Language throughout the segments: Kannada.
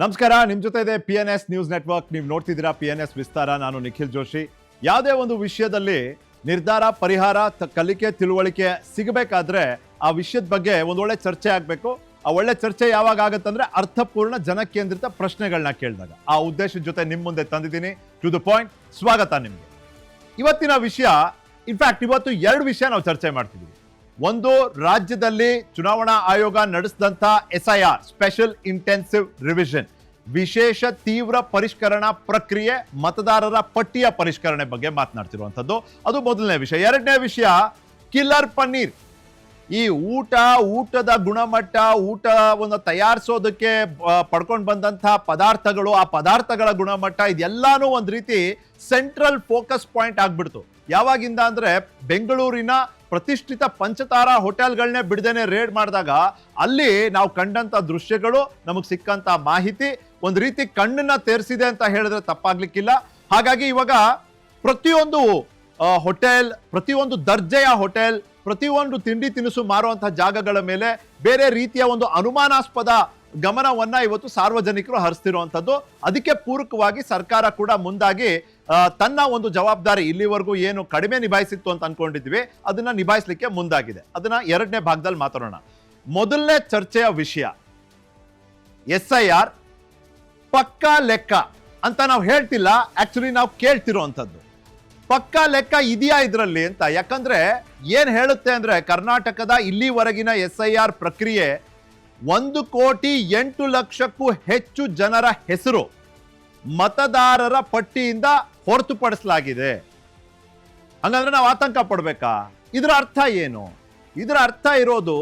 ನಮಸ್ಕಾರ, ನಿಮ್ಮ ಜೊತೆ ಇದೆ PNS ನ್ಯೂಸ್ ನೆಟ್ವರ್ಕ್. ನೀವು ನೋಡ್ತಿದ್ದೀರಾ PNS ವಿಸ್ತಾರ. ನಾನು ನಿಖಿಲ್ ಜೋಶಿ. ಯಾವುದೇ ಒಂದು ವಿಷಯದಲ್ಲಿ ನಿರ್ಧಾರ, ಪರಿಹಾರ, ಕಲಿಕೆ, ತಿಳುವಳಿಕೆ ಸಿಗಬೇಕಾದ್ರೆ ಆ ವಿಷಯದ ಬಗ್ಗೆ ಒಂದೊಳ್ಳೆ ಚರ್ಚೆ ಆಗಬೇಕು. ಆ ಒಳ್ಳೆ ಚರ್ಚೆ ಯಾವಾಗ ಆಗುತ್ತಂದ್ರೆ ಅರ್ಥಪೂರ್ಣ, ಜನಕೇಂದ್ರಿತ ಪ್ರಶ್ನೆಗಳನ್ನ ಕೇಳಿದಾಗ. ಆ ಉದ್ದೇಶದ ಜೊತೆ ನಿಮ್ಮ ಮುಂದೆ ತಂದಿದ್ದೀನಿ. To the point. ಸ್ವಾಗತ ನಿಮಗೆ. ಇವತ್ತಿನ ವಿಷಯ, ಇನ್ಫ್ಯಾಕ್ಟ್ ಇವತ್ತು ಎರಡು ವಿಷಯ ನಾವು ಚರ್ಚೆ ಮಾಡ್ತಿದ್ದೀವಿ. ಒಂದು, ರಾಜ್ಯದಲ್ಲಿ ಚುನಾವಣಾ ಆಯೋಗ ನಡೆಸಿದಂಥ SIR ಸ್ಪೆಷಲ್ ಇಂಟೆನ್ಸಿವ್ ರಿವಿಷನ್, ವಿಶೇಷ ತೀವ್ರ ಪರಿಷ್ಕರಣಾ ಪ್ರಕ್ರಿಯೆ, ಮತದಾರರ ಪಟ್ಟಿಯ ಪರಿಷ್ಕರಣೆ ಬಗ್ಗೆ ಮಾತನಾಡ್ತಿರುವಂಥದ್ದು. ಅದು ಮೊದಲನೇ ವಿಷಯ. ಎರಡನೇ ವಿಷಯ, ಕಿಲ್ಲರ್ ಪನ್ನೀರ್. ಈ ಊಟದ ಗುಣಮಟ್ಟ, ಊಟವನ್ನು ತಯಾರಿಸೋದಕ್ಕೆ ಪಡ್ಕೊಂಡು ಬಂದಂಥ ಪದಾರ್ಥಗಳು, ಆ ಪದಾರ್ಥಗಳ ಗುಣಮಟ್ಟ, ಇದೆಲ್ಲಾನು ಒಂದು ರೀತಿ ಸೆಂಟ್ರಲ್ ಫೋಕಸ್ ಪಾಯಿಂಟ್ ಆಗ್ಬಿಡ್ತು. ಯಾವಾಗಿಂದ ಅಂದ್ರೆ ಬೆಂಗಳೂರಿನ ಪ್ರತಿಷ್ಠಿತ ಪಂಚತಾರಾ ಹೋಟೆಲ್ಗಳನ್ನೇ ಬಿಡದೇನೆ ರೇಡ್ ಮಾಡಿದಾಗ ಅಲ್ಲಿ ನಾವು ಕಂಡಂತ ದೃಶ್ಯಗಳು, ನಮಗೆ ಸಿಕ್ಕಂತ ಮಾಹಿತಿ ಒಂದು ರೀತಿ ಕಣ್ಣನ್ನ ತೆರೆಸಿದೆ ಅಂತ ಹೇಳಿದ್ರೆ ತಪ್ಪಾಗ್ಲಿಕ್ಕಿಲ್ಲ. ಹಾಗಾಗಿ ಇವಾಗ ಪ್ರತಿಯೊಂದು ಹೋಟೆಲ್, ಪ್ರತಿಯೊಂದು ದರ್ಜೆಯ ಹೋಟೆಲ್, ಪ್ರತಿಯೊಂದು ತಿಂಡಿ ತಿನಿಸು ಮಾರುವಂತಹ ಜಾಗಗಳ ಮೇಲೆ ಬೇರೆ ರೀತಿಯ ಒಂದು ಅನುಮಾನಾಸ್ಪದ ಗಮನವನ್ನ ಇವತ್ತು ಸಾರ್ವಜನಿಕರು ಹರಿಸ್ತಿರುವಂಥದ್ದು. ಅದಕ್ಕೆ ಪೂರಕವಾಗಿ ಸರ್ಕಾರ ಕೂಡ ಮುಂದಾಗಿ ತನ್ನ ಒಂದು ಜವಾಬ್ದಾರಿ, ಇಲ್ಲಿವರೆಗೂ ಏನು ಕಡಿಮೆ ನಿಭಾಯಿಸಿತ್ತು ಅಂತ ಅನ್ಕೊಂಡಿದ್ವಿ, ಅದನ್ನ ನಿಭಾಯಿಸಲಿಕ್ಕೆ ಮುಂದಾಗಿದೆ. ಅದನ್ನ ಎರಡನೇ ಭಾಗದಲ್ಲಿ ಮಾತಾಡೋಣ. ಮೊದಲನೇ ಚರ್ಚೆಯ ವಿಷಯ, SIR ಪಕ್ಕಾ ಲೆಕ್ಕ ಅಂತ ನಾವು ಹೇಳ್ತಿಲ್ಲ, ಆಕ್ಚುಲಿ ನಾವು ಕೇಳ್ತಿರೋಂಥದ್ದು. ಪಕ್ಕಾ ಲೆಕ್ಕ ಇದೆಯಾ ಇದರಲ್ಲಿ ಅಂತ. ಯಾಕಂದ್ರೆ ಏನ್ ಹೇಳುತ್ತೆ ಅಂದ್ರೆ, ಕರ್ನಾಟಕದ ಇಲ್ಲಿವರೆಗಿನ SIR ಪ್ರಕ್ರಿಯೆ 1,08,00,000ಕ್ಕೂ ಹೆಚ್ಚು ಜನರ ಹೆಸರು ಮತದಾರರ ಪಟ್ಟಿಯಿಂದ ಹೊರತುಪಡಿಸಲಾಗಿದೆ. ಹಂಗಂದ್ರೆ ನಾವು ಆತಂಕ ಪಡ್ಬೇಕಾ? ಇದರ ಅರ್ಥ ಏನು? ಇದರ ಅರ್ಥ ಇರೋದು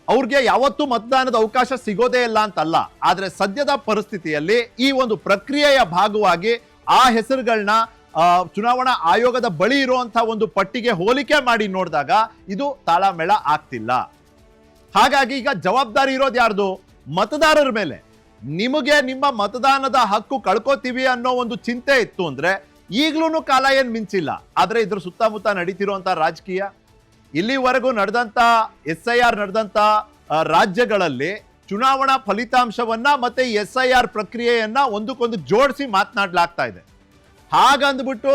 ಅವ್ರಿಗೆ ಯಾವತ್ತೂ ಮತದಾನದ ಅವಕಾಶ ಸಿಗೋದೇ ಇಲ್ಲ ಅಂತಲ್ಲ. ಆದ್ರೆ ಸದ್ಯದ ಪರಿಸ್ಥಿತಿಯಲ್ಲಿ ಈ ಒಂದು ಪ್ರಕ್ರಿಯೆಯ ಭಾಗವಾಗಿ ಆ ಹೆಸರುಗಳನ್ನ ಚುನಾವಣಾ ಆಯೋಗದ ಬಳಿ ಇರುವಂತಹ ಒಂದು ಪಟ್ಟಿಗೆ ಹೋಲಿಕೆ ಮಾಡಿ ನೋಡಿದಾಗ ಇದು ತಾಳಮೇಳ ಆಗ್ತಿಲ್ಲ. ಹಾಗಾಗಿ ಈಗ ಜವಾಬ್ದಾರಿ ಇರೋದು ಯಾರ್ದು? ಮತದಾರರ ಮೇಲೆ. ನಿಮಗೆ ನಿಮ್ಮ ಮತದಾನದ ಹಕ್ಕು ಕಳ್ಕೋತೀವಿ ಅನ್ನೋ ಒಂದು ಚಿಂತೆ ಇತ್ತು ಅಂದ್ರೆ ಈಗ್ಲೂ ಕಾಲ ಏನ್ ಮಿಂಚಿಲ್ಲ. ಆದ್ರೆ ಇದ್ರ ಸುತ್ತಮುತ್ತ ನಡೀತಿರುವಂತ ರಾಜಕೀಯ, ಇಲ್ಲಿವರೆಗೂ ನಡೆದಂತ SIR ನಡೆದಂತ ರಾಜ್ಯಗಳಲ್ಲಿ ಚುನಾವಣಾ ಫಲಿತಾಂಶವನ್ನ ಮತ್ತೆ SIR ಪ್ರಕ್ರಿಯೆಯನ್ನ ಒಂದಕ್ಕೊಂದು ಜೋಡಿಸಿ ಮಾತನಾಡ್ಲಾಗ್ತಾ ಇದೆ. ಹಾಗಂದ್ಬಿಟ್ಟು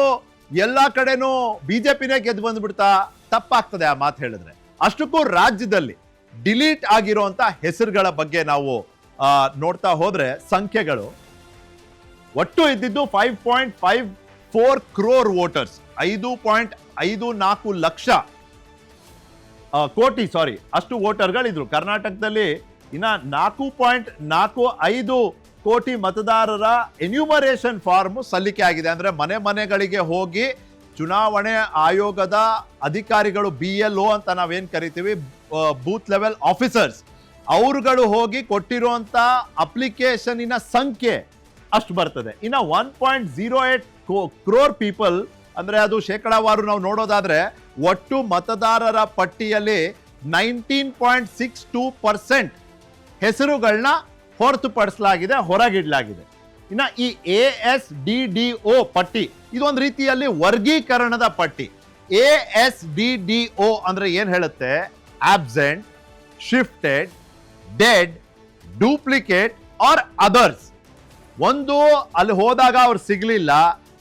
ಎಲ್ಲಾ ಕಡೆನೂ BJPನೇ ಗೆದ್ದು ಬಂದ್ಬಿಡ್ತಾ? ತಪ್ಪಾಗ್ತದೆ ಆ ಮಾತು ಹೇಳಿದ್ರೆ. ಅಷ್ಟಕ್ಕೂ ರಾಜ್ಯದಲ್ಲಿ ಡಿಲೀಟ್ ಆಗಿರುವಂತ ಹೆಸರುಗಳ ಬಗ್ಗೆ ನಾವು ನೋಡ್ತಾ ಹೋದ್ರೆ ಸಂಖ್ಯೆಗಳು ಒಟ್ಟು ಇದ್ದಿದ್ದು 5.54 crore ವೋಟರ್ಸ್, 5.54 ಲಕ್ಷ ಕೋಟಿ ಅಷ್ಟು ವೋಟರ್ಗಳಿದ್ರು. ಕರ್ನಾಟಕದಲ್ಲಿ ಇನ್ನ 4.45 ಕೋಟಿ ಮತದಾರರ ಎನ್ಯೂಮರೇಷನ್ ಫಾರ್ಮ್ ಸಲ್ಲಿಕೆ ಆಗಿದೆ. ಅಂದ್ರೆ ಮನೆ ಮನೆಗಳಿಗೆ ಹೋಗಿ ಚುನಾವಣೆ ಆಯೋಗದ ಅಧಿಕಾರಿಗಳು, BLO ಅಂತ ನಾವೇನ್ ಕರಿತೀವಿ, ಬೂತ್ ಲೆವೆಲ್ ಆಫೀಸರ್ಸ್, ಅವರುಗಳು ಹೋಗಿ ಕೊಟ್ಟಿರುವಂತ ಅಪ್ಲಿಕೇಶನಿನ ಸಂಖ್ಯೆ ಅಷ್ಟು ಬರ್ತದೆ. ಇನ್ನ 1.08 crore ಪೀಪಲ್, ಅಂದ್ರೆ ಅದು ಶೇಕಡಾವಾರು ನಾವು ನೋಡೋದಾದ್ರೆ ಒಟ್ಟು ಮತದಾರರ ಪಟ್ಟಿಯಲ್ಲಿ 19.62% ಹೆಸರುಗಳನ್ನ ಹೊರತುಪಡಿಸಲಾಗಿದೆ, ಹೊರಗಿಡಲಾಗಿದೆ. ಇನ್ನ ಈ ASDDO ಪಟ್ಟಿ, ಇದೊಂದು ರೀತಿಯಲ್ಲಿ ವರ್ಗೀಕರಣದ ಪಟ್ಟಿ. ASDDO ಅಂದ್ರೆ ಏನ್ ಹೇಳುತ್ತೆ? Absent, shifted, dead, duplicate or others. ಒಂದು, ಅಲ್ಲಿ ಹೋದಾಗ ಅವ್ರು ಸಿಗ್ಲಿಲ್ಲ,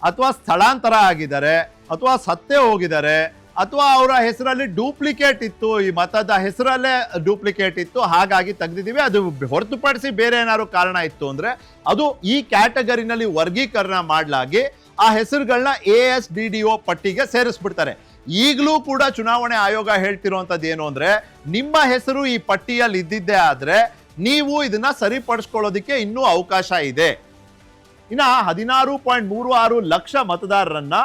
ಅಥವಾ ಸ್ಥಳಾಂತರ ಆಗಿದ್ದಾರೆ, ಅಥವಾ ಸತ್ತೇ ಹೋಗಿದ್ದಾರೆ, ಅಥವಾ ಅವರ ಹೆಸರಲ್ಲಿ ಡೂಪ್ಲಿಕೇಟ್ ಇತ್ತು, ಈ ಮತದ ಹೆಸರಲ್ಲೇ ಡೂಪ್ಲಿಕೇಟ್ ಇತ್ತು, ಹಾಗಾಗಿ ತೆಗೆದಿದ್ದೀವಿ. ಅದು ಹೊರತುಪಡಿಸಿ ಬೇರೆ ಏನಾದ್ರು ಕಾರಣ ಇತ್ತು ಅಂದ್ರೆ ಅದು ಈ ಕ್ಯಾಟಗರಿನಲ್ಲಿ ವರ್ಗೀಕರಣ ಮಾಡಲಾಗಿ ಆ ಹೆಸರುಗಳನ್ನ ASDDO ಪಟ್ಟಿಗೆ ಸೇರಿಸ್ಬಿಡ್ತಾರೆ. ಈಗಲೂ ಕೂಡ ಚುನಾವಣೆ ಆಯೋಗ ಹೇಳ್ತಿರುವಂತದ್ದು ಏನು ಅಂದ್ರೆ, ನಿಮ್ಮ ಹೆಸರು ಈ ಪಟ್ಟಿಯಲ್ಲಿ ಇದ್ದಿದ್ದೇ ಆದ್ರೆ ನೀವು ಇದನ್ನ ಸರಿಪಡಿಸ್ಕೊಳ್ಳೋದಕ್ಕೆ ಇನ್ನೂ ಅವಕಾಶ ಇದೆ. ಇನ್ನ 16.36 ಲಕ್ಷ ಮತದಾರರನ್ನ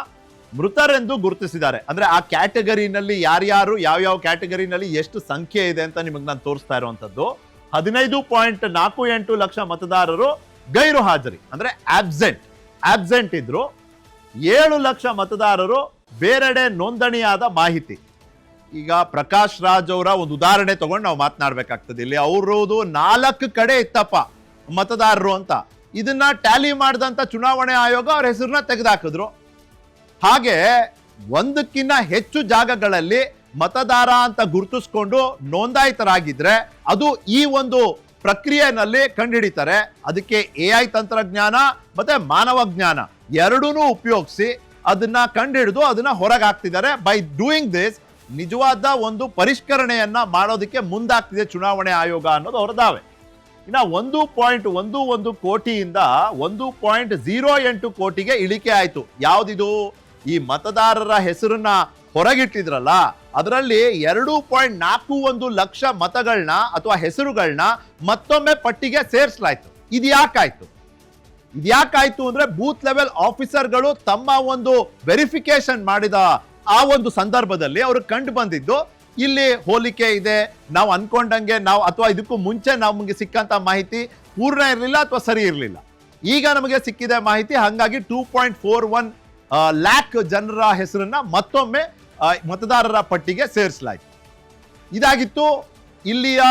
ಮೃತರೆಂದು ಗುರುತಿಸಿದ್ದಾರೆ. ಅಂದ್ರೆ ಆ ಕ್ಯಾಟಗರಿನಲ್ಲಿ ಯಾರ್ಯಾರು ಯಾವ್ಯಾವ ಕ್ಯಾಟಗರಿನಲ್ಲಿ ಎಷ್ಟು ಸಂಖ್ಯೆ ಇದೆ ಅಂತ ನಿಮಗೆ ನಾನು ತೋರಿಸ್ತಾ ಇರುವಂತದ್ದು. 15.48 ಲಕ್ಷ ಮತದಾರರು ಗೈರು ಹಾಜರಿ, ಅಂದ್ರೆ ಆಬ್ಸೆಂಟ್ ಇದ್ರು. 7 ಲಕ್ಷ ಮತದಾರರು ಬೇರೆಡೆ ನೋಂದಣಿಯಾದ ಮಾಹಿತಿ. ಈಗ ಪ್ರಕಾಶ್ ರಾಜ್ ಅವರ ಒಂದು ಉದಾಹರಣೆ ತಗೊಂಡು ನಾವು ಮಾತನಾಡ್ಬೇಕಾಗ್ತದೆ. ಇಲ್ಲಿ ಅವರದು 4 ಕಡೆ ಇತ್ತಪ್ಪ ಮತದಾರರು ಅಂತ. ಇದನ್ನ ಟ್ಯಾಲಿ ಮಾಡಿದಂತ ಚುನಾವಣೆ ಆಯೋಗ ಅವ್ರ ಹೆಸರನ್ನ ತೆಗೆದುಹಾಕಿದ್ರು. ಹಾಗೆ ಒಂದಕ್ಕಿಂತ ಹೆಚ್ಚು ಜಾಗಗಳಲ್ಲಿ ಮತದಾರ ಅಂತ ಗುರುತಿಸ್ಕೊಂಡು ನೋಂದಾಯಿತರಾಗಿದ್ರೆ ಅದು ಈ ಒಂದು ಪ್ರಕ್ರಿಯೆನಲ್ಲಿ ಕಂಡುಹಿಡಿತಾರೆ. ಅದಕ್ಕೆ AI ತಂತ್ರಜ್ಞಾನ ಮತ್ತೆ ಮಾನವ ಜ್ಞಾನ ಎರಡೂ ಉಪಯೋಗಿಸಿ ಅದನ್ನ ಕಂಡುಹಿಡಿದು ಅದನ್ನ ಹೊರಗೆ ಹಾಕ್ತಿದ್ದಾರೆ. ಬೈ ಡೂಯಿಂಗ್ ದಿಸ್ ನಿಜವಾದ ಒಂದು ಪರಿಷ್ಕರಣೆಯನ್ನ ಮಾಡೋದಕ್ಕೆ ಮುಂದಾಗ್ತಿದೆ ಚುನಾವಣೆ ಆಯೋಗ ಅನ್ನೋದು ಅವರ ದಾವೆ. ಇನ್ನ 1.11 ಕೋಟಿಯಿಂದ 1.08 ಕೋಟಿಗೆ ಇಳಿಕೆ ಆಯ್ತು. ಯಾವ್ದಿದು? ಈ ಮತದಾರರ ಹೆಸರನ್ನ ಹೊರಗಿಟ್ಟಿದ್ರಲ್ಲ, ಅದರಲ್ಲಿ 2.41 ಲಕ್ಷ ಮತಗಳನ್ನ ಅಥವಾ ಹೆಸರುಗಳನ್ನ ಮತ್ತೊಮ್ಮೆ ಪಟ್ಟಿಗೆ ಸೇರಿಸಲಾಯ್ತು. ಇದ್ಯಾಕಾಯ್ತು ಅಂದ್ರೆ ಬೂತ್ ಲೆವೆಲ್ ಆಫೀಸರ್ಗಳು ತಮ್ಮ ಒಂದು ವೆರಿಫಿಕೇಶನ್ ಮಾಡಿದ ಆ ಒಂದು ಸಂದರ್ಭದಲ್ಲಿ ಅವರು ಕಂಡು ಬಂದಿದ್ದು ಇಲ್ಲಿ ಹೋಲಿಕೆ ಇದೆ, ನಾವು ಅನ್ಕೊಂಡಂಗೆ ನಾವು ಅಥವಾ ಇದಕ್ಕೂ ಮುಂಚೆ ನಮಗೆ ಸಿಕ್ಕಂತ ಮಾಹಿತಿ ಪೂರ್ಣ ಇರಲಿಲ್ಲ ಅಥವಾ ಸರಿ ಇರಲಿಲ್ಲ. ಈಗ ನಮಗೆ ಸಿಕ್ಕಿದೆ ಮಾಹಿತಿ, ಹಾಗಾಗಿ 2.41 ಲ್ಯಾಕ್ ಜನರ ಹೆಸರನ್ನ ಮತ್ತೊಮ್ಮೆ ಮತದಾರರ ಪಟ್ಟಿಗೆ ಸೇರಿಸಲಾಯಿತು. ಇದಾಗಿತ್ತು ಇಲ್ಲಿಯ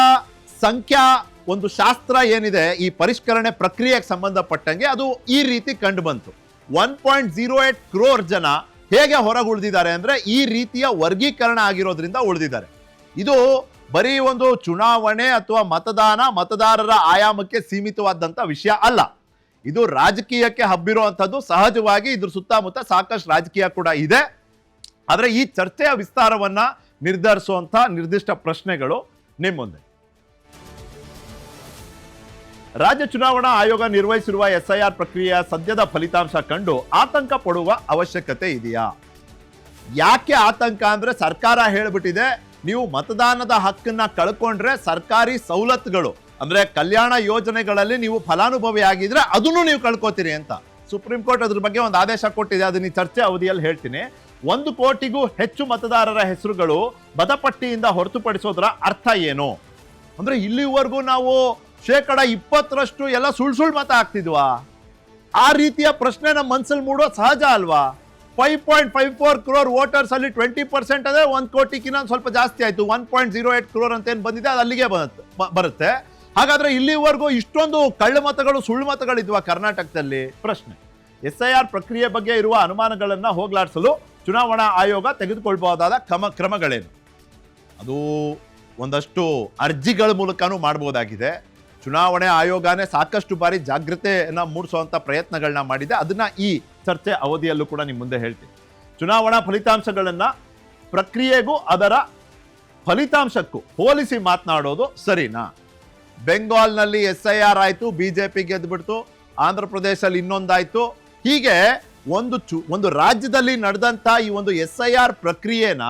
ಸಂಖ್ಯಾ ಒಂದು ಶಾಸ್ತ್ರ ಏನಿದೆ ಈ ಪರಿಷ್ಕರಣೆ ಪ್ರಕ್ರಿಯೆಗೆ ಸಂಬಂಧಪಟ್ಟಂಗೆ ಅದು ಈ ರೀತಿ ಕಂಡು ಬಂತು. 1.08 ಕ್ರೋರ್ ಜನ ಹೇಗೆ ಹೊರಗೆ ಉಳಿದಿದ್ದಾರೆ ಅಂದ್ರೆ ಈ ರೀತಿಯ ವರ್ಗೀಕರಣ ಆಗಿರೋದ್ರಿಂದ ಉಳಿದಿದ್ದಾರೆ. ಇದು ಬರೀ ಒಂದು ಚುನಾವಣೆ ಅಥವಾ ಮತದಾರರ ಆಯಾಮಕ್ಕೆ ಸೀಮಿತವಾದಂತ ವಿಷಯ ಅಲ್ಲ. ಇದು ರಾಜಕೀಯಕ್ಕೆ ಹಬ್ಬಿರುವಂತದ್ದು. ಸಹಜವಾಗಿ ಇದ್ರ ಸುತ್ತಮುತ್ತ ಸಾಕಷ್ಟು ರಾಜಕೀಯ ಕೂಡ ಇದೆ. ಆದ್ರೆ ಈ ಚರ್ಚೆಯ ವಿಸ್ತಾರವನ್ನ ನಿರ್ಧರಿಸುವಂತ ನಿರ್ದಿಷ್ಟ ಪ್ರಶ್ನೆಗಳು ನಿಮ್ಮ ಮುಂದೆ. ರಾಜ್ಯ ಚುನಾವಣಾ ಆಯೋಗ ನಿರ್ವಹಿಸಿರುವ SIR ಪ್ರಕ್ರಿಯೆಯ ಸದ್ಯದ ಫಲಿತಾಂಶ ಕಂಡು ಆತಂಕ ಪಡುವ ಅವಶ್ಯಕತೆ ಇದೆಯಾ? ಯಾಕೆ ಆತಂಕ ಅಂದ್ರೆ ಸರ್ಕಾರ ಹೇಳ್ಬಿಟ್ಟಿದೆ, ನೀವು ಮತದಾನದ ಹಕ್ಕನ್ನ ಕಳ್ಕೊಂಡ್ರೆ ಸರ್ಕಾರಿ ಸವಲತ್ತುಗಳು ಅಂದ್ರೆ ಕಲ್ಯಾಣ ಯೋಜನೆಗಳಲ್ಲಿ ನೀವು ಫಲಾನುಭವಿ ಆಗಿದ್ರೆ ಅದನ್ನು ನೀವು ಕಳ್ಕೊತೀರಿ ಅಂತ ಸುಪ್ರೀಂ ಕೋರ್ಟ್ ಅದ್ರ ಬಗ್ಗೆ ಒಂದು ಆದೇಶ ಕೊಟ್ಟಿದೆ. ಅದನ್ನ ಈ ಚರ್ಚೆ ಅವಧಿಯಲ್ಲಿ ಹೇಳ್ತೀನಿ. 1 ಕೋಟಿಗೂ ಹೆಚ್ಚು ಮತದಾರರ ಹೆಸರುಗಳು ಮತಪಟ್ಟಿಯಿಂದ ಹೊರತುಪಡಿಸೋದ್ರ ಅರ್ಥ ಏನು ಅಂದ್ರೆ ಇಲ್ಲಿವರೆಗೂ ನಾವು 20% ಎಲ್ಲ ಸುಳ್ಳು ಮತ ಹಾಕ್ತಿದ್ವಾ? ಆ ರೀತಿಯ ಪ್ರಶ್ನೆ ನಮ್ಮ ಮನಸ್ಸಲ್ಲಿ ಮೂಡೋ ಸಹಜ ಅಲ್ವಾ? 5.54 ಕ್ರೋರ್ ವೋಟರ್ಸ್ ಅಲ್ಲಿ 20% ಅದೇ 1 ಕೋಟಿಗಿನ್ನ ಸ್ವಲ್ಪ ಜಾಸ್ತಿ ಆಯ್ತು. 1.08 ಕ್ರೋರ್ ಅಂತ ಏನ್ ಬಂದಿದೆ ಅದು ಅಲ್ಲಿಗೆ ಬರುತ್ತೆ. ಹಾಗಾದ್ರೆ ಇಲ್ಲಿವರೆಗೂ ಇಷ್ಟೊಂದು ಕಳ್ಳ ಮತಗಳು ಸುಳ್ಳು ಮತಗಳಿದ್ವಾ ಕರ್ನಾಟಕದಲ್ಲಿ? ಪ್ರಶ್ನೆ. SIR ಪ್ರಕ್ರಿಯೆ ಬಗ್ಗೆ ಇರುವ ಅನುಮಾನಗಳನ್ನ ಹೋಗ್ಲಾಡಿಸಲು ಚುನಾವಣಾ ಆಯೋಗ ತೆಗೆದುಕೊಳ್ಬಹುದಾದ ಕ್ರಮಗಳೇನು? ಅದು ಒಂದಷ್ಟು ಅರ್ಜಿಗಳ ಮೂಲಕನೂ ಮಾಡಬಹುದಾಗಿದೆ. ಚುನಾವಣೆ ಆಯೋಗನೇ ಸಾಕಷ್ಟು ಬಾರಿ ಜಾಗೃತೆಯನ್ನ ಮೂಡಿಸುವಂತ ಪ್ರಯತ್ನಗಳನ್ನ ಮಾಡಿದೆ. ಅದನ್ನ ಈ ಚರ್ಚೆ ಅವಧಿಯಲ್ಲೂ ಕೂಡ ನಿಮ್ಮ ಮುಂದೆ ಹೇಳ್ತೀನಿ. ಚುನಾವಣಾ ಫಲಿತಾಂಶಗಳನ್ನ ಪ್ರಕ್ರಿಯೆಗೂ ಅದರ ಫಲಿತಾಂಶಕ್ಕೂ ಹೋಲಿಸಿ ಮಾತನಾಡೋದು ಸರಿನಾ? ಬೆಂಗಾಲ್ನಲ್ಲಿ SIR ಆಯ್ತು, ಬಿಜೆಪಿ ಗೆದ್ದುಬಿಡ್ತು. ಆಂಧ್ರ ಪ್ರದೇಶದಲ್ಲಿ ಇನ್ನೊಂದಾಯ್ತು. ಹೀಗೆ ಒಂದು ರಾಜ್ಯದಲ್ಲಿ ನಡೆದಂತ ಈ ಒಂದು SIR ಪ್ರಕ್ರಿಯೆನ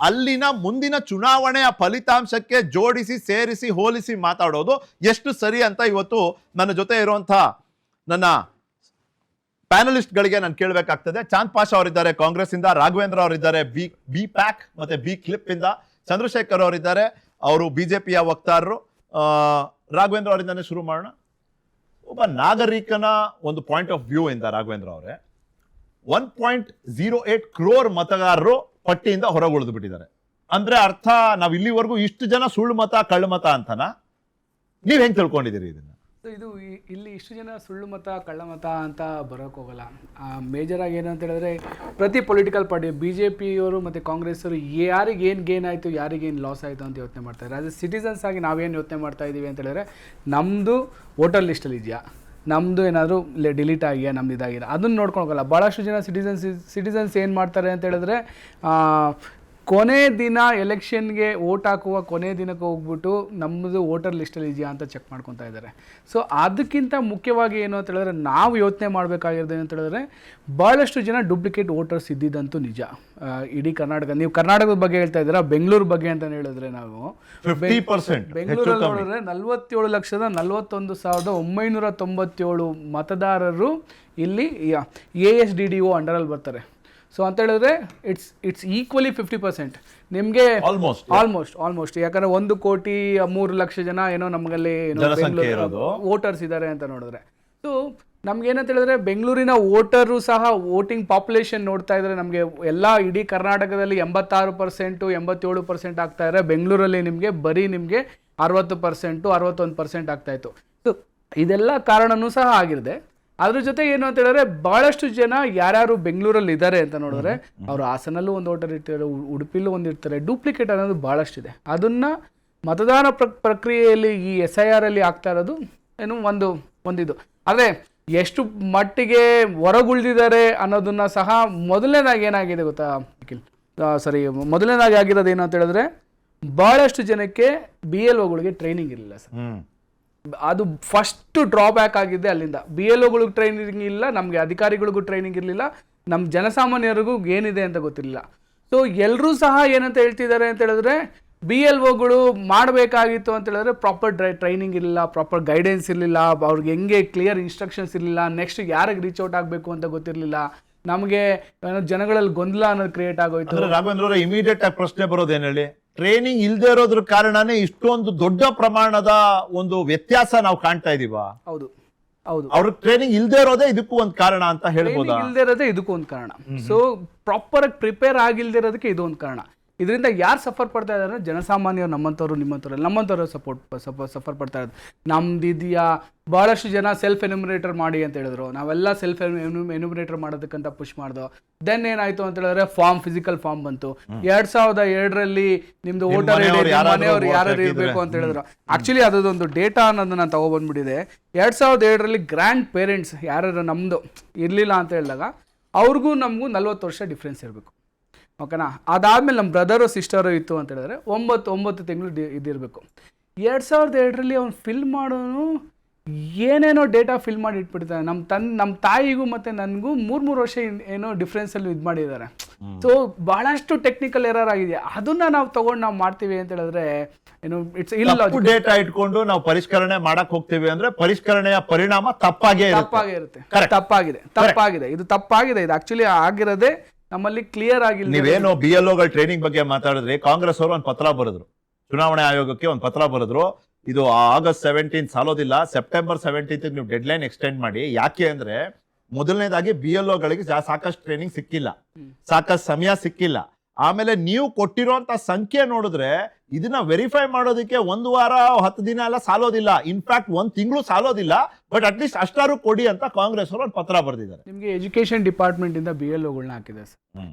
ಅಲ್ಲಿನ ಮುಂದಿನ ಚುನಾವಣೆಯ ಫಲಿತಾಂಶಕ್ಕೆ ಜೋಡಿಸಿ ಸೇರಿಸಿ ಹೋಲಿಸಿ ಮಾತಾಡೋದು ಎಷ್ಟು ಸರಿ ಅಂತ ಇವತ್ತು ನನ್ನ ಜೊತೆ ಇರುವಂತಹ ನನ್ನ ಪ್ಯಾನಲಿಸ್ಟ್ ಗಳಿಗೆ ನಾನು ಕೇಳಬೇಕಾಗ್ತದೆ. ಚಾಂದ್ ಪಾಷಾ ಅವರಿದ್ದಾರೆ ಕಾಂಗ್ರೆಸ್ ಇಂದ, ರಾಘವೇಂದ್ರ ಅವರಿದ್ದಾರೆ ಬಿ ಪ್ಯಾಕ್ ಮತ್ತೆ ಬಿ ಕ್ಲಿಪ್ ಇಂದ, ಚಂದ್ರಶೇಖರ್ ಅವರಿದ್ದಾರೆ, ಅವರು ಬಿಜೆಪಿಯ ವಕ್ತಾರರು. ರಾಘವೇಂದ್ರ ಅವರಿಂದಾನೇ ಶುರು ಮಾಡೋಣ. ಒಬ್ಬ ನಾಗರಿಕನ ಒಂದು ಪಾಯಿಂಟ್ ಆಫ್ ವ್ಯೂ ಇಂದ ರಾಘವೇಂದ್ರ ಅವರೇ, 1.08 ಕ್ರೋರ್ ಮತದಾರರು ಪಟ್ಟಿಯಿಂದ ಹೊರಗೆ ಉಳಿದು ಬಿಟ್ಟಿದ್ದಾರೆ ಅಂದ್ರೆ ಅರ್ಥ ನಾವು ಇಲ್ಲಿವರೆಗೂ ಇಷ್ಟು ಜನ ಸುಳ್ಳು ಮತ ಕಳ್ಳ ಮತ ಅಂತನಾ? ನೀವ್ ಹೆಂಗ್ ತಿಳ್ಕೊಂಡಿದ್ದೀರಿ ಇದನ್ನ? ಇದು ಇಲ್ಲಿ ಇಷ್ಟು ಜನ ಸುಳ್ಳು ಮತ ಕಳ್ಳ ಮತ ಅಂತ ಬರೋಕೆ ಹೋಗಲ್ಲ. ಮೇಜರ್ ಆಗಿ ಏನಂತ ಹೇಳಿದ್ರೆ ಪ್ರತಿ ಪೊಲಿಟಿಕಲ್ ಪಾರ್ಟಿ BJPಯವರು ಮತ್ತು ಕಾಂಗ್ರೆಸ್ ಅವರು ಯಾರಿಗೆ ಏನು ಗೇನ್ ಆಯಿತು ಯಾರಿಗೇನು ಲಾಸ್ ಆಯಿತು ಅಂತ ಯೋಚನೆ ಮಾಡ್ತಾರೆ. ಆಸ್ ಎ ಸಿಟಿಸನ್ಸ್ ಆಗಿ ನಾವೇನು ಯೋಚನೆ ಮಾಡ್ತಾ ಇದ್ದೀವಿ ಅಂತ ಹೇಳಿದ್ರೆ ನಮ್ಮದು ವೋಟರ್ ಲಿಸ್ಟಲ್ಲಿ ಇದೆಯಾ, ನಮ್ಮದು ಏನಾದರೂ ಡಿಲೀಟ್ ಆಗಿಯಾ, ನಮ್ದು ಇದಾಗಿದೆ, ಅದನ್ನು ನೋಡ್ಕೊಂಡು ಹೋಗಲ್ಲ. ಭಾಳಷ್ಟು ಜನ ಸಿಟಿಸನ್ಸ್ ಏನು ಮಾಡ್ತಾರೆ ಅಂತ ಹೇಳಿದ್ರೆ ಕೊನೆ ದಿನ ಎಲೆಕ್ಷನ್ಗೆ ವೋಟ್ ಹಾಕುವ ಕೊನೆ ದಿನಕ್ಕೆ ಹೋಗ್ಬಿಟ್ಟು ನಮ್ಮದು ವೋಟರ್ ಲಿಸ್ಟಲ್ಲಿ ಇದೆಯಾ ಅಂತ ಚೆಕ್ ಮಾಡ್ಕೊತಾ ಇದ್ದಾರೆ. ಸೊ ಅದಕ್ಕಿಂತ ಮುಖ್ಯವಾಗಿ ಏನು ಅಂತ ಹೇಳಿದ್ರೆ ನಾವು ಯೋಚನೆ ಮಾಡಬೇಕಾಗಿರೋದು ಏನು ಅಂತ ಹೇಳಿದ್ರೆ ಭಾಳಷ್ಟು ಜನ ಡೂಪ್ಲಿಕೇಟ್ ವೋಟರ್ಸ್ ಇದ್ದಿದ್ದಂತೂ ನಿಜ. ಇಡೀ ಕರ್ನಾಟಕ, ನೀವು ಕರ್ನಾಟಕದ ಬಗ್ಗೆ ಹೇಳ್ತಾ ಇದ್ದೀರಾ, ಬೆಂಗಳೂರು ಬಗ್ಗೆ ಅಂತ ಹೇಳಿದ್ರೆ ನಾವು ಬೆಂಗಳೂರಲ್ಲಿ ನೋಡಿದ್ರೆ 47,41,997 ಮತದಾರರು ಇಲ್ಲಿ ASDDO ಅಂಡರಲ್ಲಿ ಬರ್ತಾರೆ. ಸೊ ಅಂತ ಹೇಳಿದ್ರೆ ಇಟ್ಸ್ ಈಕ್ವಲಿ 50% ನಿಮಗೆ ಆಲ್ಮೋಸ್ಟ್. ಯಾಕಂದ್ರೆ 1,03,00,000 ಜನ ಏನೋ ನಮಗಲ್ಲಿ ವೋಟರ್ಸ್ ಇದ್ದಾರೆ ಅಂತ ನೋಡಿದ್ರೆ. ಸೊ ನಮ್ಗೇನಂತ ಹೇಳಿದ್ರೆ ಬೆಂಗಳೂರಿನ ವೋಟರು ಸಹ ವೋಟಿಂಗ್ ಪಾಪ್ಯುಲೇಷನ್ ನೋಡ್ತಾ ಇದ್ರೆ ನಮಗೆ ಎಲ್ಲ ಇಡೀ ಕರ್ನಾಟಕದಲ್ಲಿ 86%, 87% ಆಗ್ತಾ ಇದ್ದಾರೆ. ಬೆಂಗಳೂರಲ್ಲಿ ಬರೀ ನಿಮಗೆ 60%, 61% ಆಗ್ತಾ ಇತ್ತು. ಸೊ ಇದೆಲ್ಲ ಕಾರಣನೂ ಸಹ ಆಗಿರುತ್ತೆ. ಅದ್ರ ಜೊತೆ ಏನು ಅಂತ ಹೇಳಿದ್ರೆ ಬಹಳಷ್ಟು ಜನ ಯಾರ್ಯಾರು ಬೆಂಗಳೂರಲ್ಲಿ ಇದ್ದಾರೆ ಅಂತ ನೋಡಿದ್ರೆ ಅವರು ಹಾಸನಲ್ಲೂ ಒಂದು ವೋಟರ್ ಇರ್ತಾರೆ, ಉಡುಪಿಲೂ ಒಂದು ಇರ್ತಾರೆ. ಡೂಪ್ಲಿಕೇಟ್ ಅನ್ನೋದು ಬಹಳಷ್ಟಿದೆ. ಅದನ್ನ ಮತದಾನ ಪ್ರಕ್ರಿಯೆಯಲ್ಲಿ ಈ SIR ಅಲ್ಲಿ ಆಗ್ತಾ ಇರೋದು ಏನು ಒಂದಿದು. ಆದರೆ ಎಷ್ಟು ಮಟ್ಟಿಗೆ ಹೊರಗುಳಿದಿದ್ದಾರೆ ಅನ್ನೋದನ್ನ ಸಹ ಮೊದಲನೇದಾಗಿ ಏನಾಗಿದೆ ಗೊತ್ತಾ ನಿಖಿಲ್, ಮೊದಲನೇದಾಗಿ ಆಗಿರೋದು ಏನು ಅಂತ ಹೇಳಿದ್ರೆ ಬಹಳಷ್ಟು ಜನಕ್ಕೆ BLOಗಳಿಗೆ ಟ್ರೈನಿಂಗ್ ಇರಲಿಲ್ಲ ಸರ್. ಅದು ಫಸ್ಟ್ ಡ್ರಾಬ್ಯಾಕ್ ಆಗಿದೆ ಅಲ್ಲಿಂದ. BLOಗಳಿಗೂ ಟ್ರೈನಿಂಗ್ ಇಲ್ಲ, ನಮಗೆ ಅಧಿಕಾರಿಗಳಿಗೂ ಟ್ರೈನಿಂಗ್ ಇರಲಿಲ್ಲ, ನಮ್ಮ ಜನಸಾಮಾನ್ಯರಿಗೂ ಏನಿದೆ ಅಂತ ಗೊತ್ತಿರಲಿಲ್ಲ. ಸೊ ಎಲ್ಲರೂ ಸಹ ಏನಂತ ಹೇಳ್ತಿದ್ದಾರೆ ಅಂತ ಹೇಳಿದ್ರೆ BLOಗಳು ಮಾಡಬೇಕಾಗಿತ್ತು ಅಂತ ಹೇಳಿದ್ರೆ ಪ್ರಾಪರ್ ಟ್ರೈನಿಂಗ್ ಇರಲಿಲ್ಲ, ಪ್ರಾಪರ್ ಗೈಡೆನ್ಸ್ ಇರಲಿಲ್ಲ, ಅವ್ರಿಗೆ ಹೆಂಗೆ ಕ್ಲಿಯರ್ ಇನ್ಸ್ಟ್ರಕ್ಷನ್ಸ್ ಇರಲಿಲ್ಲ, ನೆಕ್ಸ್ಟ್ ಯಾರಿಗೆ ರೀಚ್ ಔಟ್ ಆಗಬೇಕು ಅಂತ ಗೊತ್ತಿರಲಿಲ್ಲ. ನಮಗೆ ಜನಗಳಲ್ಲಿ ಗೊಂದಲ ಅನ್ನೋದು ಕ್ರಿಯೇಟ್ ಆಗೋಯ್ತು. ರಾಘವೇಂದ್ರ ಅವರ ಇಮಿಡಿಯೇಟ್ ಆಗಿ ಪ್ರಶ್ನೆ ಬರೋದೇನು ಹೇಳಿ, ಟ್ರೈನಿಂಗ್ ಇಲ್ಲದೆ ಇರೋದ್ರ ಕಾರಣನೇ ಇಷ್ಟೊಂದು ದೊಡ್ಡ ಪ್ರಮಾಣದ ಒಂದು ವ್ಯತ್ಯಾಸ ನಾವು ಕಾಣ್ತಾ ಇದೀವ? ಹೌದು, ಅವ್ರಿಗೆ ಟ್ರೈನಿಂಗ್ ಇಲ್ಲದೆ ಇರೋದೇ ಇದಕ್ಕೂ ಒಂದು ಕಾರಣ ಅಂತ ಹೇಳ್ಬೋದಾ? ಇಲ್ಲದೆ ಇರೋದೇ ಇದಕ್ಕೂ ಒಂದು ಕಾರಣ. ಸೊ ಪ್ರಾಪರ್ ಆಗಿ ಪ್ರಿಪೇರ್ ಆಗಿಲ್ದೇ ಇರೋದಕ್ಕೆ ಇದು ಒಂದು ಕಾರಣ. ಇದರಿಂದ ಯಾರು ಸಫರ್ ಪಡ್ತಾ ಇದ್ದಾರೆ? ಜನಸಾಮಾನ್ಯರು, ನಮ್ಮಂಥವ್ರು ಸಫರ್ ಪಡ್ತಾ ಇರೋದು. ನಮ್ದಿದೆಯಾ ಭಾಳಷ್ಟು ಜನ ಸೆಲ್ಫ್ ಎನ್ಯುಮರೇಟರ್ ಮಾಡಿ ಅಂತ ಹೇಳಿದ್ರು, ನಾವೆಲ್ಲ ಸೆಲ್ಫ್ ಎನ್ಯುಮರೇಟರ್ ಮಾಡೋದಕ್ಕಂತ ಪುಷ್ ಮಾಡ್ದೋ. ದೆನ್ ಏನಾಯ್ತು ಅಂತ ಹೇಳಿದ್ರೆ ಫಿಸಿಕಲ್ ಫಾರ್ಮ್ ಬಂತು. 2002ರಲ್ಲಿ ನಿಮ್ದು ವೋಟರ್ ಮನೆಯವ್ರು ಯಾರು ಇರಬೇಕು ಅಂತ ಹೇಳಿದ್ರು. ಆಕ್ಚುಲಿ ಅದೊಂದು ಡೇಟಾ ಅನ್ನೋದನ್ನ ತಗೊಬಂದ್ಬಿಟ್ಟಿದೆ. 2007ರಲ್ಲಿ ಗ್ರ್ಯಾಂಡ್ ಪೇರೆಂಟ್ಸ್ ಯಾರು ನಮ್ದು ಇರಲಿಲ್ಲ ಅಂತ ಹೇಳಿದಾಗ ಅವ್ರಿಗೂ ನಮಗೂ 40 ವರ್ಷ ಡಿಫ್ರೆನ್ಸ್ ಇರಬೇಕು. ಓಕೆನಾ? ಅದಾದ್ಮೇಲೆ ನಮ್ಮ ಬ್ರದರು ಸಿಸ್ಟರು ಇತ್ತು ಅಂತ ಹೇಳಿದ್ರೆ 9 ತಿಂಗಳು ಇದಿರಬೇಕು. 2002ರಲ್ಲಿ ಅವ್ನು ಫಿಲ್ ಮಾಡೋನು ಏನೇನೋ ಡೇಟಾ ಫಿಲ್ ಮಾಡಿ ಇಟ್ಬಿಡ್ತಾನೆ. ನಮ್ಮ ತಾಯಿಗೂ ಮತ್ತು ನನಗೂ 3 ವರ್ಷ ಏನೋ ಡಿಫ್ರೆನ್ಸಲ್ಲಿ ಇದು ಮಾಡಿದ್ದಾರೆ. ಸೊ ಬಹಳಷ್ಟು ಟೆಕ್ನಿಕಲ್ ಎರರ್ ಆಗಿದೆ. ಅದನ್ನ ನಾವು ತಗೊಂಡು ನಾವು ಮಾಡ್ತೀವಿ ಅಂತ ಹೇಳಿದ್ರೆ ಏನು ಇಟ್ಸ್ ಇಲ್ಲ. ಡೇಟಾ ಇಟ್ಕೊಂಡು ನಾವು ಪರಿಷ್ಕರಣೆ ಮಾಡಕ್ ಹೋಗ್ತೀವಿ ಅಂದ್ರೆ ಪರಿಷ್ಕರಣೆಯ ಪರಿಣಾಮ ತಪ್ಪಾಗಿದೆ. ಇದು ತಪ್ಪಾಗಿದೆ. ಇದು ಆಕ್ಚುಲಿ ಆಗಿರೋದೇ ನಮ್ಮಲ್ಲಿ ಕ್ಲಿಯರ್ ಆಗಿಲ್ಲ. ನೀವೇನು BLOಗಳ ಟ್ರೈನಿಂಗ್ ಬಗ್ಗೆ ಮಾತಾಡಿದ್ರಿ, ಕಾಂಗ್ರೆಸ್ ಅವರು ಒಂದು ಪತ್ರ ಬರೆದ್ರು, ಚುನಾವಣೆ ಆಯೋಗಕ್ಕೆ ಒಂದು ಪತ್ರ ಬರೆದ್ರು. ಇದು August 17 ಸಾಲೋದಿಲ್ಲ, September 17 ನೀವು ಡೆಡ್ ಲೈನ್ ಎಕ್ಸ್ಟೆಂಡ್ ಮಾಡಿ. ಯಾಕೆ ಅಂದ್ರೆ ಮೊದಲನೇದಾಗಿ BLOಗಳಿಗೆ ಸಾಕಷ್ಟು ಟ್ರೈನಿಂಗ್ ಸಿಕ್ಕಿಲ್ಲ, ಸಾಕಷ್ಟು ಸಮಯ ಸಿಕ್ಕಿಲ್ಲ. ಆಮೇಲೆ ನೀವು ಕೊಟ್ಟಿರುವಂತ ಸಂಖ್ಯೆ ನೋಡಿದ್ರೆ ಇದನ್ನ ವೆರಿಫೈ ಮಾಡೋದಕ್ಕೆ 1 ವಾರ 10 ದಿನ ಎಲ್ಲ ಸಾಲೋದಿಲ್ಲ, ಇನ್ಫ್ಯಾಕ್ಟ್ 1 ತಿಂಗಳು ಸಾಲೋದಿಲ್ಲ. ಬಟ್ ಅಟ್ಲೀಸ್ಟ್ ಅಷ್ಟಾರು ಕೊಡಿ ಅಂತ ಕಾಂಗ್ರೆಸ್ ಅವರು ಒಂದು ಪತ್ರ ಬರೆದಿದ್ದಾರೆ. ನಿಮ್ಗೆ ಎಜುಕೇಶನ್ ಡಿಪಾರ್ಟ್ಮೆಂಟ್ ಇಂದ BLOಗಳನ್ನ ಹಾಕಿದೆ ಸರ್.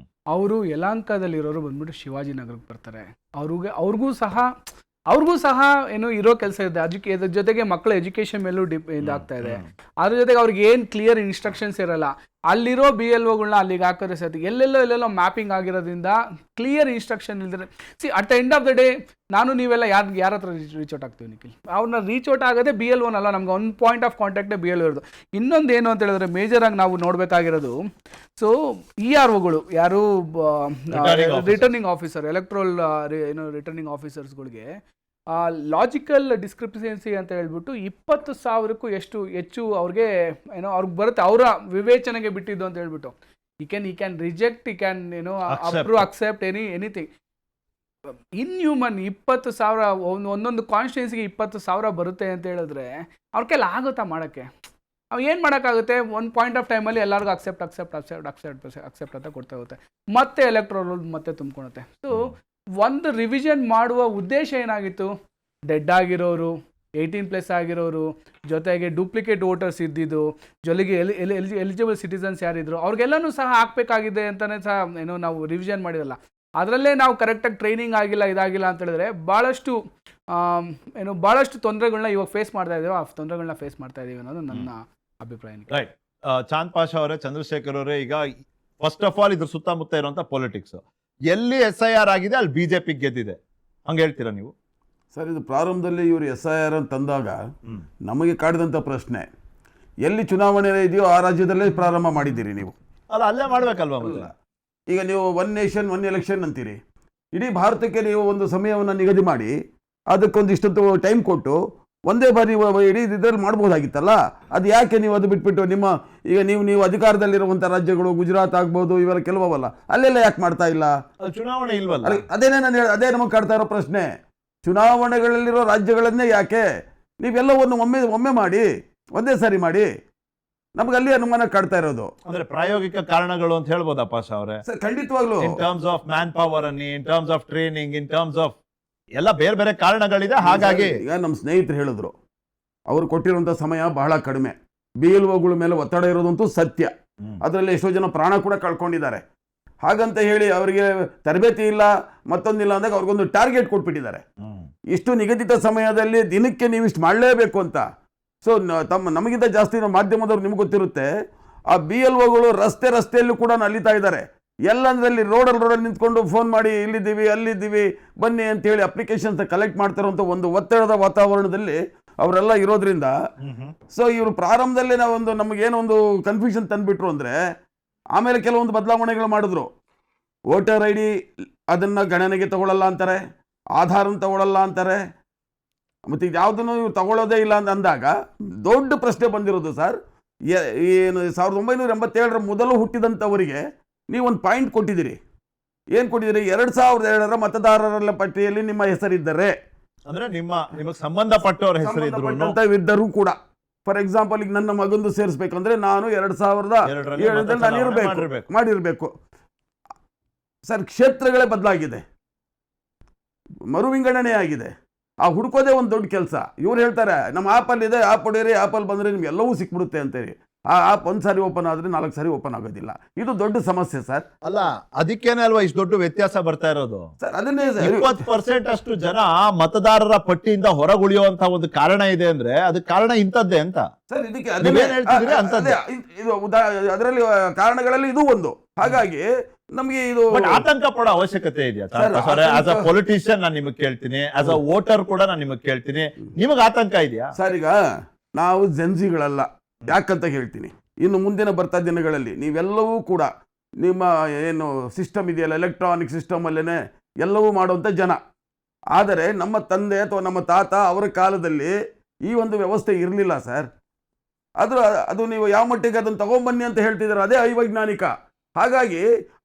ಅವರು ಯಲಹಂಕದಲ್ಲಿ ಇರೋರು ಬಂದ್ಬಿಟ್ಟು ಶಿವಾಜಿನಗರಕ್ಕೆ ಬರ್ತಾರೆ. ಅವ್ರಿಗೂ ಸಹ ಏನು ಇರೋ ಕೆಲಸ ಇದೆ. ಇದ್ರ ಜೊತೆಗೆ ಮಕ್ಕಳ ಎಜುಕೇಶನ್ ಮೇಲೂ ಇದಾಗ್ತಾ ಇದೆ. ಅದ್ರ ಜೊತೆಗೆ ಅವ್ರಿಗೆ ಏನು ಕ್ಲಿಯರ್ ಇನ್ಸ್ಟ್ರಕ್ಷನ್ಸ್ ಇರಲ್ಲ. ಅಲ್ಲಿರೋ BLOಗಳನ್ನ ಅಲ್ಲಿಗೆ ಹಾಕಿದ್ರೆ ಸತಿ ಎಲ್ಲೆಲ್ಲೋ ಮ್ಯಾಪಿಂಗ್ ಆಗಿರೋದ್ರಿಂದ ಕ್ಲಿಯರ್ ಇನ್ಸ್ಟ್ರಕ್ಷನ್ ಇಲ್ದಿರ at the end of the day ನೀವೆಲ್ಲ ಯಾರ ಹತ್ರ ರೀಚ್ ಔಟ್ ಆಗ್ತೀವಿ ನಿಖಿಲ್? ಅವ್ರನ್ನ ರೀಚ್ ಔಟ್ ಆಗೋದೇ BLOನಲ್ಲ, ನಮ್ಗೆ ಒಂದು ಪಾಯಿಂಟ್ ಆಫ್ ಕಾಂಟ್ಯಾಕ್ಟೇ BLO ಇರೋದು. ಇನ್ನೊಂದು ಏನು ಅಂತ ಹೇಳಿದ್ರೆ ಮೇಜರ್ ಆಗಿ ನಾವು ನೋಡಬೇಕಾಗಿರೋದು, ಸೊ EROಗಳು ಯಾರು ರಿಟರ್ನಿಂಗ್ ಆಫೀಸರ್, ಎಲೆಕ್ಟ್ರಲ್ ರಿಟರ್ನಿಂಗ್ ಆಫೀಸರ್ಸ್ಗಳಿಗೆ ಲಾಜಿಕಲ್ ಡಿಸ್ಕ್ರಿಪೆನ್ಸಿ ಅಂತ ಹೇಳ್ಬಿಟ್ಟು 20,000ಕ್ಕೂ ಹೆಚ್ಚು ಅವ್ರಿಗೆ ಅವ್ರಿಗೆ ಬರುತ್ತೆ, ಅವರ ವಿವೇಚನೆಗೆ ಬಿಟ್ಟಿದ್ದು ಅಂತ ಹೇಳ್ಬಿಟ್ಟು. ಈ can reject, approve, accept anything. Inhuman 20,000 ಒಂದೊಂದು ಕಾನ್ಸ್ಟಿಟ್ಯೂನ್ಸಿಗೆ 20,000 ಬರುತ್ತೆ ಅಂತ ಹೇಳಿದ್ರೆ ಅವ್ರ ಕೈಲಿ ಆಗುತ್ತಾ ಮಾಡೋಕ್ಕೆ? ಅವು ಏನು ಮಾಡೋಕ್ಕಾಗುತ್ತೆ? ಒಂದು ಪಾಯಿಂಟ್ ಆಫ್ ಟೈಮಲ್ಲಿ ಎಲ್ಲರಿಗೂ ಅಕ್ಸೆಪ್ಟ್ ಅಂತ ಕೊಡ್ತಾ ಹೋಗುತ್ತೆ, ಮತ್ತೆ ಎಲೆಕ್ಟ್ರೋಲ್ ಮತ್ತೆ ತುಂಬ್ಕೊಳುತ್ತೆ. ಸೊ ಒಂದು ರಿವಿಷನ್ ಮಾಡುವ ಉದ್ದೇಶ ಏನಾಗಿತ್ತು? ಡೆಡ್ ಆಗಿರೋರು, 18+ ಆಗಿರೋರು, ಜೊತೆಗೆ ಡೂಪ್ಲಿಕೇಟ್ ವೋಟರ್ಸ್ ಇದ್ದಿದ್ದು, ಜೊತೆಗೆ ಎಲಿಜಿಬಲ್ ಸಿಟಿಸನ್ಸ್ ಯಾರಿದ್ರು ಅವ್ರಿಗೆಲ್ಲನೂ ಸಹ ಹಾಕಬೇಕಾಗಿದೆ ಅಂತಲೇ ಸಹ ನಾವು ರಿವಿಷನ್ ಮಾಡಿರಲ್ಲ. ಅದರಲ್ಲೇ ನಾವು ಕರೆಕ್ಟಾಗಿ ಟ್ರೈನಿಂಗ್ ಆಗಿಲ್ಲ, ಇದಾಗಿಲ್ಲ ಅಂತ ಹೇಳಿದ್ರೆ ಭಾಳಷ್ಟು ತೊಂದರೆಗಳನ್ನ ಇವಾಗ ಫೇಸ್ ಮಾಡ್ತಾ ಇದ್ದೀವಿ. ಆ ತೊಂದರೆಗಳನ್ನ ಫೇಸ್ ಮಾಡ್ತಾ ಇದ್ದೀವಿ ಅನ್ನೋದು ನನ್ನ ಅಭಿಪ್ರಾಯ. ರೈಟ್. ಚಾಂದ್ ಪಾಷಾ ಅವರೇ, ಚಂದ್ರಶೇಖರ್ ಅವರೇ, ಈಗ ಫಸ್ಟ್ ಆಫ್ ಆಲ್ ಇದ್ರ ಸುತ್ತಮುತ್ತ ಇರುವಂತ ಪೊಲಿಟಿಕ್ಸ್, ಎಲ್ಲಿ SIR ಆಗಿದೆ ಅಲ್ಲಿ BJP ಗೆದ್ದಿದೆ, ಹಂಗೆ ಹೇಳ್ತೀರಾ ನೀವು? ಸರ್, ಇದು ಪ್ರಾರಂಭದಲ್ಲಿ ಇವರು SIR ಅಂತ ತಂದಾಗ ನಮಗೆ ಕಾಡಿದಂಥ ಪ್ರಶ್ನೆ, ಎಲ್ಲಿ ಚುನಾವಣೆ ಇದೆಯೋ ಆ ರಾಜ್ಯದಲ್ಲೇ ಪ್ರಾರಂಭ ಮಾಡಿದ್ದೀರಿ ನೀವು? ಅಲ್ಲೇ ಮಾಡ್ಬೇಕಲ್ವಾ? ಈಗ ನೀವು 1 ನೇಷನ್ 1 ಎಲೆಕ್ಷನ್ ಅಂತೀರಿ. ಇಡೀ ಭಾರತಕ್ಕೆ ನೀವು ಒಂದು ಸಮಯವನ್ನು ನಿಗದಿ ಮಾಡಿ ಅದಕ್ಕೊಂದಿಷ್ಟೊತ್ತು ಟೈಮ್ ಕೊಟ್ಟು ಒಂದೇ ಬಾರಿ ಇಡೀ ಇದರಲ್ಲಿ ಮಾಡ್ಬೋದಾಗಿತ್ತಲ್ಲ. ಅದು ಯಾಕೆ ನೀವು ಅದು ಬಿಟ್ಬಿಟ್ಟು ಈಗ ನೀವು ಅಧಿಕಾರದಲ್ಲಿರುವಂಥ ರಾಜ್ಯಗಳು, ಗುಜರಾತ್ ಆಗ್ಬೋದು, ಇವೆಲ್ಲ ಕೆಲವಲ್ಲ, ಅಲ್ಲೆಲ್ಲ ಯಾಕೆ ಮಾಡ್ತಾ ಇಲ್ಲ? ಚುನಾವಣೆ ಇಲ್ವಲ್ಲ? ಅದೇ ನಮಗೆ ಕಾಡ್ತಾ ಇರೋ ಪ್ರಶ್ನೆ. ಚುನಾವಣೆಗಳಲ್ಲಿರೋ ರಾಜ್ಯಗಳನ್ನೇ ಯಾಕೆ ನೀವೆಲ್ಲವನ್ನು ಒಮ್ಮೆ ಮಾಡಿ, ಒಂದೇ ಸಾರಿ ಮಾಡಿ? ನಮ್ಗೆ ಅಲ್ಲಿ ಅನುಮಾನ ಕಾಡ್ತಾ ಇರೋದು. ಅಂದ್ರೆ ಪ್ರಾಯೋಗಿಕ ಕಾರಣಗಳು ಅಂತ ಹೇಳ್ಬೋದಾ ಪಾಷಾ ಅವರೇ? ಖಂಡಿತವಾಗ್ಲೂ in terms of manpower ಅನ್ನಿ, in terms of training, in terms of ಎಲ್ಲ ಬೇರೆ ಬೇರೆ ಕಾರಣಗಳಿದೆ. ಹಾಗಾಗಿ ಈಗ ನಮ್ಮ ಸ್ನೇಹಿತರು ಹೇಳಿದ್ರು, ಅವರು ಕೊಟ್ಟಿರುವಂಥ ಸಮಯ ಬಹಳ ಕಡಿಮೆ. BLOಗಳ ಮೇಲೆ ಒತ್ತಡ ಇರೋದಂತೂ ಸತ್ಯ. ಅದರಲ್ಲಿ ಎಷ್ಟೋ ಜನ ಪ್ರಾಣ ಕೂಡ ಕಳ್ಕೊಂಡಿದ್ದಾರೆ. ಹಾಗಂತ ಹೇಳಿ ಅವರಿಗೆ ತರಬೇತಿ ಇಲ್ಲ ಮತ್ತೊಂದಿಲ್ಲ ಅಂದಾಗ ಅವ್ರಿಗೊಂದು ಟಾರ್ಗೆಟ್ ಕೊಟ್ಬಿಟ್ಟಿದ್ದಾರೆ. ಇಷ್ಟು ನಿಗದಿತ ಸಮಯದಲ್ಲಿ ದಿನಕ್ಕೆ ನೀವು ಇಷ್ಟು ಮಾಡಲೇಬೇಕು ಅಂತ. ಸೊ ನಮಗಿಂತ ಜಾಸ್ತಿ ಮಾಧ್ಯಮದವ್ರು ನಿಮ್ಗೆ ಗೊತ್ತಿರುತ್ತೆ, ಆ BLOಗಳು ರಸ್ತೆಯಲ್ಲೂ ಕೂಡ ಅಲಿತಾ ಇದ್ದಾರೆ. ಎಲ್ಲಂದ್ರಲ್ಲಿ ರೋಡಲ್ಲಿ ನಿಂತ್ಕೊಂಡು ಫೋನ್ ಮಾಡಿ ಇಲ್ಲಿದ್ದೀವಿ ಅಲ್ಲಿದ್ದೀವಿ ಬನ್ನಿ ಅಂತೇಳಿ ಅಪ್ಲಿಕೇಶನ್ಸ್ ಕಲೆಕ್ಟ್ ಮಾಡ್ತಾರಂಥ ಒಂದು ಒತ್ತಡದ ವಾತಾವರಣದಲ್ಲಿ ಅವರೆಲ್ಲ ಇರೋದ್ರಿಂದ ಸೊ ಇವರು ಪ್ರಾರಂಭದಲ್ಲೇ ನಮಗೇನೋ ಒಂದು ಕನ್ಫ್ಯೂಷನ್ ತಂದುಬಿಟ್ರು ಅಂದರೆ ಆಮೇಲೆ ಕೆಲವೊಂದು ಬದಲಾವಣೆಗಳು ಮಾಡಿದ್ರು. ವೋಟರ್ ID ಅದನ್ನು ಗಣನೆಗೆ ತಗೊಳ್ಳಲ್ಲ ಅಂತಾರೆ, ಆಧಾರನ ತಗೊಳ್ಳಲ್ಲ ಅಂತಾರೆ, ಮತ್ತು ಇದ್ಯಾವುದನ್ನು ಇವ್ರು ತಗೊಳ್ಳೋದೇ ಇಲ್ಲ ಅಂತ ಅಂದಾಗ ದೊಡ್ಡ ಪ್ರಶ್ನೆ ಬಂದಿರೋದು ಸರ್, ಏನು 1987 ಮೊದಲು ಹುಟ್ಟಿದಂಥವರಿಗೆ ನೀವೊಂದು ಪಾಯಿಂಟ್ ಕೊಟ್ಟಿದ್ದೀರಿ. ಏನು ಕೊಟ್ಟಿದ್ದೀರಿ? 2002 ಮತದಾರರ ಪಟ್ಟಿಯಲ್ಲಿ ನಿಮ್ಮ ಹೆಸರಿದ್ದರೆ ಅಂದ್ರೆ ನಿಮಗೆ ಸಂಬಂಧಪಟ್ಟವ್ರ ಹೆಸರಿದ್ದರೂ ಕೂಡ, ಫಾರ್ ಎಕ್ಸಾಂಪಲ್ ಈಗ ನನ್ನ ಮಗಂದು ಸೇರಿಸ್ಬೇಕಂದ್ರೆ ನಾನು 2007 ನಾನು ಮಾಡಿರಬೇಕು ಸರ್. ಕ್ಷೇತ್ರಗಳೇ ಬದಲಾಗಿದೆ, ಮರು ವಿಂಗಡಣೆ ಆಗಿದೆ. ಆ ಹುಡ್ಕೋದೇ ಒಂದು ದೊಡ್ಡ ಕೆಲಸ. ಇವ್ರು ಹೇಳ್ತಾರೆ ನಮ್ಮ ಆ್ಯಪಲ್ಲಿದೆ, ಆ್ಯಪ್ ಹೊಡೆಯಿರಿ, ಆ್ಯಪಲ್ಲಿ ಬಂದರೆ ನಿಮ್ಗೆ ಎಲ್ಲವೂ ಸಿಕ್ಬಿಡುತ್ತೆ ಅಂತೇಳಿ. ಆ ಆ್ಯಪ್ ಒಂದು ಸಾರಿ ಓಪನ್ ಆದರೆ 4 ಸಾರಿ ಓಪನ್ ಆಗೋದಿಲ್ಲ. ಇದು ದೊಡ್ಡ ಸಮಸ್ಯೆ ಸರ್. ಅಲ್ಲ, ಅದಕ್ಕೇನೆ ಅಲ್ವಾ ಇಷ್ಟು ದೊಡ್ಡ ವ್ಯತ್ಯಾಸ ಬರ್ತಾ ಇರೋದು ಸರ್. ಅದನ್ನೇ 20% ಅಷ್ಟು ಜನ ಮತದಾರರ ಪಟ್ಟಿಯಿಂದ ಹೊರಗುಳಿಯುವಂತ ಒಂದು ಕಾರಣ ಇದೆ ಅಂದ್ರೆ ಅದಕ್ಕೆ ಕಾರಣ ಇಂಥದ್ದೇ ಅಂತ ಸರ್. ಇದಕ್ಕೆ ಅದರಲ್ಲಿ ಕಾರಣಗಳಲ್ಲಿ ಇದು ಒಂದು. ಹಾಗಾಗಿ ನಮ್ಗೆ ಇದು ಆತಂಕ ಪಡೋ ಅವಶ್ಯಕತೆ ಇದೆಯಾ? ಆಸ್ ಅ ಪೊಲಿಟಿಷಿಯನ್ ನಾನು ನಿಮಗೆ ಕೇಳ್ತೀನಿ, ಆಸ್ ಅ ವೋಟರ್ ಕೂಡ ನಾನು ನಿಮಗೆ ಕೇಳ್ತೀನಿ, ನಿಮಗೆ ಆತಂಕ ಇದೆಯಾ ಸರ್? ಈಗ ನಾವು ಜನ್ಸಿಗಳಲ್ಲ, ಯಾಕಂತ ಹೇಳ್ತೀನಿ. ಇನ್ನು ಮುಂದಿನ ಬರ್ತಾ ದಿನಗಳಲ್ಲಿ ನೀವೆಲ್ಲವೂ ಕೂಡ ನಿಮ್ಮ ಏನು ಸಿಸ್ಟಮ್ ಇದೆಯಲ್ಲ, ಎಲೆಕ್ಟ್ರಾನಿಕ್ ಸಿಸ್ಟಮಲ್ಲೇ ಎಲ್ಲವೂ ಮಾಡುವಂಥ ಜನ. ಆದರೆ ನಮ್ಮ ತಂದೆ ಅಥವಾ ನಮ್ಮ ತಾತ ಅವರ ಕಾಲದಲ್ಲಿ ಈ ಒಂದು ವ್ಯವಸ್ಥೆ ಇರಲಿಲ್ಲ ಸರ್. ಅದು ನೀವು ಯಾವ ಮಟ್ಟಿಗೆ ಅದನ್ನು ತಗೊಂಬನ್ನಿ ಅಂತ ಹೇಳ್ತಿದ್ದಾರೆ, ಅದೇ ಅವೈಜ್ಞಾನಿಕ. ಹಾಗಾಗಿ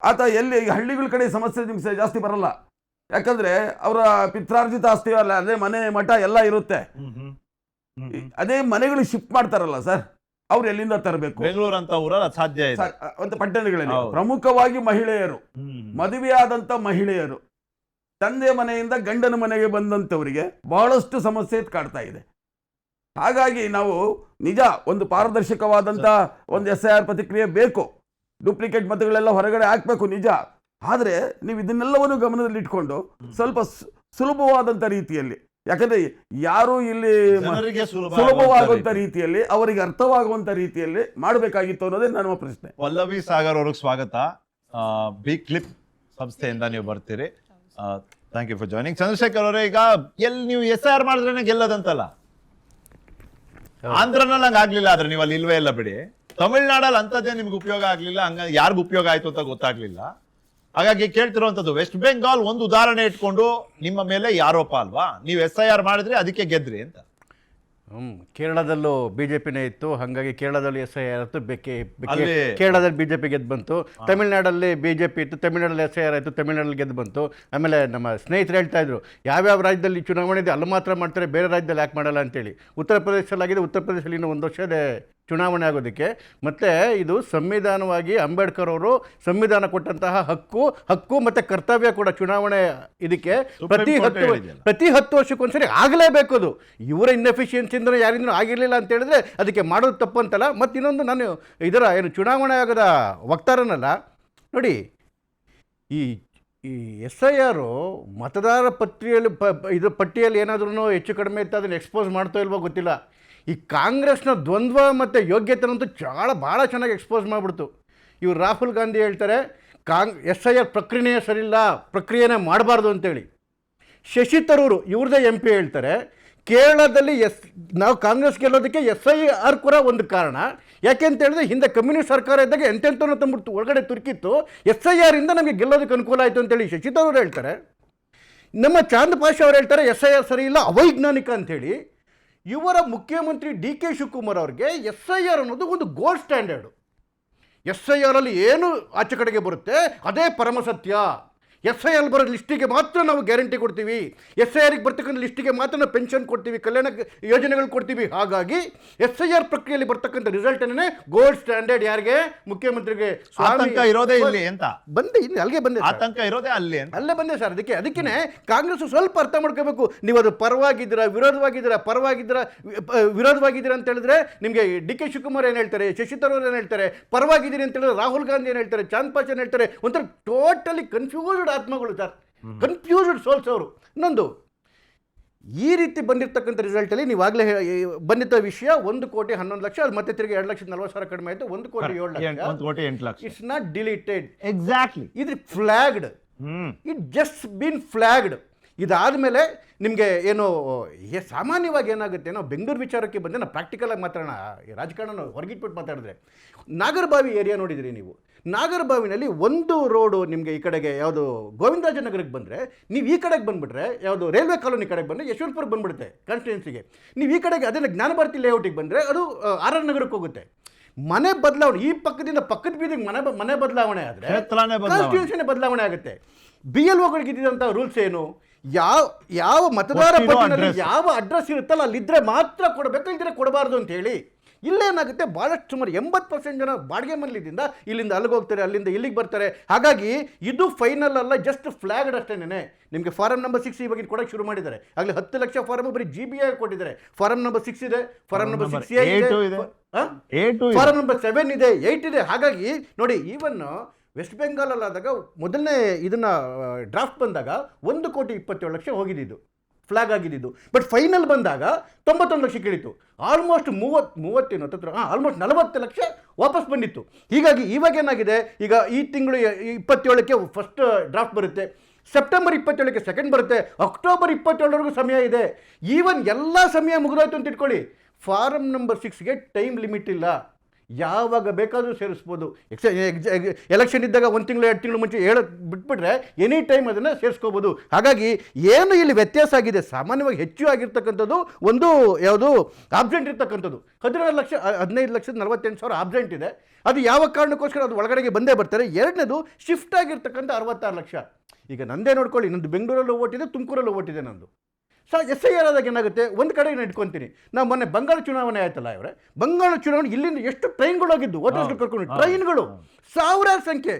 ಆತ ಎಲ್ಲಿ ಹಳ್ಳಿಗಳ ಕಡೆ ಸಮಸ್ಯೆ ನಿಮ್ಗೆ ಜಾಸ್ತಿ ಬರಲ್ಲ, ಯಾಕಂದರೆ ಅವರ ಪಿತ್ರಾರ್ಜಿತ ಆಸ್ತಿ ಅಲ್ಲ, ಅದೇ ಮನೆ ಮಠ ಎಲ್ಲ ಇರುತ್ತೆ. ಅದೇ ಮನೆಗಳು ಶಿಫ್ಟ್ ಮಾಡ್ತಾರಲ್ಲ ಸರ್, ಅವ್ರು ಎಲ್ಲಿಂದ ತರಬೇಕು? ಬೆಂಗಳೂರು ಅಂತ ಊರಲ್ಲಿ ಸಾಧ್ಯ ಇದೆ. ಅಂತ ಪಟ್ಟಣಗಳಲ್ಲಿ ಪ್ರಮುಖವಾಗಿ ಮಹಿಳೆಯರು, ಮದುವೆಯಾದಂಥ ಮಹಿಳೆಯರು, ತಂದೆ ಮನೆಯಿಂದ ಗಂಡನ ಮನೆಗೆ ಬಂದಂಥವರಿಗೆ ಬಹಳಷ್ಟು ಸಮಸ್ಯೆ ಕಾಡ್ತಾ ಇದೆ. ಹಾಗಾಗಿ ನಾವು ನಿಜ ಒಂದು ಪಾರದರ್ಶಕವಾದಂಥ ಒಂದು SIR ಪ್ರತಿಕ್ರಿಯೆ ಬೇಕು. ಡೂಪ್ಲಿಕೇಟ್ ಮತಗಳೆಲ್ಲ ಹೊರಗಡೆ ಹಾಕಬೇಕು ನಿಜ. ಆದರೆ ನೀವು ಇದನ್ನೆಲ್ಲವನ್ನು ಗಮನದಲ್ಲಿ ಇಟ್ಕೊಂಡು ಸ್ವಲ್ಪ ಸುಲಭವಾದಂಥ ರೀತಿಯಲ್ಲಿ, ಯಾಕಂದರೆ ಯಾರು ಇಲ್ಲಿ ಸುಲಭವಾಗುವಂಥ ರೀತಿಯಲ್ಲಿ ಅವರಿಗೆ ಅರ್ಥವಾಗುವಂಥ ರೀತಿಯಲ್ಲಿ ಮಾಡಬೇಕಾಗಿತ್ತು ಅನ್ನೋದೇ ನನ್ನ ಪ್ರಶ್ನೆ. ಪಲ್ಲವಿ ಸಾಗರ್ ಅವ್ರಿಗೆ ಸ್ವಾಗತ. ಬಿಗ್ ಕ್ಲಿಪ್ ಸಂಸ್ಥೆಯಿಂದ ನೀವು ಬರ್ತೀರಿ. Thank you for joining. Chandrashekar ಅವರೇ, ಈಗ ನೀವು SIR ಮಾಡಿದ್ರೇನೆ ಗೆಲ್ಲದಂತಲ್ಲ, ಆಂಧ್ರನಲ್ಲಿ ಹಂಗೆ ಆಗ್ಲಿಲ್ಲ, ಆದ್ರೆ ನೀವು ಅಲ್ಲಿ ಇಲ್ವೇ ಇಲ್ಲ ಬಿಡಿ. ತಮಿಳ್ನಾಡಲ್ಲಿ ಅಂತದೇ ನಿಮ್ಗೆ ಉಪಯೋಗ ಆಗ್ಲಿಲ್ಲ, ಹಂಗ ಯಾರಿಗೂ ಉಪಯೋಗ ಆಯ್ತು ಅಂತ ಗೊತ್ತಾಗ್ಲಿಲ್ಲ. ಹಾಗಾಗಿ ಕೇಳ್ತಿರುವಂತದ್ದು, ವೆಸ್ಟ್ ಬೆಂಗಾಲ್ ಒಂದು ಉದಾಹರಣೆ ಇಟ್ಕೊಂಡು ನಿಮ್ಮ ಮೇಲೆ ಆರೋಪ ಅಲ್ವಾ, ನೀವು SIR ಮಾಡಿದ್ರೆ ಅದಕ್ಕೆ ಗೆದ್ರಿ ಅಂತ. ಕೇರಳದಲ್ಲೂ ಬಿಜೆಪಿನೇ ಇತ್ತು, ಹಾಗಾಗಿ ಕೇರಳದಲ್ಲಿ SIR ಆಯಿತು, ಕೇರಳದಲ್ಲಿ ಬಿಜೆಪಿ ಗೆದ್ದು ಬಂತು. ತಮಿಳ್ನಾಡಲ್ಲಿ ಬಿಜೆಪಿ ಇತ್ತು, ತಮಿಳ್ನಾಡಲ್ಲಿ SIR ಆಯಿತು, ತಮಿಳ್ನಾಡಲ್ಲಿ ಗೆದ್ದು ಬಂತು. ಆಮೇಲೆ ನಮ್ಮ ಸ್ನೇಹಿತರು ಹೇಳ್ತಾ ಇದ್ರು, ಯಾವ್ಯಾವ ರಾಜ್ಯದಲ್ಲಿ ಚುನಾವಣೆ ಇದೆ ಅಲ್ಲಿ ಮಾತ್ರ ಮಾಡ್ತಾರೆ, ಬೇರೆ ರಾಜ್ಯದಲ್ಲಿ ಯಾಕೆ ಮಾಡಲ್ಲ ಅಂತೇಳಿ. ಉತ್ತರ ಪ್ರದೇಶದಲ್ಲಿ ಆಗಿದೆ, ಉತ್ತರ ಪ್ರದೇಶದಲ್ಲಿ ಇನ್ನೂ 1 ವರ್ಷ ಇದೆ ಚುನಾವಣೆ ಆಗೋದಕ್ಕೆ. ಮತ್ತು ಇದು ಸಂವಿಧಾನವಾಗಿ ಅಂಬೇಡ್ಕರ್ ಅವರು ಸಂವಿಧಾನ ಕೊಟ್ಟಂತಹ ಹಕ್ಕು ಮತ್ತು ಕರ್ತವ್ಯ ಕೂಡ ಚುನಾವಣೆ. ಇದಕ್ಕೆ ಪ್ರತಿ 10 ವರ್ಷಕ್ಕೊಂದ್ಸರಿ ಆಗಲೇಬೇಕು. ಅದು ಇವರ ಇನ್ಎಫಿಷಿಯನ್ಸಿಂದ ಯಾರಿಂದೂ ಆಗಿರಲಿಲ್ಲ ಅಂತ ಹೇಳಿದ್ರೆ ಅದಕ್ಕೆ ಮಾಡೋದು ತಪ್ಪು ಅಂತಲ್ಲ. ಮತ್ತು ಇನ್ನೊಂದು, ನಾನು ಇದರ ಏನು ಚುನಾವಣೆ ಆಗೋದ ವಕ್ತಾರನಲ್ಲ ನೋಡಿ, ಈ SIR ಮತದಾರ ಪಟ್ಟಿಯಲ್ಲಿ ಏನಾದ್ರೂ ಹೆಚ್ಚು ಕಡಿಮೆ ಇತ್ತು ಅದನ್ನು ಎಕ್ಸ್ಪೋಸ್ ಮಾಡ್ತಾ ಇಲ್ವೋ ಗೊತ್ತಿಲ್ಲ. ಈ ಕಾಂಗ್ರೆಸ್ನ ದ್ವಂದ್ವ ಮತ್ತು ಯೋಗ್ಯತೆನಂತೂ ಭಾಳ ಚೆನ್ನಾಗಿ ಎಕ್ಸ್ಪೋಸ್ ಮಾಡಿಬಿಡ್ತು. ಇವರು ರಾಹುಲ್ ಗಾಂಧಿ ಹೇಳ್ತಾರೆ SIR ಪ್ರಕ್ರಿಯೆಯೇ ಸರಿಯಿಲ್ಲ, ಪ್ರಕ್ರಿಯೆನೇ ಮಾಡಬಾರ್ದು ಅಂತೇಳಿ. ಶಶಿ ತರೂರು ಇವ್ರದ್ದೇ MP ಹೇಳ್ತಾರೆ ಕೇರಳದಲ್ಲಿ ನಾವು ಕಾಂಗ್ರೆಸ್ ಗೆಲ್ಲೋದಕ್ಕೆ SIR ಕೂಡ ಒಂದು ಕಾರಣ. ಯಾಕೆ ಅಂತ ಹೇಳಿದ್ರೆ ಹಿಂದೆ ಕಮ್ಯುನಿಸ್ಟ್ ಸರ್ಕಾರ ಇದ್ದಾಗ ಎಂತೆಂತನೂ ತಂದ್ಬಿಡ್ತು, ಒಳಗಡೆ ತುರ್ಕಿತ್ತು, SIR ಇಂದ ನಮಗೆ ಗೆಲ್ಲೋದಕ್ಕೆ ಅನುಕೂಲ ಆಯಿತು ಅಂತೇಳಿ ಶಶಿ ತರೂರು ಹೇಳ್ತಾರೆ. ನಮ್ಮ ಚಾಂದ್ ಪಾಷಾ ಅವ್ರು ಹೇಳ್ತಾರೆ SIR ಸರಿ ಇಲ್ಲ, ಅವೈಜ್ಞಾನಿಕ ಅಂಥೇಳಿ. ಇವರ ಮುಖ್ಯಮಂತ್ರಿ DK ಶಿವಕುಮಾರ್ ಅವ್ರಿಗೆ SIR ಅನ್ನೋದು ಒಂದು ಗೋಲ್ಡ್ ಸ್ಟ್ಯಾಂಡರ್ಡು. SIR ಅಲ್ಲಿ ಏನು ಆಚೆ ಕಡೆಗೆ ಬರುತ್ತೆ ಅದೇ ಪರಮಸತ್ಯ. SIR ಬರೋ ಲಿಸ್ಟಿಗೆ ಮಾತ್ರ ನಾವು ಗ್ಯಾರಂಟಿ ಕೊಡ್ತೀವಿ, SIR ಬರ್ತಕ್ಕಂಥ ಲಿಸ್ಟಿಗೆ ಮಾತ್ರ ನಾವು ಪೆನ್ಷನ್ ಕೊಡ್ತೀವಿ, ಕಲ್ಯಾಣ ಯೋಜನೆಗಳು ಕೊಡ್ತೀವಿ. ಹಾಗಾಗಿ SIR ಪ್ರಕ್ರಿಯೆಯಲ್ಲಿ ಬರ್ತಕ್ಕಂಥ ರಿಸಲ್ಟ್ ಅನ್ನೇ ಗೋಲ್ಡ್ ಸ್ಟ್ಯಾಂಡರ್ಡ್. ಯಾರಿಗೆ? ಮುಖ್ಯಮಂತ್ರಿಗೆ. ಆತಂಕ ಇರೋದೇ ಇಲ್ಲಿ ಅಂತ ಬಂದೆ, ಇಲ್ಲಿ ಅಲ್ಲಿಗೆ ಬಂದೆ, ಆತಂಕ ಇರೋದೇ ಅಲ್ಲಿ ಅಂತ. ಅಲ್ಲೇ ಬಂದೆ ಸರ್. ಅದಕ್ಕೇನೆ ಕಾಂಗ್ರೆಸ್ ಸ್ವಲ್ಪ ಅರ್ಥ ಮಾಡ್ಕೋಬೇಕು. ನೀವು ಅದು ಪರವಾಗಿದ್ದೀರಾ, ವಿರೋಧವಾಗಿದ್ದೀರಾ ಅಂತ ಹೇಳಿದ್ರೆ ನಿಮಗೆ DK ಶಿವಕುಮಾರ್ ಏನು ಹೇಳ್ತಾರೆ, ಶಶಿ ತರೂರ್ ಏನು ಹೇಳ್ತಾರೆ, ಪರವಾಗಿದ್ದೀರಿ ಅಂತ ಹೇಳಿದ್ರೆ ರಾಹುಲ್ ಗಾಂಧಿ ಏನು ಹೇಳ್ತಾರೆ, ಚಾಂದ್ ಪಾಚ್ ಏನು ಹೇಳ್ತಾರೆ. ಒಂಥರ ಟೋಟಲಿ ಕನ್ಫ್ಯೂಸ್ಡ್ ಆತ್ಮಗಳು ಸರ್, ಕನ್ಫ್ಯೂಸ್ಡ್ ಸೋಲ್ಸ್ ಅವರು. ಇನ್ನೊಂದು, ಈ ರೀತಿ ಬಂದಿರತಕ್ಕಂಥ ರಿಸಲ್ಟಲ್ಲಿ ನೀವಾಗಲೇ ಬಂದಿದ್ದ ವಿಷಯ 1,11,00,000, ಅದು ಮತ್ತೆ ತಿರುಗಿ 2,40,000 ಕಡಿಮೆ ಆಯಿತು, 1,07,00,000. It's not deleted. ಎಕ್ಸಾಕ್ಟ್ಲಿ. ಇದು flagged. It just been flagged. ಇದಾದಮೇಲೆ ನಿಮಗೆ ಏನು ಸಾಮಾನ್ಯವಾಗಿ ಏನಾಗುತ್ತೆ, ನಾವು ಬೆಂಗಳೂರು ವಿಚಾರಕ್ಕೆ ಬಂದರೆ ನಾವು ಪ್ರಾಕ್ಟಿಕಲಾಗಿ ಮಾತಾಡೋಣ, ರಾಜಕಾರಣ ಹೊರಗಿಟ್ಬಿಟ್ಟು ಮಾತಾಡಿದ್ರೆ. ನಾಗರಬಾವಿ ಏರಿಯಾ ನೋಡಿದಿರಿ ನೀವು. ನಾಗರಬಾವಿನಲ್ಲಿ ಒಂದು ರೋಡು ನಿಮಗೆ ಈ ಕಡೆಗೆ ಯಾವುದು ಗೋವಿಂದರಾಜನಗರಕ್ಕೆ ಬಂದರೆ, ನೀವು ಈ ಕಡೆಗೆ ಬಂದುಬಿಟ್ರೆ ಯಾವುದು ರೈಲ್ವೆ ಕಾಲೋನಿ ಕಡೆಗೆ ಬಂದರೆ ಯಶವಂತಪುರಕ್ಕೆ ಬಂದುಬಿಡುತ್ತೆ ಕಾನ್ಸ್ಟಿಟ್ಯೂನ್ಸಿಗೆ. ನೀವು ಈ ಕಡೆಗೆ ಅದನ್ನು ಜ್ಞಾನಭಾರತಿ ಲೇಔಟಿಗೆ ಬಂದರೆ ಅದು RR ನಗರಕ್ಕೆ ಹೋಗುತ್ತೆ. ಮನೆ ಬದಲಾವಣೆ, ಈ ಪಕ್ಕದಿಂದ ಪಕ್ಕದ ಬೀದಿಗೆ ಮನೆ ಬದಲಾವಣೆ ಆದರೆ ಕಾನ್ಸ್ಟಿಟ್ಯೂನ್ಸಿನೇ ಬದಲಾವಣೆ ಆಗುತ್ತೆ. BLOಗಳಿಗೆ ಇದ್ದಂಥ ರೂಲ್ಸ್ ಏನು? ಯಾವ ಮತದಾರ ಪಟ್ಟಿನಲ್ಲಿ ಯಾವ ಅಡ್ರೆಸ್ ಇರುತ್ತಲ್ಲ ಅಲ್ಲಿದ್ದರೆ ಮಾತ್ರ ಕೊಡಬೇಕು, ಇದ್ದರೆ ಕೊಡಬಾರ್ದು ಅಂತ ಹೇಳಿ. ಇಲ್ಲೇನಾಗುತ್ತೆ, ಭಾಳಷ್ಟು ಸುಮಾರು 80% ಜನ ಬಾಡಿಗೆ ಮನೆಯಿಂದ ಇಲ್ಲಿಂದ ಅಲ್ಲಿಗೆ ಹೋಗ್ತಾರೆ, ಅಲ್ಲಿಂದ ಇಲ್ಲಿಗೆ ಬರ್ತಾರೆ. ಹಾಗಾಗಿ ಇದು ಫೈನಲ್ ಅಲ್ಲ, ಜಸ್ಟ್ ಫ್ಲಾಗ್ಡ್ ಅಷ್ಟೇನೆ. ನಿಮಗೆ ಫಾರಂ ನಂಬರ್ 6 ಇವಾಗ ಕೊಡೋಕ್ಕೆ ಶುರು ಮಾಡಿದ್ದಾರೆ. ಆಗಲೇ 10 ಲಕ್ಷ ಫಾರಮ್ ಬರೀ GBI ಕೊಟ್ಟಿದ್ದಾರೆ. ಫಾರಂ ನಂಬರ್ 6 ಇದೆ, ಫಾರಂ ನಂಬರ್ 6A ಇದೆ, ಫಾರಂ ನಂಬರ್ 7 ಇದೆ, 8 ಇದೆ. ಹಾಗಾಗಿ ನೋಡಿ, ಈವನ್ ವೆಸ್ಟ್ ಬೆಂಗಾಲಲ್ಲಾದಾಗ ಮೊದಲನೇ ಇದನ್ನ ಡ್ರಾಫ್ಟ್ ಬಂದಾಗ 1,27,00,000 ಹೋಗಿದ್ದು, ಫ್ಲಾಗ್ ಆಗಿದ್ದು. ಬಟ್ ಫೈನಲ್ ಬಂದಾಗ 91 ಲಕ್ಷ ಕೇಳಿತ್ತು. ಆಲ್ಮೋಸ್ಟ್ 30 40 ಲಕ್ಷ ವಾಪಸ್ ಬಂದಿತ್ತು. ಹೀಗಾಗಿ ಇವಾಗ ಏನಾಗಿದೆ, ಈಗ ಈ ತಿಂಗಳು 27ಕ್ಕೆ ಫಸ್ಟ್ ಡ್ರಾಫ್ಟ್ ಬರುತ್ತೆ, ಸೆಪ್ಟೆಂಬರ್ 27ಕ್ಕೆ ಸೆಕೆಂಡ್ ಬರುತ್ತೆ, ಅಕ್ಟೋಬರ್ 27ವರೆಗೂ ಸಮಯ ಇದೆ. ಈವನ್ ಎಲ್ಲ ಸಮಯ ಮುಗಿದೋಯ್ತು ಅಂತ ಇಟ್ಕೊಳ್ಳಿ. ಫಾರಂ ನಂಬರ್ 6ಗೆ ಟೈಮ್ ಲಿಮಿಟ್ ಇಲ್ಲ, ಯಾವಾಗ ಬೇಕಾದರೂ ಸೇರಿಸ್ಬೋದು. ಎಲೆಕ್ಷನ್ ಇದ್ದಾಗ 1 ತಿಂಗಳು 2 ತಿಂಗಳು ಮುಂಚೆ ಬಿಟ್ಬಿಟ್ರೆ ಎನಿ ಟೈಮ್ ಅದನ್ನು ಸೇರಿಸ್ಕೋಬೋದು. ಹಾಗಾಗಿ ಏನು ಇಲ್ಲಿ ವ್ಯತ್ಯಾಸ ಆಗಿದೆ, ಸಾಮಾನ್ಯವಾಗಿ ಹೆಚ್ಚು ಆಗಿರ್ತಕ್ಕಂಥದ್ದು ಒಂದು ಯಾವುದು ಆಬ್ಸೆಂಟ್ ಇರ್ತಕ್ಕಂಥದ್ದು 15,48,48,000 ಆಬ್ಸೆಂಟ್ ಇದೆ. ಅದು ಯಾವ ಕಾರಣಕ್ಕೋಸ್ಕರ ಅದು ಒಳಗಡೆಗೆ ಬಂದೇ ಬರ್ತಾರೆ. ಎರಡನೇದು ಶಿಫ್ಟ್ ಆಗಿರ್ತಕ್ಕಂಥ 66 ಲಕ್ಷ. ಈಗ ನಂದೇ ನೋಡ್ಕೊಳ್ಳಿ, ನಂದು ಬೆಂಗಳೂರಲ್ಲೂ ಓಟಿದೆ, ತುಮಕೂರಲ್ಲೂ ಓಟಿದೆ ನಂದು. SIR ಆದಾಗ ಏನಾಗುತ್ತೆ, ಒಂದು ಕಡೆ ನಾನು ಇಟ್ಕೊತೀನಿ. ನಾವು ಮೊನ್ನೆ ಬಂಗಾಳ ಚುನಾವಣೆ ಆಯ್ತಲ್ಲ ಇವರೇ, ಬಂಗಾಳ ಚುನಾವಣೆ ಇಲ್ಲಿಂದ ಎಷ್ಟು ಟ್ರೈನ್ಗಳು ಹೋಗಿದ್ದು, ವೋಟರ್ಸ್ ಕರ್ಕೊಂಡು ಟ್ರೈನ್ಗಳು ಸಾವಿರಾರು ಸಂಖ್ಯೆ.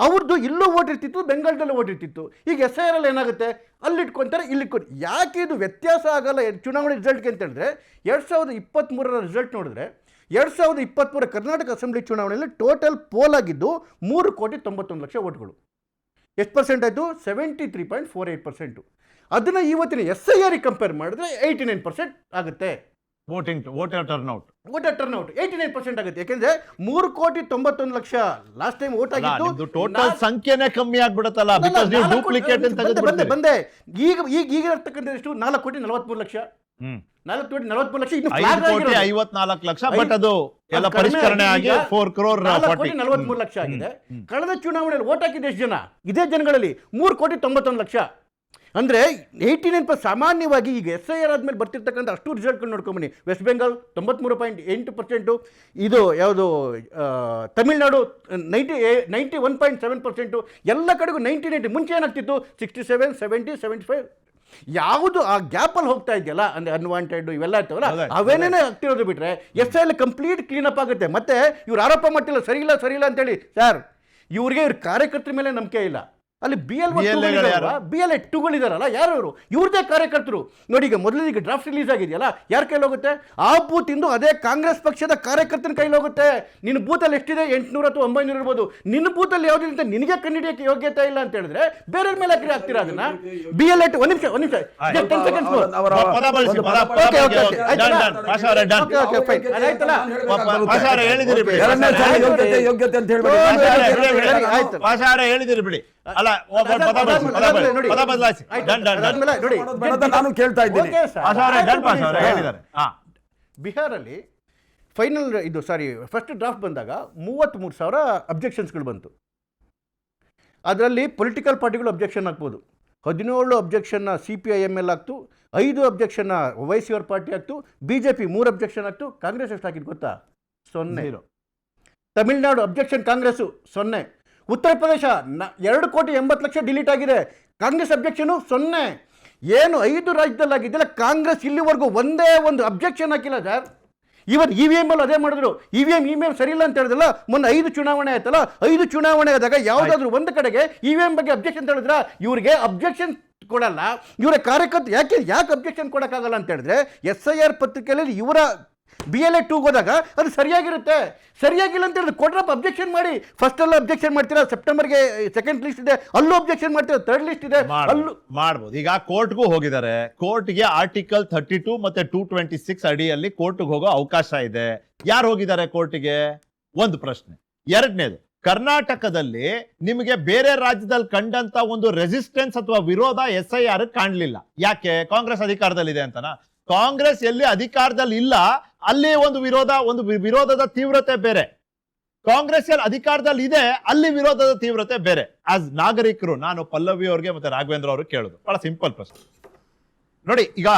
ಅವ್ರದ್ದು ಇಲ್ಲೂ ಓಟ್ ಇರ್ತಿತ್ತು, ಬೆಂಗಾಳದಲ್ಲೂ ಓಟ್ ಇರ್ತಿತ್ತು. ಈಗ SIR ಅಲ್ಲಿ ಏನಾಗುತ್ತೆ, ಅಲ್ಲಿ ಇಟ್ಕೊತಾರೆ, ಇಲ್ಲಿ ಇಟ್ಕೊಂಡು. ಯಾಕೆ ಇದು ವ್ಯತ್ಯಾಸ ಆಗಲ್ಲ ಚುನಾವಣೆ ರಿಸಲ್ಟ್ಗೆ ಅಂತ ಹೇಳಿದ್ರೆ, 2023ರ ರಿಸಲ್ಟ್ ನೋಡಿದ್ರೆ 2023 ಕರ್ನಾಟಕ ಅಸೆಂಬ್ಲಿ ಚುನಾವಣೆಯಲ್ಲಿ ಟೋಟಲ್ ಪೋಲ್ ಆಗಿದ್ದು 3,91,00,000 ಓಟ್ಗಳು. ಎಷ್ಟು ಪರ್ಸೆಂಟ್ ಆಯಿತು? 73.48%. ಅದನ್ನು ಇವತ್ತಿನ SIR ಕಂಪೇರ್ ಮಾಡಿದ್ರೆ 89% ಆಗುತ್ತೆ. ವೋಟರ್ ಟರ್ನ್ಔಟ್ 89% ಆಗುತ್ತೆ. ಯಾಕೆಂದ್ರೆ 3,91,00,000 ಲಾಸ್ಟ್ ಟೈಮ್ ವೋಟ್ ಆಗಿತ್ತು. ಟೋಟಲ್ ಸಂಖ್ಯೆನೇ ಕಮ್ಮಿ ಆಗ್ಬಿಡುತ್ತಲ್ಲ, ಬಿಕಾಸ್ ನೀವು ಡೂಪ್ಲಿಕೇಟ್ ಅಂತ ಬಂದೆ. ಈಗ ಇರ್ತಕ್ಕಂಥ ಎಷ್ಟು? 4,43,00,000. 4,43,00,000 ಇನ್ನು 5,54,00,000. ಬಟ್ ಅದು ಎಲ್ಲ ಪರಿಷ್ಕರಣೆ ಆಗಿ 4 crore 4,43,00,000 ಆಗಿದೆ. ಕಳೆದ ಚುನಾವಣೆಯಲ್ಲಿ ವೋಟ್ ಹಾಕಿದ ಎಷ್ಟು ಜನ? ಇದೇ ಜನಗಳಲ್ಲಿ 3,91,00,000. ಅಂದರೆ 89%. ಸಾಮಾನ್ಯವಾಗಿ ಈಗ SIR ಆದಮೇಲೆ ಬರ್ತಿರ್ತಕ್ಕಂಥ ಅಷ್ಟು ರಿಸಲ್ಟ್ಗಳು ನೋಡ್ಕೊಂಬನ್ನಿ. ವೆಸ್ಟ್ ಬೆಂಗಾಲ್ 93.8%, ಇದು ಯಾವುದು ತಮಿಳ್ನಾಡು 91.7%, ಎಲ್ಲ ಕಡೆಗೂ 99. ಮುಂಚೆ ಏನಾಗ್ತಿತ್ತು 67, 70, 75. ಯಾವುದು ಆ ಗ್ಯಾಪಲ್ಲಿ ಹೋಗ್ತಾ ಇದೆಯಲ್ಲ, ಅಂದರೆ ಅನ್ವಾಂಟೆಡ್ ಇವೆಲ್ಲ ಇರ್ತವಲ್ಲ, ಅವೇನೇ ಆಗ್ತಿರೋದು ಬಿಟ್ಟರೆ SIR ಕಂಪ್ಲೀಟ್ ಕ್ಲೀನಪ್ ಆಗುತ್ತೆ. ಮತ್ತೆ ಇವ್ರು ಆರೋಪ ಮಾಡ್ತಿಲ್ಲ ಸರಿ ಇಲ್ಲ ಅಂತೇಳಿ. ಸರ್, ಇವ್ರಿಗೆ ಇವ್ರ ಕಾರ್ಯಕರ್ತರ ಮೇಲೆ ನಂಬಿಕೆ ಇಲ್ಲ. ಅಲ್ಲಿ BLA 2ಗಳಿದಾರಲ್ಲ, ಯಾರು ಅವರು? ಇವ್ರದೇ ಕಾರ್ಯಕರ್ತರು ನೋಡಿ. ಈಗ ಮೊದಲಿಗೆ ಡ್ರಾಫ್ಟ್ ರಿಲೀಸ್ ಆಗಿದೆಯಲ್ಲ, ಯಾರ ಕೈಲಿ ಹೋಗುತ್ತೆ? ಆ ಬೂತ್ ಇಂದು ಅದೇ ಕಾಂಗ್ರೆಸ್ ಪಕ್ಷದ ಕಾರ್ಯಕರ್ತನ ಕೈಲಿ ಹೋಗುತ್ತೆ. ನಿನ್ನ ಬೂತಲ್ಲಿ ಎಷ್ಟಿದೆ? 800 ಅಥವಾ 900 ಇರ್ಬೋದು. ನಿನ್ನ ಬೂತಲ್ಲಿ ಯಾವುದಿಲ್ಲ, ನಿನಗೆ ಕಂಡಿಡಿಯೋಕ್ಕೆ ಯೋಗ್ಯತೆ ಇಲ್ಲ ಅಂತ ಹೇಳಿದ್ರೆ ಬೇರೆ ಮೇಲೆ ಹಾಕಿ ಆಗ್ತೀರಾ ಅದನ್ನ? BLA 2 ಒಂದ್ ನಿಮಿಷ ಹೇಳಿದಿರಿ ಬಿಡಿ. ಅಲ್ಲ, ನಾನು ಕೇಳ್ತಾ ಇದ್ದೀನಿ. ಬಿಹಾರಲ್ಲಿ ಫೈನಲ್ ಫಸ್ಟ್ ಡ್ರಾಫ್ಟ್ ಬಂದಾಗ 33,000 ಅಬ್ಜೆಕ್ಷನ್ಸ್ಗಳು ಬಂತು. ಅದರಲ್ಲಿ ಪೊಲಿಟಿಕಲ್ ಪಾರ್ಟಿಗಳು ಅಬ್ಜೆಕ್ಷನ್ ಹಾಕ್ಬೋದು. 17 ಅಬ್ಜೆಕ್ಷನ್ನ CPIML ಆಗ್ತು, 5 ಅಬ್ಜೆಕ್ಷನ್ನ YCR party ಆಗ್ತು, BJP 3 objection ಆಗ್ತು. Congress ಎಷ್ಟು ಹಾಕಿದ್ದು ಗೊತ್ತಾ? 0. ತಮಿಳ್ನಾಡು ಅಬ್ಜೆಕ್ಷನ್ ಕಾಂಗ್ರೆಸ್ಸು 0. ಉತ್ತರ ಪ್ರದೇಶ 2,80,00,000 ಡಿಲೀಟ್ ಆಗಿದೆ. ಕಾಂಗ್ರೆಸ್ ಅಬ್ಜೆಕ್ಷನು 0. ಏನು 5 ರಾಜ್ಯದಲ್ಲಿ ಆಗಿದ್ದಿಲ್ಲ, ಕಾಂಗ್ರೆಸ್ ಇಲ್ಲಿವರೆಗೂ ಒಂದೇ ಒಂದು ಅಬ್ಜೆಕ್ಷನ್ ಹಾಕಿಲ್ಲ ಸರ್. ಇವತ್ತು EVM ಅಲ್ಲಿ ಅದೇ ಮಾಡಿದ್ರು. EVM ಸರಿ ಇಲ್ಲ ಅಂತ ಹೇಳಿದ್ರಲ್ಲ, ಮೊನ್ನೆ 5 ಚುನಾವಣೆ ಆಯ್ತಲ್ಲ, 5 ಚುನಾವಣೆ ಆದಾಗ ಯಾವುದಾದ್ರೂ ಒಂದು ಕಡೆಗೆ EVM ಬಗ್ಗೆ ಅಬ್ಜೆಕ್ಷನ್ ಹೇಳಿದ್ರ? ಇವ್ರಿಗೆ ಅಬ್ಜೆಕ್ಷನ್ ಕೊಡಲ್ಲ, ಇವರ ಕಾರ್ಯಕರ್ತ ಯಾಕೆ ಅಬ್ಜೆಕ್ಷನ್ ಕೊಡೋಕ್ಕಾಗಲ್ಲ ಅಂತ ಹೇಳಿದ್ರೆ, SIR ಪತ್ರಿಕೆಯಲ್ಲಿ ಇವರ BLA 2 ಹೋದಾಗ ಅದು ಸರಿಯಾಗಿರುತ್ತೆ. ಸರಿಯಾಗಿಲ್ಲ ಅಂತ ಹೇಳಿದ್ರೆ ಕೊಡ್ರಪ್ಪ, ಅಬ್ಜೆಕ್ಷನ್ ಮಾಡಿ. ಫಸ್ಟ್ ಎಲ್ಲ ಅಬ್ಜೆಕ್ಷನ್ ಮಾಡ್ತೀರಾ, ಸೆಪ್ಟೆಂಬರ್ಗೆ ಸೆಕೆಂಡ್ ಲಿಸ್ಟ್ ಇದೆ, ಅಲ್ಲೂ ಅಬ್ಜೆಕ್ಷನ್ ಮಾಡ್ತೀರಾ, ಥರ್ಡ್ ಲಿಸ್ಟ್ ಇದೆ, ಅಲ್ಲೂ ಮಾಡ್ಬೋದು. ಈಗ ಕೋರ್ಟ್ಗೂ ಹೋಗಿದ್ದಾರೆ. ಕೋರ್ಟ್ಗೆ ಆರ್ಟಿಕಲ್ 32 ಮತ್ತೆ 226 ಅಡಿಯಲ್ಲಿ ಕೋರ್ಟ್ಗೆ ಹೋಗೋ ಅವಕಾಶ ಇದೆ. ಯಾರು ಹೋಗಿದ್ದಾರೆ ಕೋರ್ಟ್ಗೆ? ಒಂದು ಪ್ರಶ್ನೆ. ಎರಡನೇದು, ಕರ್ನಾಟಕದಲ್ಲಿ ನಿಮಗೆ ಬೇರೆ ರಾಜ್ಯದಲ್ಲಿ ಕಂಡಂತ ಒಂದು ರೆಸಿಸ್ಟೆನ್ಸ್ ಅಥವಾ ವಿರೋಧ SIR ಕಾಣಲಿಲ್ಲ. ಯಾಕೆ? ಕಾಂಗ್ರೆಸ್ ಅಧಿಕಾರದಲ್ಲಿದೆ ಅಂತನಾ? ಕಾಂಗ್ರೆಸ್ ಎಲ್ಲಿ ಅಧಿಕಾರದಲ್ಲಿ ಇಲ್ಲ ಅಲ್ಲಿ ಒಂದು ವಿರೋಧದ ತೀವ್ರತೆ ಬೇರೆ. ಕಾಂಗ್ರೆಸ್ ಎಲ್ಲಿ ಅಧಿಕಾರದಲ್ಲಿ ಇದೆ ಅಲ್ಲಿ ವಿರೋಧದ ತೀವ್ರತೆ ಬೇರೆ. ಆಸ್ ನಾಗರಿಕರು ನಾನು ಪಲ್ಲವಿ ಅವ್ರಿಗೆ ಮತ್ತೆ ರಾಘವೇಂದ್ರ ಅವ್ರಿಗೆ ಕೇಳೋದು ಬಹಳ ಸಿಂಪಲ್ ಪ್ರಶ್ನೆ. ನೋಡಿ, ಈಗ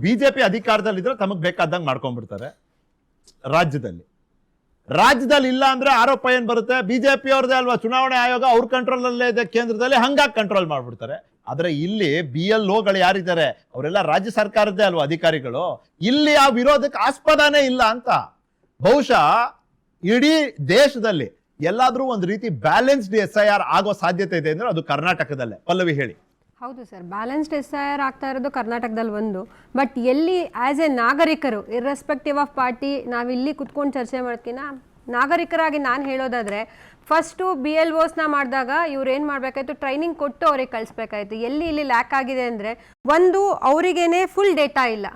ಬಿಜೆಪಿ ಅಧಿಕಾರದಲ್ಲಿದ್ರೆ ತಮಗ್ ಬೇಕಾದಂಗೆ ಮಾಡ್ಕೊಂಡ್ಬಿಡ್ತಾರೆ. ರಾಜ್ಯದಲ್ಲಿ ಇಲ್ಲ ಅಂದ್ರೆ ಆರೋಪ ಏನ್ ಬರುತ್ತೆ? ಬಿಜೆಪಿ ಅವ್ರದೇ ಅಲ್ವಾ ಚುನಾವಣೆ ಆಯೋಗ, ಅವ್ರ ಕಂಟ್ರೋಲ್ ಅಲ್ಲೇ ಇದೆ ಕೇಂದ್ರದಲ್ಲಿ, ಹಂಗಾಗಿ ಕಂಟ್ರೋಲ್ ಮಾಡ್ಬಿಡ್ತಾರೆ. ಆದ್ರೆ ಇಲ್ಲಿ BLOಗಳು ಯಾರಿದ್ದಾರೆ ಅವರೆಲ್ಲ ರಾಜ್ಯ ಸರ್ಕಾರದ್ದೇ ಅಲ್ವಾ ಅಧಿಕಾರಿಗಳು. ಇಲ್ಲಿ ಆ ವಿರೋಧಕ್ಕೆ ಆಸ್ಪದನೇ ಇಲ್ಲ ಅಂತ. ಬಹುಶಃ ಇಡೀ ದೇಶದಲ್ಲಿ ಎಲ್ಲಾದ್ರೂ ಒಂದು ರೀತಿ ಬ್ಯಾಲೆನ್ಸ್ಡ್ SIR ಆಗೋ ಸಾಧ್ಯತೆ ಇದೆ ಅಂದ್ರೆ ಅದು ಕರ್ನಾಟಕದಲ್ಲೇ. ಪಲ್ಲವಿ ಹೇಳಿ. ಹೌದು ಸರ್, ಬ್ಯಾಲೆನ್ಸ್ಡ್ SIR ಆಗ್ತಾ ಇರೋದು ಕರ್ನಾಟಕದಲ್ಲಿ ಒಂದು. ಬಟ್ ಎಲ್ಲಿ ಆ್ಯಸ್ ಎ ನಾಗರಿಕರು, ಇರ್ರೆಸ್ಪೆಕ್ಟಿವ್ ಆಫ್ ಪಾರ್ಟಿ, ನಾವಿಲ್ಲಿ ಕುತ್ಕೊಂಡು ಚರ್ಚೆ ಮಾಡ್ತೀನ, ನಾಗರಿಕರಾಗಿ ನಾನು ಹೇಳೋದಾದರೆ, ಫಸ್ಟು BLOಸ್ನ ಮಾಡಿದಾಗ ಇವ್ರು ಏನು ಮಾಡಬೇಕಾಯ್ತು, ಟ್ರೈನಿಂಗ್ ಕೊಟ್ಟು ಅವ್ರಿಗೆ ಕಳಿಸ್ಬೇಕಾಯ್ತು. ಇಲ್ಲಿ ಲ್ಯಾಕ್ ಆಗಿದೆ ಅಂದರೆ, ಒಂದು ಅವರಿಗೇನೆ ಫುಲ್ ಡೇಟಾ ಇಲ್ಲ.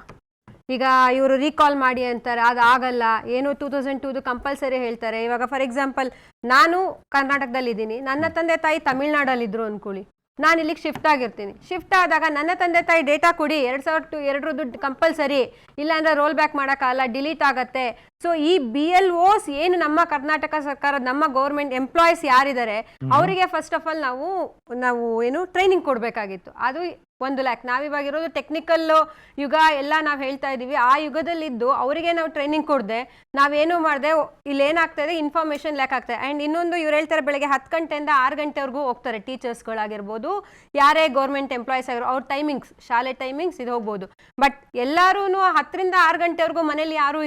ಈಗ ಇವರು ರೀಕಾಲ್ ಮಾಡಿ ಅಂತಾರೆ, ಅದು ಆಗಲ್ಲ. ಏನು 2002 ಕಂಪಲ್ಸರಿ ಹೇಳ್ತಾರೆ. ಇವಾಗ ಫಾರ್ ಎಕ್ಸಾಂಪಲ್ ನಾನು ಕರ್ನಾಟಕದಲ್ಲಿದ್ದೀನಿ, ನನ್ನ ತಂದೆ ತಾಯಿ ತಮಿಳ್ನಾಡಲ್ಲಿದ್ದರು ಅಂದ್ಕೊಳ್ಳಿ, ನಾನು ಇಲ್ಲಿಗೆ ಶಿಫ್ಟ್ ಆಗಿರ್ತೀನಿ. ಶಿಫ್ಟ್ ಆದಾಗ ನನ್ನ ತಂದೆ ತಾಯಿ ಡೇಟಾ ಕೊಡಿ, 2002 ಕಂಪಲ್ಸರಿ, ಇಲ್ಲಾಂದರೆ ರೋಲ್ ಬ್ಯಾಕ್ ಮಾಡೋಕ್ಕಾಗಲ್ಲ, ಡಿಲೀಟ್ ಆಗುತ್ತೆ. ಸೊ ಈ BLOs ಏನು ನಮ್ಮ ಕರ್ನಾಟಕ ಸರ್ಕಾರದ ನಮ್ಮ ಗೌರ್ಮೆಂಟ್ ಎಂಪ್ಲಾಯೀಸ್ ಯಾರಿದ್ದಾರೆ ಅವರಿಗೆ ಫಸ್ಟ್ ಆಫ್ ಆಲ್ ನಾವು ಏನು ಟ್ರೈನಿಂಗ್ ಕೊಡಬೇಕಾಗಿತ್ತು. ಅದು 1 ಲ್ಯಾಕ್. ನಾವಿವಾಗಿರೋದು ಟೆಕ್ನಿಕಲ್ ಯುಗ ಎಲ್ಲ ನಾವು ಹೇಳ್ತಾ ಇದ್ದೀವಿ. ಆ ಯುಗದಲ್ಲಿದ್ದು ಅವರಿಗೆ ನಾವು ಟ್ರೈನಿಂಗ್ ಕೊಡದೆ ನಾವೇನು ಮಾಡಿದೆ, ಇಲ್ಲಿ ಏನಾಗ್ತಾ ಇದೆ, ಇನ್ಫಾರ್ಮೇಷನ್ ಲ್ಯಾಕ್ ಆಗ್ತದೆ. ಆ್ಯಂಡ್ ಇನ್ನೊಂದು, ಇವ್ರು ಹೇಳ್ತಾರೆ ಬೆಳಗ್ಗೆ 10 ಗಂಟೆಯಿಂದ 6 ಗಂಟೆವರೆಗೂ ಹೋಗ್ತಾರೆ ಟೀಚರ್ಸ್ಗಳಾಗಿರ್ಬೋದು, ಯಾರೇ ಗೌರ್ಮೆಂಟ್ ಎಂಪ್ಲಾಯೀಸ್ ಆಗಿರೋ, ಅವ್ರ ಟೈಮಿಂಗ್ಸ್, ಶಾಲೆ ಟೈಮಿಂಗ್ಸ್ ಇದು ಹೋಗ್ಬೋದು. ಬಟ್ ಎಲ್ಲರೂ 10 ರಿಂದ 6 ಗಂಟೆವರೆಗೂ ಮನೇಲಿ ಯಾರೂ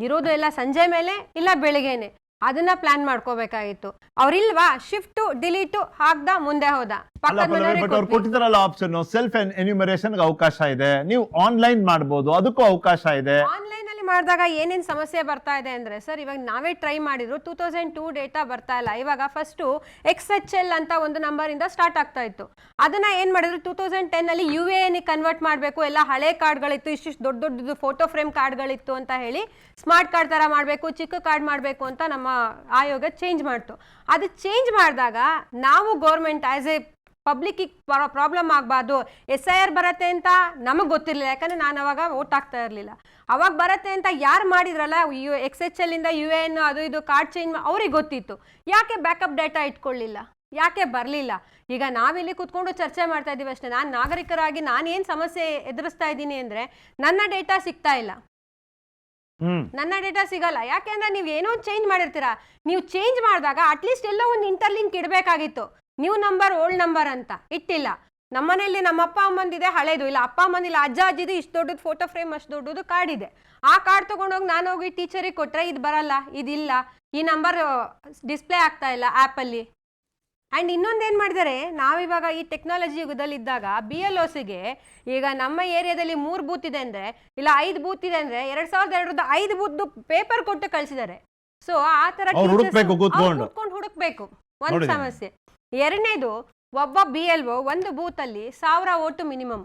ಇರೋದು ಎಲ್ಲ ಸಂಜೆ ಮೇಲೆ ಇಲ್ಲ ಬೆಳಿಗ್ಗೆನೆ. ಅದನ್ನ ಪ್ಲಾನ್ ಮಾಡ್ಕೋಬೇಕಾಗಿತ್ತು. ಅವ್ರಿಲ್ವಾ, ಶಿಫ್ಟ್ ಡಿಲೀಟ್ ಹಾಕ್ದ ಮುಂದೆ ಹೋದ. ಅವ್ರು ಕೊಟ್ಟಿದ್ದಾರಲ್ಲ ಆಪ್ಷನ್, ಸೆಲ್ಫ್ ಎನ್ಯುಮರೇಷನ್ ಅವಕಾಶ ಇದೆ, ನೀವು ಆನ್ಲೈನ್ ಮಾಡಬಹುದು, ಅದಕ್ಕೂ ಅವಕಾಶ ಇದೆ. ಆನ್ಲೈನ್ ಅಲ್ಲಿ ಮಾಡಿದಾಗ ಏನೇನು ಸಮಸ್ಯೆ ಬರ್ತಾ ಇದೆ ಅಂದ್ರೆ ಸರ್, ಇವಾಗ ನಾವೇ ಟ್ರೈ ಮಾಡಿದ್ರು 2002 ಡೇಟಾ ಬರ್ತಾ ಇಲ್ಲ. ಇವಾಗ ಫಸ್ಟು XHL ಅಂತ ಒಂದು ನಂಬರ್ ಇಂದ ಸ್ಟಾರ್ಟ್ ಆಗ್ತಾ ಇತ್ತು. ಅದನ್ನ ಏನ್ ಮಾಡಿದ್ರು 2010 ಅಲ್ಲಿ UAN ಕನ್ವರ್ಟ್ ಮಾಡಬೇಕು, ಎಲ್ಲ ಹಳೆ ಕಾರ್ಡ್ಗಳಿತ್ತು, ಇಷ್ಟಿಷ್ಟು ದೊಡ್ಡದು ಫೋಟೋ ಫ್ರೇಮ್ ಕಾರ್ಡ್ಗಳಿತ್ತು ಅಂತ ಹೇಳಿ ಸ್ಮಾರ್ಟ್ ಕಾರ್ಡ್ ತರ ಮಾಡಬೇಕು, ಚಿಕ್ಕ ಕಾರ್ಡ್ ಮಾಡಬೇಕು ಅಂತ ನಮ್ಮ ಆಯೋಗ ಚೇಂಜ್ ಮಾಡ್ತು. ಅದು ಚೇಂಜ್ ಮಾಡಿದಾಗ ನಾವು ಗೌರ್ಮೆಂಟ್ ಆಸ್ ಎ ಪಬ್ಲಿಕ್ಕಿಗೆ ಪ್ರಾಬ್ಲಮ್ ಆಗಬಾರ್ದು, SIR ಬರುತ್ತೆ ಅಂತ ನಮಗೆ ಗೊತ್ತಿರಲಿಲ್ಲ. ಯಾಕಂದರೆ ನಾನು ಅವಾಗ ವೋಟ್ ಆಗ್ತಾ ಇರಲಿಲ್ಲ. ಅವಾಗ ಬರುತ್ತೆ ಅಂತ ಯಾರು ಮಾಡಿದ್ರಲ್ಲ, XHL ಇಂದ UAN ಅದು ಇದು ಕಾರ್ಡ್ ಚೇಂಜ್ ಅವ್ರಿಗೆ ಗೊತ್ತಿತ್ತು. ಯಾಕೆ ಬ್ಯಾಕಪ್ ಡೇಟಾ ಇಟ್ಕೊಳ್ಳಿಲ್ಲ, ಯಾಕೆ ಬರಲಿಲ್ಲ? ಈಗ ನಾವಿಲ್ಲಿ ಕೂತ್ಕೊಂಡು ಚರ್ಚೆ ಮಾಡ್ತಾ ಇದ್ದೀವಿ ಅಷ್ಟೇ. ನಾನು ನಾಗರಿಕರಾಗಿ ನಾನೇನು ಸಮಸ್ಯೆ ಎದುರಿಸ್ತಾ ಇದ್ದೀನಿ ಅಂದರೆ, ನನ್ನ ಡೇಟಾ ಸಿಗ್ತಾ ಇಲ್ಲ, ನನ್ನ ಡೇಟಾ ಸಿಗಲ್ಲ. ಯಾಕೆಂದ್ರೆ ನೀವು ಏನೋ ಚೇಂಜ್ ಮಾಡಿರ್ತೀರಾ, ನೀವು ಚೇಂಜ್ ಮಾಡಿದಾಗ ಅಟ್ಲೀಸ್ಟ್ ಎಲ್ಲೋ ಒಂದು ಇಂಟರ್ಲಿಂಕ್ ಇಡಬೇಕಾಗಿತ್ತು. ನ್ಯೂ ನಂಬರ್ ಓಲ್ಡ್ ನಂಬರ್ ಅಂತ ಇಟ್ಟಿಲ್ಲ. ನಮ್ಮನೇಲಿ ನಮ್ಮ ಅಪ್ಪ ಅಮ್ಮಂದಿದೆ ಹಳೇದು, ಇಲ್ಲ ಅಪ್ಪ ಅಮ್ಮಂದಿಲ್ಲ ಅಜ್ಜ ಅಜ್ಜಿದು ಇಷ್ಟು ದೊಡ್ಡದು ಫೋಟೋ ಫ್ರೇಮ್, ಅಷ್ಟು ದೊಡ್ಡದು ಕಾರ್ಡ್ ಇದೆ. ಆ ಕಾರ್ಡ್ ತೊಗೊಂಡೋಗಿ ನಾನು ಹೋಗಿ ಟೀಚರಿಗೆ ಕೊಟ್ಟರೆ ಇದು ಬರಲ್ಲ, ಇದಿಲ್ಲ, ಈ ನಂಬರ್ ಡಿಸ್ಪ್ಲೇ ಆಗ್ತಾ ಇಲ್ಲ ಆ್ಯಪಲ್ಲಿ. ಆ್ಯಂಡ್ ಇನ್ನೊಂದೇನು ಮಾಡಿದ್ದಾರೆ, ನಾವಿವಾಗ ಈ ಟೆಕ್ನಾಲಜಿ ಯುಗದಲ್ಲಿದ್ದಾಗ BLOಸ್ಗೆ ಈಗ ನಮ್ಮ ಏರಿಯಾದಲ್ಲಿ 3 ಬೂತ್ ಇದೆ ಅಂದರೆ, ಇಲ್ಲ 5 ಬೂತ್ ಇದೆ ಅಂದರೆ 2002 5 ಬೂತ್ದು ಪೇಪರ್ ಕೊಟ್ಟು ಕಳಿಸಿದ್ದಾರೆ. ಸೊ ಆ ಥರ ಕುತ್ಕೊಂಡು ಹುಡುಕ್ಬೇಕು, ಒಂದು ಸಮಸ್ಯೆ. ಎರಡನೇದು, ಒಬ್ಬ BLO ಒಂದು ಬೂತಲ್ಲಿ 1000 ವೋಟು ಮಿನಿಮಮ್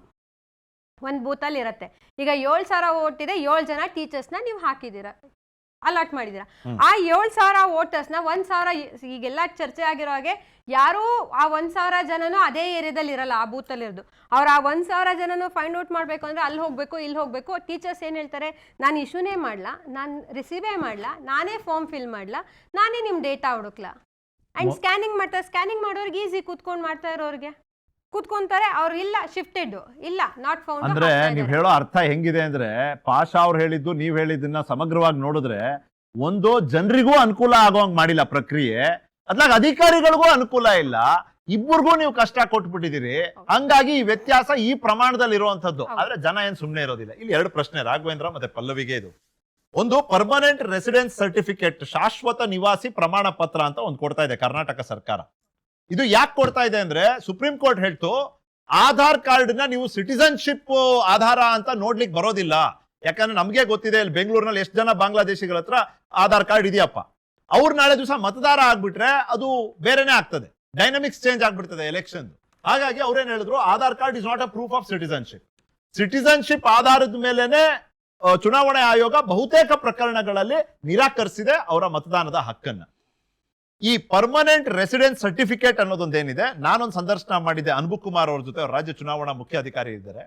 ಒಂದು ಬೂತಲ್ಲಿ ಇರುತ್ತೆ. ಈಗ 7000 ವೋಟ್ ಇದೆ, 7 ಜನ ಟೀಚರ್ಸ್ನ ನೀವು ಹಾಕಿದ್ದೀರಾ, ಅಲಾಟ್ ಮಾಡಿದ್ದೀರಾ. ಆ 7000 ವೋಟರ್ಸ್ನ 1000, ಈಗೆಲ್ಲ ಚರ್ಚೆ ಆಗಿರೋ ಹಾಗೆ ಯಾರೂ ಆ 1000 ಜನನೂ ಅದೇ ಏರಿಯಾದಲ್ಲಿ ಇರಲ್ಲ, ಆ ಬೂತಲ್ಲಿ ಇರೋದು. ಅವ್ರು ಆ 1000 ಜನನೂ ಫೈಂಡ್ ಔಟ್ ಮಾಡಬೇಕು ಅಂದರೆ ಅಲ್ಲಿ ಹೋಗಬೇಕು, ಇಲ್ಲಿ ಹೋಗಬೇಕು. ಟೀಚರ್ಸ್ ಏನು ಹೇಳ್ತಾರೆ, ನಾನು ಇಶ್ಯೂನೇ ಮಾಡಲ್ಲ, ನಾನು ರಿಸೀವೇ ಮಾಡಲ್ಲ, ನಾನೇ ಫಾರ್ಮ್ ಫಿಲ್ ಮಾಡಲ್ಲ, ನಾನೇ ನಿಮ್ಮ ಡೇಟಾ ಹುಡುಕ್ಲಾ. ಆ್ಯಂಡ್ ಸ್ಕ್ಯಾನಿಂಗ್ ಮಾಡ್ತಾರೆ. ಸ್ಕ್ಯಾನಿಂಗ್ ಮಾಡೋರಿಗೆ ಈಸಿ, ಕೂತ್ಕೊಂಡು ಮಾಡ್ತಾ ಇರೋರಿಗೆ ಕೂತ್ಕೊಂತಾರೆ, ಅವ್ರು ಇಲ್ಲ ಶಿಫ್ಟೆಡ್, ಇಲ್ಲ ನಾಟ್ ಫೌಂಡ್. ಅಂದ್ರೆ ನೀವ್ ಹೇಳೋ ಅರ್ಥ ಹೆಂಗಿದೆ ಅಂದ್ರೆ, ಪಾಷಾ ಅವ್ರು ಹೇಳಿದ್ದು ನೀವ್ ಹೇಳಿದ್ದನ್ನ ಸಮಗ್ರವಾಗಿ ನೋಡಿದ್ರೆ, ಒಂದು ಜನರಿಗೂ ಅನುಕೂಲ ಆಗೋಂಗ್ ಮಾಡಿಲ್ಲ ಪ್ರಕ್ರಿಯೆ, ಅದ್ಲಾಗ ಅಧಿಕಾರಿಗಳಿಗೂ ಅನುಕೂಲ ಇಲ್ಲ, ಇಬ್ಬರಿಗೂ ನೀವು ಕಷ್ಟ ಕೊಟ್ಬಿಟ್ಟಿದ್ದೀರಿ. ಹಂಗಾಗಿ ಈ ವ್ಯತ್ಯಾಸ ಈ ಪ್ರಮಾಣದಲ್ಲಿ ಇರುವಂತದ್ದು. ಆದ್ರೆ ಜನ ಏನ್ ಸುಮ್ನೆ ಇರೋದಿಲ್ಲ. ಇಲ್ಲಿ 2 ಪ್ರಶ್ನೆ ರಾಘವೇಂದ್ರ ಮತ್ತೆ ಪಲ್ಲವಿಗೆ. ಇದು ಒಂದು ಪರ್ಮನೆಂಟ್ ರೆಸಿಡೆನ್ಸ್ ಸರ್ಟಿಫಿಕೇಟ್, ಶಾಶ್ವತ ನಿವಾಸಿ ಪ್ರಮಾಣ ಪತ್ರ ಅಂತ ಒಂದು ಕೊಡ್ತಾ ಇದೆ ಕರ್ನಾಟಕ ಸರ್ಕಾರ. ಇದು ಯಾಕೆ ಕೊಡ್ತಾ ಇದೆ ಅಂದ್ರೆ, ಸುಪ್ರೀಂ ಕೋರ್ಟ್ ಹೇಳ್ತು ಆಧಾರ್ ಕಾರ್ಡ್ ನ ನೀವು ಸಿಟಿಸನ್ಶಿಪ್ ಆಧಾರ ಅಂತ ನೋಡ್ಲಿಕ್ಕೆ ಬರೋದಿಲ್ಲ. ಯಾಕಂದ್ರೆ ನಮ್ಗೆ ಗೊತ್ತಿದೆ ಇಲ್ಲಿ ಬೆಂಗಳೂರಿನಲ್ಲಿ ಎಷ್ಟು ಜನ ಬಾಂಗ್ಲಾದೇಶಿಗಳ ಹತ್ರ ಆಧಾರ್ ಕಾರ್ಡ್ ಇದೆಯಪ್ಪ. ಅವ್ರು ನಾಳೆ ದಿವಸ ಮತದಾರ ಆಗ್ಬಿಟ್ರೆ ಅದು ಬೇರೆನೆ ಆಗ್ತದೆ, ಡೈನಮಿಕ್ಸ್ ಚೇಂಜ್ ಆಗ್ಬಿಡ್ತದೆ ಎಲೆಕ್ಷನ್. ಹಾಗಾಗಿ ಅವ್ರೇನ್ ಹೇಳಿದ್ರು, Aadhaar card is not a proof of citizenship. Citizenship ಆಧಾರದ ಮೇಲೆನೆ ಚುನಾವಣಾ ಆಯೋಗ ಬಹುತೇಕ ಪ್ರಕರಣಗಳಲ್ಲಿ ನಿರಾಕರಿಸಿದೆ ಅವರ ಮತದಾನದ ಹಕ್ಕನ್ನ. ಈ ಪರ್ಮನೆಂಟ್ ರೆಸಿಡೆನ್ಸ್ ಸರ್ಟಿಫಿಕೇಟ್ ಅನ್ನೋದೊಂದೇನಿದೆ, ನಾನೊಂದು ಸಂದರ್ಶನ ಮಾಡಿದ್ದೆ ಅನ್ಬು ಕುಮಾರ್ ಅವ್ರ ಜೊತೆ, ಅವ್ರ ರಾಜ್ಯ ಚುನಾವಣಾ ಮುಖ್ಯ ಅಧಿಕಾರಿ ಇದ್ದಾರೆ.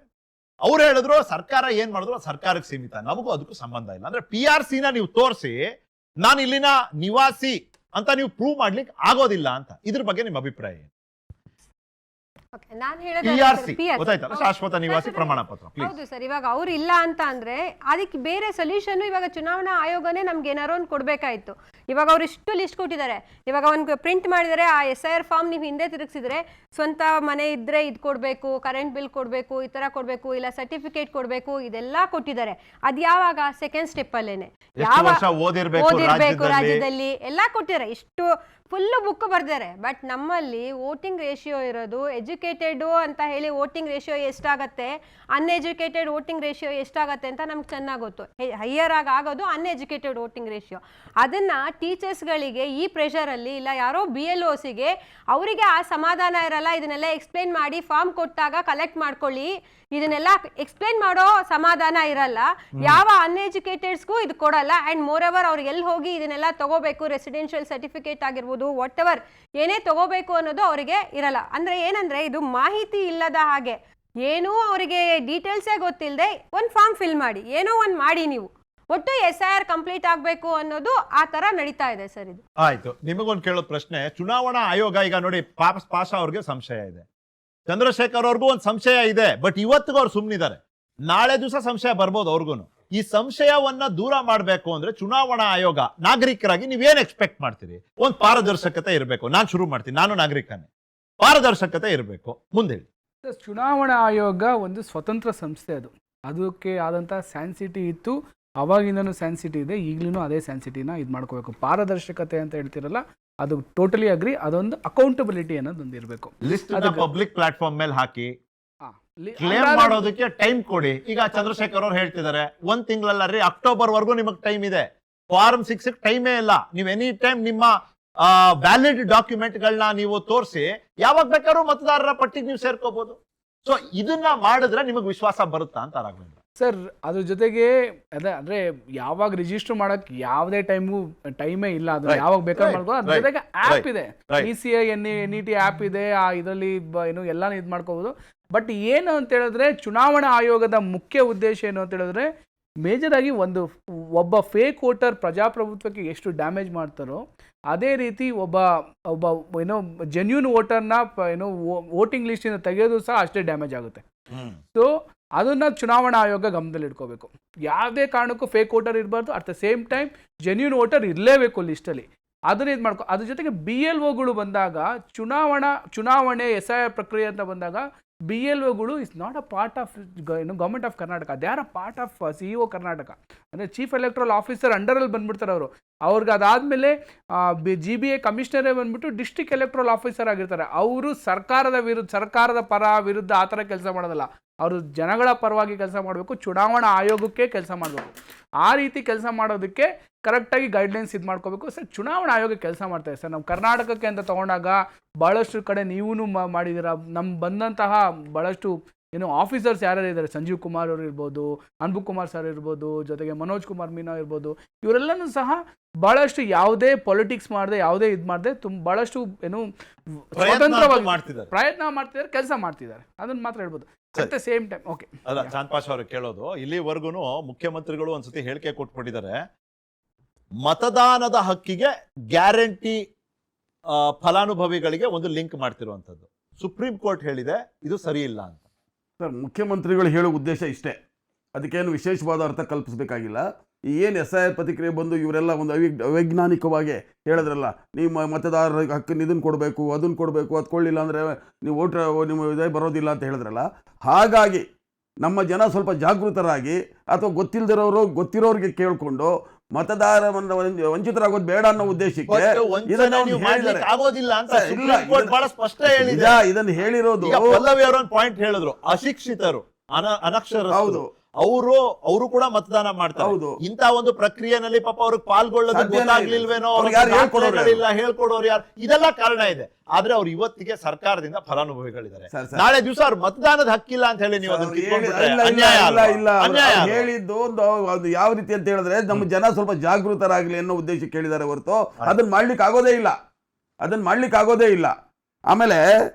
ಅವ್ರು ಹೇಳಿದ್ರು ಸರ್ಕಾರ ಏನ್ ಮಾಡಿದ್ರು ಸರ್ಕಾರಕ್ಕೆ ಸೀಮಿತ, ನಮಗೂ ಅದಕ್ಕೂ ಸಂಬಂಧ ಇಲ್ಲ. ಅಂದ್ರೆ PRC ನ ನೀವು ತೋರಿಸಿ ನಾನು ಇಲ್ಲಿನ ನಿವಾಸಿ ಅಂತ ನೀವು ಪ್ರೂವ್ ಮಾಡ್ಲಿಕ್ಕೆ ಆಗೋದಿಲ್ಲ ಅಂತ. ಇದ್ರ ಬಗ್ಗೆ ನಿಮ್ಮ ಅಭಿಪ್ರಾಯ ಏನು? ನಾನು PRC ಗೊತ್ತಾಯ್ತಲ್ಲ, ಶಾಶ್ವತ ನಿವಾಸಿ ಪ್ರಮಾಣ ಪತ್ರ. ಹೌದು ಸರ್, ಇವಾಗ ಅವ್ರು ಇಲ್ಲ ಅಂತ ಅಂದ್ರೆ ಅದಕ್ಕೆ ಬೇರೆ ಸೊಲ್ಯೂಷನ್ ಇವಾಗ ಚುನಾವಣಾ ಆಯೋಗನೇ ನಮ್ಗೆ ಏನಾರು ಒಂದು ಕೊಡ್ಬೇಕಾಯ್ತು. ಇವಾಗ ಅವ್ರು ಇಷ್ಟು ಲಿಸ್ಟ್ ಕೊಟ್ಟಿದ್ದಾರೆ, ಇವಾಗ ಒಂದು ಪ್ರಿಂಟ್ ಮಾಡಿದರೆ ಆ SIR ಫಾರ್ಮ್ ನೀವು ಹಿಂದೆ ತಿರುಗಿಸಿದ್ರೆ ಸ್ವಂತ ಮನೆ ಇದ್ರೆ ಇದು ಕೊಡಬೇಕು, ಕರೆಂಟ್ ಬಿಲ್ ಕೊಡಬೇಕು, ಈ ತರ ಕೊಡಬೇಕು, ಇಲ್ಲ ಸರ್ಟಿಫಿಕೇಟ್ ಕೊಡಬೇಕು, ಇದೆಲ್ಲ ಕೊಟ್ಟಿದ್ದಾರೆ. ಅದು ಯಾವಾಗ ಸೆಕೆಂಡ್ ಸ್ಟೆಪ್ ಅಲ್ಲೇನೆ ಓದಿರ್ಬೇಕು ರಾಜ್ಯದಲ್ಲಿ ಎಲ್ಲ ಕೊಟ್ಟಿದ್ದಾರೆ, ಇಷ್ಟು ಫುಲ್ಲು ಬುಕ್ ಬರ್ದಿದ್ದಾರೆ. ಬಟ್ ನಮ್ಮಲ್ಲಿ ವೋಟಿಂಗ್ ರೇಷಿಯೋ ಇರೋದು ಎಜುಕೇಟೆಡ್ ಅಂತ ಹೇಳಿ ವೋಟಿಂಗ್ ರೇಷಿಯೋ ಎಷ್ಟಾಗತ್ತೆ, ಅನ್ಎಜುಕೇಟೆಡ್ ವೋಟಿಂಗ್ ರೇಷಿಯೋ ಎಷ್ಟಾಗತ್ತೆ ಅಂತ ನಮ್ಗೆ ಚೆನ್ನಾಗಿ ಗೊತ್ತು. ಹೈಯರ್ ಆಗೋದು ಅನ್ಎಜುಕೇಟೆಡ್ ವೋಟಿಂಗ್ ರೇಷಿಯೋ. ಅದನ್ನ ಟೀಚರ್ಸ್ಗಳಿಗೆ ಈ ಪ್ರೆಷರಲ್ಲಿ, ಇಲ್ಲ ಯಾರೋ BLOಸಿಗೆ ಅವರಿಗೆ ಆ ಸಮಾಧಾನ ಇರಲ್ಲ. ಇದನ್ನೆಲ್ಲ ಎಕ್ಸ್ಪ್ಲೇನ್ ಮಾಡಿ ಫಾರ್ಮ್ ಕೊಟ್ಟಾಗ ಕಲೆಕ್ಟ್ ಮಾಡ್ಕೊಳ್ಳಿ, ಇದನ್ನೆಲ್ಲ ಎಕ್ಸ್ಪ್ಲೇನ್ ಮಾಡೋ ಸಮಾಧಾನ ಇರಲ್ಲ. ಯಾವ ಅನ್ಎಜುಕೇಟೆಡ್ಸ್ಗೂ ಇದು ಕೊಡಲ್ಲ. ಅಂಡ್ ಮೋರ್ ಎವರ್ ಅವ್ರು ಎಲ್ಲಿ ಹೋಗಿ ಇದನ್ನೆಲ್ಲ ತಗೋಬೇಕು, ರೆಸಿಡೆನ್ಷಿಯಲ್ ಸರ್ಟಿಫಿಕೇಟ್ ಆಗಿರ್ಬೋದು, ವಾಟ್ ಎವರ್ ಏನೇ ತಗೋಬೇಕು ಅನ್ನೋದು ಅವರಿಗೆ ಇರಲ್ಲ. ಅಂದ್ರೆ ಏನಂದ್ರೆ ಇದು ಮಾಹಿತಿ ಇಲ್ಲದ ಹಾಗೆ, ಏನೂ ಅವರಿಗೆ ಡೀಟೇಲ್ಸೇ ಗೊತ್ತಿಲ್ಲದೆ ಒಂದು ಫಾರ್ಮ್ ಫಿಲ್ ಮಾಡಿ, ಏನೋ ಒಂದು ಮಾಡಿ, ನೀವು ಒಟ್ಟು SIR ಕಂಪ್ಲೀಟ್ ಆಗಬೇಕು ಅನ್ನೋದು ಆ ತರ ನಡೀತಾ ಇದೆ ಸರ್. ಇದು ಆಯ್ತು. ನಿಮಗೊಂದು ಕೇಳೋ ಪ್ರಶ್ನೆ, ಚುನಾವಣಾ ಆಯೋಗ ಈಗ ನೋಡಿ ಪಾಷಾ ಅವ್ರಿಗೆ ಸಂಶಯ ಇದೆ, ಚಂದ್ರಶೇಖರ್ ಅವ್ರಿಗೂ ಒಂದು ಸಂಶಯ ಇದೆ. ಬಟ್ ಇವತ್ತಿಗೂ ಅವ್ರು ಸುಮ್ಮನಿದ್ದಾರೆ, ನಾಳೆ ದಿವಸ ಸಂಶಯ ಬರ್ಬೋದು ಅವ್ರಿಗೂ. ಈ ಸಂಶಯವನ್ನ ದೂರ ಮಾಡಬೇಕು ಅಂದ್ರೆ ಚುನಾವಣಾ ಆಯೋಗ ನಾಗರಿಕರಾಗಿ ನೀವೇನ್ ಎಕ್ಸ್ಪೆಕ್ಟ್ ಮಾಡ್ತೀರಿ? ಒಂದು ಪಾರದರ್ಶಕತೆ ಇರಬೇಕು. ನಾನು ಶುರು ಮಾಡ್ತೀನಿ, ನಾನು ನಾಗರಿಕನೇ. ಪಾರದರ್ಶಕತೆ ಇರಬೇಕು, ಮುಂದೆ ಹೇಳಿ. ಚುನಾವಣಾ ಆಯೋಗ ಒಂದು ಸ್ವತಂತ್ರ ಸಂಸ್ಥೆ, ಅದಕ್ಕೆ ಆದಂಥ ಸ್ಯಾನ್ಸಿಟಿ ಇತ್ತು, ಅವಾಗಿಂದನೂ ಸ್ಯಾನ್ಸಿಟಿ ಇದೆ, ಈಗಲೂ ಅದೇ ಸ್ಯಾನ್ಸಿಟಿನ ಇದು ಮಾಡ್ಕೋಬೇಕು. ಪಾರದರ್ಶಕತೆ ಅಂತ ಹೇಳ್ತಿರಲ್ಲ, ಅದು ಟೋಟಲಿ ಅಗ್ರಿ. ಅದೊಂದು ಅಕೌಂಟಬಿಲಿಟಿ ಅನ್ನೋದೊಂದು ಇರಬೇಕು. ಲಿಸ್ಟ್ ಪಬ್ಲಿಕ್ ಪ್ಲಾಟ್ಫಾರ್ಮ್ ಮೇಲೆ ಹಾಕಿ ಕ್ಲೇಮ್ ಮಾಡೋದಕ್ಕೆ ಟೈಮ್ ಕೊಡಿ. ಈಗ ಚಂದ್ರಶೇಖರ್ ಅವ್ರು ಹೇಳ್ತಿದ್ದಾರೆ 1 ತಿಂಗಳಲ್ಲ, ಅಕ್ಟೋಬರ್ ವರೆಗೂ ನಿಮಗೆ ಟೈಮ್ ಇದೆ. ಫಾರ್ಮ್ 6 ಟೈಮೇ ಇಲ್ಲ. ನೀವು ಎನಿ ಟೈಮ್ ನಿಮ್ಮ ವ್ಯಾಲಿಡ್ ಡಾಕ್ಯುಮೆಂಟ್ ಗಳನ್ನ ನೀವು ತೋರಿಸಿ ಯಾವಾಗ ಬೇಕಾದ್ರೂ ಮತದಾರರ ಪಟ್ಟಿಗೆ ನೀವು ಸೇರ್ಕೋಬಹುದು. ಸೊ ಇದನ್ನ ಮಾಡಿದ್ರೆ ನಿಮಗೆ ವಿಶ್ವಾಸ ಬರುತ್ತಾ ಅಂತ ರಾಘವೇಂದ್ರ ಸರ್. ಅದ್ರ ಜೊತೆಗೆ ಅದೇ ಅಂದ್ರೆ ಯಾವಾಗ ರಿಜಿಸ್ಟರ್ ಮಾಡಕ್ ಯಾವುದೇ ಟೈಮೇ ಇಲ್ಲ, ಅದು ಯಾವಾಗ ಬೇಕಾದ್ರೂ ಮಾಡ್ಕೋ. ಅದ್ರ ಜೊತೆಗೆ ಆ್ಯಪ್ ಇದೆ, ECI NET ಆ್ಯಪ್ ಇದೆ, ಇದರಲ್ಲಿ ಏನು ಎಲ್ಲಾನು ಇದು ಮಾಡ್ಕೋಬಹುದು. ಬಟ್ ಏನು ಅಂತ ಹೇಳಿದ್ರೆ ಚುನಾವಣಾ ಆಯೋಗದ ಮುಖ್ಯ ಉದ್ದೇಶ ಏನು ಅಂತ ಹೇಳಿದ್ರೆ, ಮೇಜರ್ ಆಗಿ ಒಬ್ಬ ಫೇಕ್ ವೋಟರ್ ಪ್ರಜಾಪ್ರಭುತ್ವಕ್ಕೆ ಎಷ್ಟು ಡ್ಯಾಮೇಜ್ ಮಾಡ್ತಾರೋ ಅದೇ ರೀತಿ ಒಬ್ಬ ಏನೋ ಜೆನ್ಯೂನ್ ವೋಟರ್ನ ವೋಟಿಂಗ್ ಲಿಸ್ಟಿಂದ ತೆಗೆಯೋದು ಸಹ ಅಷ್ಟೇ ಡ್ಯಾಮೇಜ್ ಆಗುತ್ತೆ. ಸೊ ಅದನ್ನ ಚುನಾವಣಾ ಆಯೋಗ ಗಮನದಲ್ಲಿ ಇಟ್ಕೋಬೇಕು. ಯಾವುದೇ ಕಾರಣಕ್ಕೂ ಫೇಕ್ ವೋಟರ್ ಇರಬಾರ್ದು, at the same time genuine voter ಇರಲೇಬೇಕು ಲಿಸ್ಟಲ್ಲಿ. ಅದನ್ನ ಇದು ಮಾಡ್ಕೊ. ಅದ್ರ ಜೊತೆಗೆ BLOಗಳು ಬಂದಾಗ, ಚುನಾವಣೆ SIR ಪ್ರಕ್ರಿಯೆ ಅಂತ ಬಂದಾಗ BLOಗಳು is not a part of government of Karnataka, they are a part of CEO Karnataka. ಅಂದರೆ ಚೀಫ್ ಎಲೆಕ್ಟ್ರಲ್ ಆಫೀಸರ್ ಅಂಡರಲ್ಲಿ ಬಂದ್ಬಿಡ್ತಾರೆ ಅವರು. ಅವ್ರಿಗೆ ಅದಾದಮೇಲೆ GBA ಕಮಿಷನರೇ ಬಂದ್ಬಿಟ್ಟು ಡಿಸ್ಟ್ರಿಕ್ಟ್ ಎಲೆಕ್ಟ್ರಲ್ ಆಫೀಸರ್ ಆಗಿರ್ತಾರೆ. ಅವರು ಸರ್ಕಾರದ ಪರ ವಿರುದ್ಧ ಆ ಥರ ಕೆಲಸ ಮಾಡೋದಲ್ಲ, ಅವರು ಜನಗಳ ಪರವಾಗಿ ಕೆಲಸ ಮಾಡಬೇಕು, ಚುನಾವಣಾ ಆಯೋಗಕ್ಕೆ ಕೆಲಸ ಮಾಡಬೇಕು. ಆ ರೀತಿ ಕೆಲಸ ಮಾಡೋದಕ್ಕೆ ಕರೆಕ್ಟಾಗಿ ಗೈಡ್ಲೈನ್ಸ್ ಇದು ಮಾಡ್ಕೋಬೇಕು. ಸರ್ ಚುನಾವಣಾ ಆಯೋಗ ಕೆಲಸ ಮಾಡ್ತಾರೆ ಸರ್. ನಾವು ಕರ್ನಾಟಕಕ್ಕೆ ಅಂತ ತೊಗೊಂಡಾಗ ಭಾಳಷ್ಟು ಕಡೆ ನೀವೂ ಮಾಡಿದ್ದೀರ. ಬಂದಂತಹ ಭಾಳಷ್ಟು ಆಫೀಸರ್ಸ್ ಯಾರ್ಯಾರು ಇದ್ದಾರೆ, ಸಂಜೀವ್ ಕುಮಾರ್ ಅವರು ಇರ್ಬೋದು, ಅನ್ಬು ಕುಮಾರ್ ಸರ್ ಇರ್ಬೋದು, ಜೊತೆಗೆ ಮನೋಜ್ ಕುಮಾರ್ ಮೀನಾ ಇರ್ಬೋದು, ಇವರೆಲ್ಲನೂ ಸಹ ಭಾಳಷ್ಟು ಯಾವುದೇ ಪೊಲಿಟಿಕ್ಸ್ ಮಾಡದೆ, ಯಾವುದೇ ಇದು ಮಾಡದೆ ಭಾಳಷ್ಟು ಸ್ವತಂತ್ರವಾಗಿ ಪ್ರಯತ್ನ ಮಾಡ್ತಿದ್ದಾರೆ, ಕೆಲಸ ಮಾಡ್ತಿದ್ದಾರೆ. ಅದನ್ನ ಮಾತ್ರ ಹೇಳ್ಬೋದು. At the same time okay ಅಲ್ಲ, ಚಾಂದ್ಪಾಷ ಅವರು ಕೇಳೋದು, ಇಲ್ಲಿವರೆಗೂ ಮುಖ್ಯಮಂತ್ರಿಗಳು ಒಂದ್ಸತಿ ಹೇಳಿಕೆ ಕೊಟ್ಬಿಟ್ಟಿದ್ದಾರೆ, ಮತದಾನದ ಹಕ್ಕಿಗೆ ಗ್ಯಾರಂಟಿ ಫಲಾನುಭವಿಗಳಿಗೆ ಒಂದು ಲಿಂಕ್ ಮಾಡ್ತಿರುವಂಥದ್ದು. ಸುಪ್ರೀಂ ಕೋರ್ಟ್ ಹೇಳಿದೆ ಇದು ಸರಿ ಇಲ್ಲ ಅಂತ. ಸರ್, ಮುಖ್ಯಮಂತ್ರಿಗಳು ಹೇಳೋ ಉದ್ದೇಶ ಇಷ್ಟೇ, ಅದಕ್ಕೇನು ವಿಶೇಷವಾದ ಅರ್ಥ ಕಲ್ಪಿಸಬೇಕಾಗಿಲ್ಲ. ಏನು SIR ಪ್ರತಿಕ್ರಿಯೆ ಬಂದು ಇವರೆಲ್ಲ ಒಂದು ಅವೈಜ್ಞಾನಿಕವಾಗಿ ಹೇಳಿದ್ರಲ್ಲ, ನೀವು ಮತದಾರರ ಹಕ್ಕನ್ನು ಇದನ್ನು ಕೊಡಬೇಕು, ಅದನ್ನು ಕೊಡಬೇಕು, ಅದು ಕೊಡಲಿಲ್ಲ ಅಂದರೆ ನೀವು ನಿಮ್ಮ ಇದೇ ಬರೋದಿಲ್ಲ ಅಂತ ಹೇಳಿದ್ರಲ್ಲ. ಹಾಗಾಗಿ ನಮ್ಮ ಜನ ಸ್ವಲ್ಪ ಜಾಗೃತರಾಗಿ ಅಥವಾ ಗೊತ್ತಿರೋರಿಗೆ ಕೇಳಿಕೊಂಡು ಮತದಾರವನ್ನು ವಂಚಿತರಾಗೋದು ಬೇಡ ಅನ್ನೋ ಉದ್ದೇಶಕ್ಕೆ ಇದನ್ನು ಹೇಳಿರೋದು. ಪಲ್ಲವಿ ಅವರ ಪಾಯಿಂಟ್ ಹೇಳಿದ್ರು, ಅಶಿಕ್ಷಿತರು ಅನಕ್ಷರಸ್ಥರು ಅವರು ಕೂಡ ಮತದಾನ ಮಾಡ್ತಾರೆ. ಇಂತ ಒಂದು ಪ್ರಕ್ರಿಯೆನಲ್ಲಿ ಪಾಪ ಅವ್ರಿಗೆ ಪಾಲ್ಗೊಳ್ಳೋದು ಗೊತ್ತಾಗ್ಲಿಲ್ವೇನೋ, ಹೇಳ್ಕೊಡೋರು ಯಾರು, ಇದೆಲ್ಲ ಕಾರಣ ಇದೆ. ಆದ್ರೆ ಅವ್ರು ಇವತ್ತಿಗೆ ಸರ್ಕಾರದಿಂದ ಫಲಾನುಭವಿಗಳಿದ್ದಾರೆ. ನಾಳೆ ದಿವಸ ಅವ್ರು ಮತದಾನದ ಹಕ್ಕಿಲ್ಲ ಅಂತ ಹೇಳಿ ನೀವು ಹೇಳಿದ್ದು ಒಂದು ಯಾವ ರೀತಿ ಅಂತ ಹೇಳಿದ್ರೆ, ನಮ್ಮ ಜನ ಸ್ವಲ್ಪ ಜಾಗೃತರಾಗ್ಲಿ ಅನ್ನೋ ಉದ್ದೇಶಕ್ಕೆ ಹೇಳಿದ್ದಾರೆ ಹೊರತು ಅದನ್ನ ಮಾಡ್ಲಿಕ್ಕೆ ಆಗೋದೇ ಇಲ್ಲ. ಆಮೇಲೆ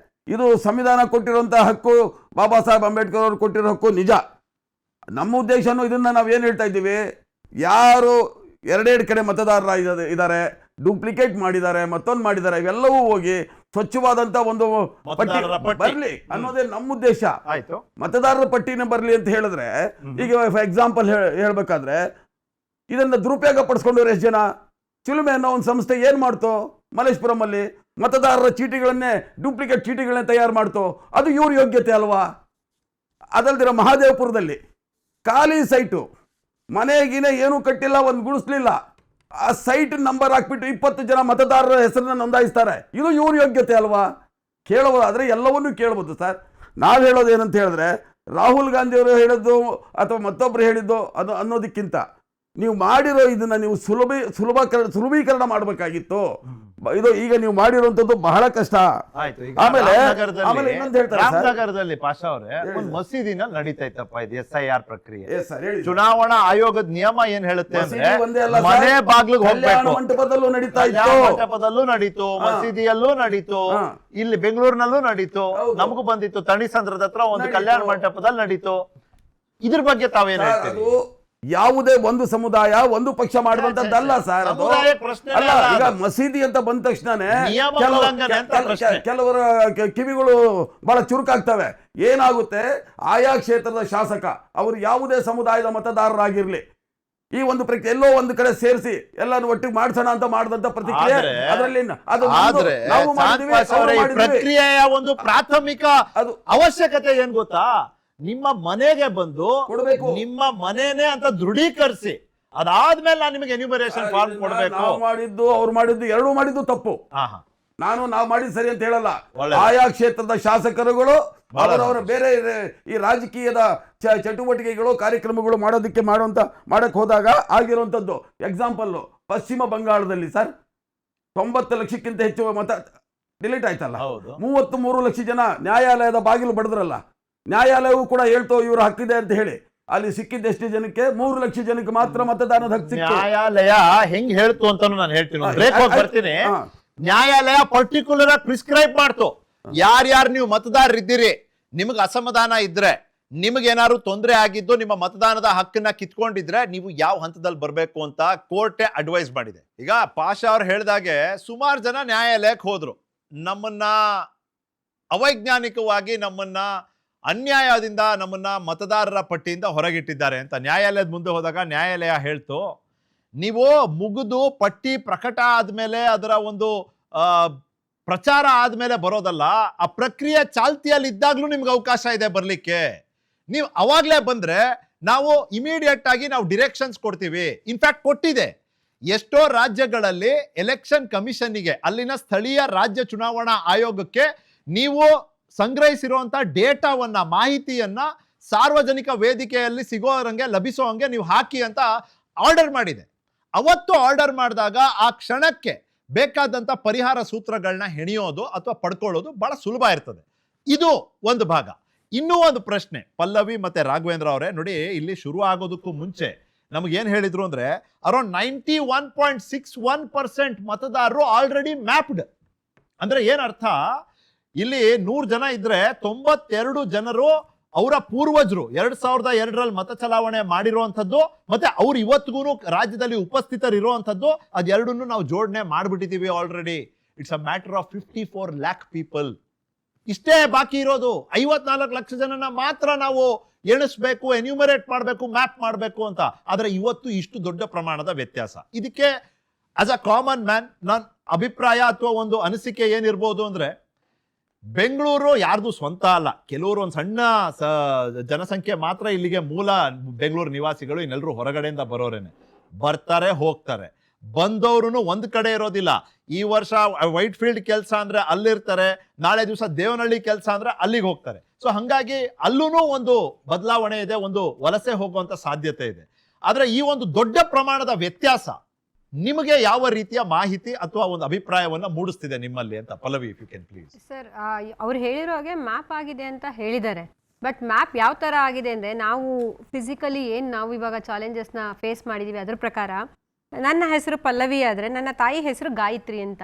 ಇದು ಸಂವಿಧಾನ ಕೊಟ್ಟಿರುವಂತಹ ಹಕ್ಕು, ಬಾಬಾ ಸಾಹೇಬ್ ಅಂಬೇಡ್ಕರ್ ಅವರು ಕೊಟ್ಟಿರೋ ಹಕ್ಕು ನಿಜ. ನಮ್ಮ ಉದ್ದೇಶನೂ ಇದನ್ನ ನಾವೇನು ಹೇಳ್ತಾ ಇದ್ದೀವಿ, ಯಾರು ಎರಡೆರಡು ಕಡೆ ಮತದಾರರ ಇದ್ದಾರೆ, ಡೂಪ್ಲಿಕೇಟ್ ಮಾಡಿದ್ದಾರೆ, ಮತ್ತೊಂದು ಮಾಡಿದ್ದಾರೆ, ಇವೆಲ್ಲವೂ ಹೋಗಿ ಸ್ವಚ್ಛವಾದಂತ ಒಂದು ಪಟ್ಟಿ ಬರಲಿ ಅನ್ನೋದೇ ನಮ್ಮ ಉದ್ದೇಶ. ಮತದಾರರ ಪಟ್ಟಿನೇ ಬರಲಿ ಅಂತ ಹೇಳಿದ್ರೆ, ಈಗ ಫಾರ್ ಎಕ್ಸಾಂಪಲ್ ಹೇಳ್ಬೇಕಾದ್ರೆ ಇದನ್ನ ದುರುಪಯೋಗ ಪಡಿಸ್ಕೊಂಡವ್ರು ಎಷ್ಟು ಜನ. ಚಿಲುಮೆ ಅನ್ನೋ ಒಂದು ಸಂಸ್ಥೆ ಏನು ಮಾಡ್ತೋ ಮಲ್ಲೇಶ್ಪುರಂ ಅಲ್ಲಿ, ಮತದಾರರ ಚೀಟಿಗಳನ್ನೇ ಡೂಪ್ಲಿಕೇಟ್ ಚೀಟಿಗಳನ್ನೇ ತಯಾರು ಮಾಡ್ತೋ, ಅದು ಇವ್ರ ಯೋಗ್ಯತೆ ಅಲ್ವಾ? ಅದಲ್ದಿರೋ ಮಹಾದೇವಪುರದಲ್ಲಿ ಖಾಲಿ ಸೈಟು, ಮನೆಗಿನೇ ಏನೂ ಕಟ್ಟಿಲ್ಲ, ಒಂದು ಗುಡಿಸ್ಲಿಲ್ಲ, ಆ ಸೈಟ್ ನಂಬರ್ ಹಾಕ್ಬಿಟ್ಟು 20 ಜನ ಮತದಾರರ ಹೆಸರನ್ನ ನೋಂದಾಯಿಸ್ತಾರೆ. ಇದು ಇವ್ರ ಯೋಗ್ಯತೆ ಅಲ್ವಾ? ಕೇಳಬಹುದಾದ್ರೆ ಎಲ್ಲವನ್ನೂ ಕೇಳ್ಬೋದು ಸರ್. ನಾವು ಹೇಳೋದು ಏನಂತ ಹೇಳಿದ್ರೆ, ರಾಹುಲ್ ಗಾಂಧಿಯವರು ಹೇಳಿದ್ದು ಅಥವಾ ಮತ್ತೊಬ್ಬರು ಹೇಳಿದ್ದು ಅದು ಅನ್ನೋದಕ್ಕಿಂತ ನೀವು ಮಾಡಿರೋ ಇದನ್ನ ನೀವು ಸುಲಭೀಕರಣ ಮಾಡಬೇಕಾಗಿತ್ತು. ಇದು ಈಗ ನೀವು ಮಾಡಿರುವಂತದ್ದು ಬಹಳ ಕಷ್ಟ. ಆಮೇಲೆ ಇನ್ನೊಂದು ಹೇಳ್ತಾರೆ, ರಾಮನಗರದಲ್ಲಿ ಪಾಷಾ ಅವರೇ ಒಂದು ಮಸೀದಿನ ನಡೀತೈತಪ್ಪ ಇದು SIR ಪ್ರಕ್ರಿಯೆ. ಚುನಾವಣಾ ಆಯೋಗದ ನಿಯಮ ಏನ್ ಹೇಳುತ್ತೆ ಅಂದ್ರೆ, ಮನೆ ಬಾಗ್ಲಿಗೆ ಹೋಗ್ಬೇಕು, ಮಂಟಪದಲ್ಲೂ ನಡೀತಾ ಇತ್ತು, ಮಂಟಪದಲ್ಲೂ ನಡೀತು, ಮಸೀದಿಯಲ್ಲೂ ನಡೀತು, ಇಲ್ಲಿ ಬೆಂಗಳೂರಿನಲ್ಲೂ ನಡೀತು, ನಮಗೂ ಬಂದಿತ್ತು ತಣಿಸಂದ್ರದ ಹತ್ರ ಒಂದು ಕಲ್ಯಾಣ ಮಂಟಪದಲ್ಲಿ ನಡೀತು. ಇದ್ರ ಬಗ್ಗೆ ತಾವೇನ್ ಹೇಳ್ತೀರಿ? ಯಾವುದೇ ಒಂದು ಸಮುದಾಯ ಒಂದು ಪಕ್ಷ ಮಾಡುವಂತದ್ದಲ್ಲ ಸರ್ ಅದು. ಅಲ್ಲ, ಈಗ ಮಸೀದಿ ಅಂತ ಬಂದ ತಕ್ಷಣನೇ ಕೆಲವರ ಕಿವಿಗಳು ಬಹಳ ಚುರುಕಾಗ್ತವೆ. ಏನಾಗುತ್ತೆ, ಆಯಾ ಕ್ಷೇತ್ರದ ಶಾಸಕ ಅವರು ಯಾವುದೇ ಸಮುದಾಯದ ಮತದಾರರಾಗಿರ್ಲಿ, ಈ ಒಂದು ಪ್ರಕ್ರಿಯೆ ಎಲ್ಲೋ ಒಂದು ಕಡೆ ಸೇರಿಸಿ ಎಲ್ಲಾನು ಒಟ್ಟಿಗೆ ಮಾಡಿಸೋಣ ಅಂತ ಮಾಡಿದಂತ ಪ್ರತಿಕ್ರಿಯೆ ಅದರಲ್ಲಿ ಪ್ರಕ್ರಿಯೆಯ ಒಂದು ಪ್ರಾಥಮಿಕ ಅವಶ್ಯಕತೆ ಏನ್ ಗೊತ್ತಾ, ನಿಮ್ಮ ಮನೆಗೆ ಬಂದು ಕೊಡಬೇಕು, ನಿಮ್ಮ ಮನೇನೆ ಅಂತ ದೃಢೀಕರಿಸಿ ಅದಾದ್ಮೇಲೆ ನಾನು ನಿಮಗೆ ಎನ್ಯುಮರೇಷನ್ ಫಾರ್ಮ್ ಕೊಡಬೇಕು. ಅವ್ರು ಮಾಡಿದ್ದು ಎರಡೂ ಮಾಡಿದ್ದು ತಪ್ಪು. ನಾವು ಮಾಡಿದ್ ಸರಿ ಅಂತ ಹೇಳಲ್ಲ. ಆಯಾ ಕ್ಷೇತ್ರದ ಶಾಸಕರುಗಳು ಅವರವರ ಬೇರೆ ಈ ರಾಜಕೀಯದ ಚಟುವಟಿಕೆಗಳು ಕಾರ್ಯಕ್ರಮಗಳು ಮಾಡಕ್ ಹೋದಾಗ ಆಗಿರುವಂತದ್ದು. ಎಕ್ಸಾಂಪಲ್, ಪಶ್ಚಿಮ ಬಂಗಾಳದಲ್ಲಿ ಸರ್ 90 ಲಕ್ಷಕ್ಕಿಂತ ಹೆಚ್ಚು ಮತ ಡಿಲೀಟ್ ಆಯ್ತಲ್ಲ, 33 ಲಕ್ಷ ಜನ ನ್ಯಾಯಾಲಯದ ಬಾಗಿಲು ಬಡದ್ರಲ್ಲ. ನ್ಯಾಯಾಲಯವೂ ಕೂಡ ಹೇಳ್ತೋ ಇವ್ರ ಹಕ್ಕಿದೆ ಅಂತ ಹೇಳಿ. ಅಲ್ಲಿ ಸಿಕ್ಕಿದ್ದ ಎಷ್ಟು ಜನಕ್ಕೆ? 3 ಲಕ್ಷ ಜನಕ್ಕೆ ಮಾತ್ರ ಮತದಾನದ ಹಕ್ಕು ಸಿಕ್ಕಿತು. ನ್ಯಾಯಾಲಯ ಹೆಂಗ್ ಹೇಳ್ತು ಅಂತಾನು ನಾನು ಹೇಳ್ತೀನಿ, ಬ್ರೇಕ್ ಹೋಗಿ ಬರ್ತೀನಿ. ನ್ಯಾಯಾಲಯ ಪರ್ಟಿಕ್ಯುಲರ್ ಆಗಿ ಪ್ರಿಸ್ಕ್ರೈಬ್ ಮಾಡ್ತು, ಯಾರ್ಯಾರು ನೀವು ಮತದಾರರಿದ್ದೀರಿ, ನಿಮಗೆ ಅಸಮಾಧಾನ ಇದ್ರೆ, ನಿಮಗೇನಾದ್ರು ತೊಂದರೆ ಆಗಿದ್ದು, ನಿಮ್ಮ ಮತದಾನದ ಹಕ್ಕನ್ನ ಕಿತ್ಕೊಂಡಿದ್ರೆ ನೀವು ಯಾವ ಹಂತದಲ್ಲಿ ಬರಬೇಕು ಅಂತ ಕೋರ್ಟೇ ಅಡ್ವೈಸ್ ಮಾಡಿದೆ. ಈಗ ಪಾಷಾ ಅವ್ರು ಹೇಳಿದಾಗೆ ಸುಮಾರು ಜನ ನ್ಯಾಯಾಲಯಕ್ಕೆ ಹೋದ್ರು, ನಮ್ಮನ್ನ ಅವೈಜ್ಞಾನಿಕವಾಗಿ ನಮ್ಮನ್ನ ಅನ್ಯಾಯದಿಂದ ನಮ್ಮನ್ನ ಮತದಾರರ ಪಟ್ಟಿಯಿಂದ ಹೊರಗಿಟ್ಟಿದ್ದಾರೆ ಅಂತ ನ್ಯಾಯಾಲಯದ ಮುಂದೆ ಹೋದಾಗ ನ್ಯಾಯಾಲಯ ಹೇಳ್ತು, ನೀವು ಮುಗಿದು ಪಟ್ಟಿ ಪ್ರಕಟ ಆದ್ಮೇಲೆ ಅದರ ಒಂದು ಪ್ರಚಾರ ಆದ್ಮೇಲೆ ಬರೋದಲ್ಲ, ಆ ಪ್ರಕ್ರಿಯೆ ಚಾಲ್ತಿಯಲ್ಲಿ ಇದ್ದಾಗ್ಲೂ ನಿಮ್ಗೆ ಅವಕಾಶ ಇದೆ ಬರ್ಲಿಕ್ಕೆ. ನೀವು ಅವಾಗ್ಲೇ ಬಂದ್ರೆ ನಾವು ಇಮಿಡಿಯೇಟ್ ಆಗಿ ನಾವು ಡಿರೆಕ್ಷನ್ಸ್ ಕೊಡ್ತೀವಿ. ಇನ್ಫ್ಯಾಕ್ಟ್ ಕೊಟ್ಟಿದೆ. ಎಷ್ಟೋ ರಾಜ್ಯಗಳಲ್ಲಿ ಎಲೆಕ್ಷನ್ ಕಮಿಷನ್ನಿಗೆ, ಅಲ್ಲಿನ ಸ್ಥಳೀಯ ರಾಜ್ಯ ಚುನಾವಣಾ ಆಯೋಗಕ್ಕೆ ನೀವು ಸಂಗ್ರಹಿಸಿರುವಂತ ಡೇಟಾವನ್ನ, ಮಾಹಿತಿಯನ್ನ ಸಾರ್ವಜನಿಕ ವೇದಿಕೆಯಲ್ಲಿ ಸಿಗೋರಂಗೆ ಲಭಿಸೋ ಹಂಗೆ ನೀವು ಹಾಕಿ ಅಂತ ಆರ್ಡರ್ ಮಾಡಿದೆ. ಅವತ್ತು ಆರ್ಡರ್ ಮಾಡಿದಾಗ ಆ ಕ್ಷಣಕ್ಕೆ ಬೇಕಾದಂತ ಪರಿಹಾರ ಸೂತ್ರಗಳನ್ನ ಹೆಣಿಯೋದು ಅಥವಾ ಪಡ್ಕೊಳ್ಳೋದು ಬಹಳ ಸುಲಭ ಇರ್ತದೆ. ಇದು ಒಂದು ಭಾಗ. ಇನ್ನೂ ಒಂದು ಪ್ರಶ್ನೆ, ಪಲ್ಲವಿ ಮತ್ತೆ ರಾಘವೇಂದ್ರ ಅವರೇ ನೋಡಿ, ಇಲ್ಲಿ ಶುರು ಆಗೋದಕ್ಕೂ ಮುಂಚೆ ನಮಗೇನು ಹೇಳಿದ್ರು ಅಂದ್ರೆ, ಅರೌಂಡ್ 91.61% ಮತದಾರರು ಆಲ್ರೆಡಿ ಮ್ಯಾಪ್ಡ್. ಅಂದ್ರೆ ಏನರ್ಥ, ಇಲ್ಲಿ 100 ಜನ ಇದ್ರೆ 92 ಜನರು ಅವರ ಪೂರ್ವಜರು 2002ರಲ್ಲಿ ಮತ ಚಲಾವಣೆ ಮಾಡಿರುವಂಥದ್ದು, ಮತ್ತೆ ಅವ್ರು ಇವತ್ತಿಗೂ ರಾಜ್ಯದಲ್ಲಿ ಉಪಸ್ಥಿತರಿರುವಂಥದ್ದು, ಅದೆರಡನ್ನು ನಾವು ಜೋಡಣೆ ಮಾಡಿಬಿಟ್ಟಿದ್ದೀವಿ already. It's a matter of 54 lakh people. ಇಷ್ಟೇ ಬಾಕಿ ಇರೋದು. 54 ಲಕ್ಷ ಜನನ ಮಾತ್ರ ನಾವು ಎಣಿಸ್ಬೇಕು, ಎನ್ಯೂಮರೇಟ್ ಮಾಡಬೇಕು, ಮ್ಯಾಪ್ ಮಾಡಬೇಕು ಅಂತ. ಆದ್ರೆ ಇವತ್ತು ಇಷ್ಟು ದೊಡ್ಡ ಪ್ರಮಾಣದ ವ್ಯತ್ಯಾಸ. ಇದಕ್ಕೆ ಆಸ್ ಅ ಕಾಮನ್ ಮ್ಯಾನ್ ನನ್ನ ಅಭಿಪ್ರಾಯ ಅಥವಾ ಒಂದು ಅನಿಸಿಕೆ ಏನಿರ್ಬೋದು ಅಂದ್ರೆ, ಬೆಂಗಳೂರು ಯಾರ್ದು ಸ್ವಂತ ಅಲ್ಲ. ಕೆಲವರು ಒಂದು ಸಣ್ಣ ಜನಸಂಖ್ಯೆ ಮಾತ್ರ ಇಲ್ಲಿಗೆ ಮೂಲ ಬೆಂಗಳೂರು ನಿವಾಸಿಗಳು, ಇನ್ನೆಲ್ಲರೂ ಹೊರಗಡೆಯಿಂದ ಬರೋರೇನೆ. ಬರ್ತಾರೆ ಹೋಗ್ತಾರೆ. ಬಂದವರು ಒಂದ್ ಕಡೆ ಇರೋದಿಲ್ಲ. ಈ ವರ್ಷ ವೈಟ್ ಫೀಲ್ಡ್ ಕೆಲಸ ಅಂದ್ರೆ ಅಲ್ಲಿರ್ತಾರೆ, ನಾಳೆ ದಿವಸ ದೇವನಹಳ್ಳಿ ಕೆಲಸ ಅಂದ್ರೆ ಅಲ್ಲಿಗೆ ಹೋಗ್ತಾರೆ. ಸೊ ಹಂಗಾಗಿ ಅಲ್ಲೂ ಒಂದು ಬದಲಾವಣೆ ಇದೆ, ಒಂದು ವಲಸೆ ಹೋಗುವಂತ ಸಾಧ್ಯತೆ ಇದೆ. ಆದ್ರೆ ಈ ಒಂದು ದೊಡ್ಡ ಪ್ರಮಾಣದ ವ್ಯತ್ಯಾಸ ನಿಮಗೆ ಯಾವ ರೀತಿಯ ಮಾಹಿತಿ ಅಥವಾ ಒಂದು ಅಭಿಪ್ರಾಯವನ್ನ ಮೂಡಿಸ್ತಿದೆ ನಿಮ್ಮಲ್ಲಿ ಅಂತ Pallavi, if you can please. Sir, ಅವ್ರು ಹೇಳಿರೋ ಹಾಗೆ ಮ್ಯಾಪ್ ಆಗಿದೆ ಅಂತ ಹೇಳಿದ್ದಾರೆ. ಬಟ್ ಮ್ಯಾಪ್ ಯಾವ ಥರ ಆಗಿದೆ ಅಂದರೆ, ನಾವು ಫಿಸಿಕಲಿ ಏನು ನಾವು ಇವಾಗ ಚಾಲೆಂಜಸ್ನ ಫೇಸ್ ಮಾಡಿದ್ದೀವಿ ಅದ್ರ ಪ್ರಕಾರ, ನನ್ನ ಹೆಸರು ಪಲ್ಲವಿ ಆದರೆ ನನ್ನ ತಾಯಿ ಹೆಸರು ಗಾಯತ್ರಿ ಅಂತ.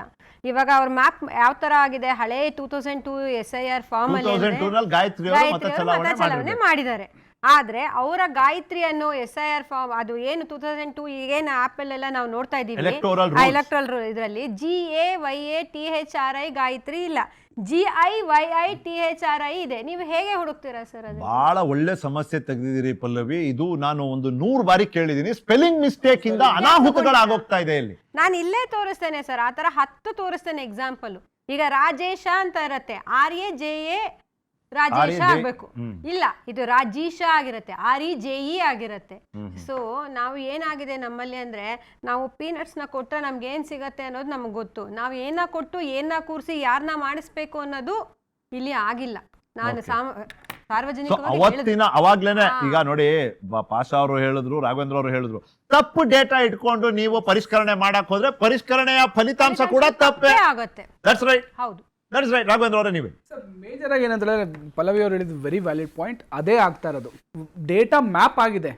ಇವಾಗ ಅವ್ರ ಮ್ಯಾಪ್ ಯಾವ ಥರ ಆಗಿದೆ, ಹಳೆ 2002 SIR ಫಾರ್ಮ್ ಅಲ್ಲಿ ಗಾಯತ್ರಿ ಮತ ಚಲಾವಣೆ ಮಾಡಿದ್ದಾರೆ. ಆದ್ರೆ ಅವರ ಗಾಯತ್ರಿ ಅನ್ನೋ SIR ಫಾರ್ಮ್, ಅದು ಏನು 2002 ಈಗೇನು ಆ್ಯಪಲ್ಲೆಲ್ಲ ನಾವು ನೋಡ್ತಾ ಇದ್ದೀವಿ ಎಲೆಕ್ಟ್ರಲ್ ಇದರಲ್ಲಿ GAYATHRI ಗಾಯತ್ರಿ ಇಲ್ಲ, GIYITHRI ಇದೆ. ನೀವು ಹೇಗೆ ಹುಡುಕ್ತೀರಾ ಸರ್? ಅದು ಬಹಳ ಒಳ್ಳೆ ಸಮಸ್ಯೆ ತೆಗೆದಿದ್ದೀರಿ ಪಲ್ಲವಿ. ಇದು ನಾನು ಒಂದು 100 ಬಾರಿ ಕೇಳಿದೀನಿ. ಸ್ಪೆಲ್ಲಿಂಗ್ ಮಿಸ್ಟೇಕ್ ಇಂದ ಅನಾಹುತಗಳಾಗೋಗ್ತಾ ಇದೆ ಇಲ್ಲಿ. ನಾನು ಇಲ್ಲೇ ತೋರಿಸ್ತೇನೆ ಸರ್, ಆ ತರ 10 ತೋರಿಸ್ತೇನೆ ಎಕ್ಸಾಂಪಲ್. ಈಗ ರಾಜೇಶ ಅಂತ ಇರತ್ತೆ, RAJA ರಾಜೇಶ ಆಗ್ಬೇಕು, ಇಲ್ಲ ಇದು ರಾಜೀಶ ಆಗಿರತ್ತೆ, REJE ಆಗಿರತ್ತೆ. ಸೊ ನಾವು ಏನಾಗಿದೆ ನಮ್ಮಲ್ಲಿ ಅಂದ್ರೆ, ನಾವು ಪೀನಟ್ಸ್ ನ ಕೊಟ್ರೆ ನಮ್ಗೆ ಏನ್ ಸಿಗತ್ತೆ ಅನ್ನೋದು ನಮ್ಗೆ ಗೊತ್ತು. ನಾವು ಏನ ಕೊಟ್ಟು ಏನ ಕೂರಿಸಿ ಯಾರನ್ನ ಮಾಡಿಸ್ಬೇಕು ಅನ್ನೋದು ಇಲ್ಲಿ ಆಗಿಲ್ಲ. ನಾನು ಅವತ್ತಿನ ಅವಾಗ್ಲೇನೆ ಈಗ ನೋಡಿ, ಪಾಷಾ ಅವರು ಹೇಳಿದ್ರು, ರಾಘವೇಂದ್ರ ಅವರು ಹೇಳಿದ್ರು, ತಪ್ಪು ಡೇಟಾ ಇಟ್ಕೊಂಡು ನೀವು ಪರಿಷ್ಕರಣೆ ಮಾಡಕ್ ಹೋದ್ರೆ ಪರಿಷ್ಕರಣೆಯ ಫಲಿತಾಂಶ ಕೂಡ ತಪ್ಪೇ ಆಗುತ್ತೆ. That's right. ಹೌದು, ದಟ್ಸ್ ರೈಟ್. ರಾಘವೇಂದ್ರ ಅವರೇ ನೀವೇ. ಮೇಜರ್ ಆಗಿ ಏನಂತ ಹೇಳಿದ್ರೆ, ಪಲ್ಲವಿ ಅವರು ಹೇಳಿದ್ದು ವೆರಿ ವ್ಯಾಲಿಡ್ ಪಾಯಿಂಟ್. ಅದೇ ಆಗ್ತಾ ಇರೋದು, ಡೇಟಾ ಮ್ಯಾಪ್ ಆಗಿದೆ,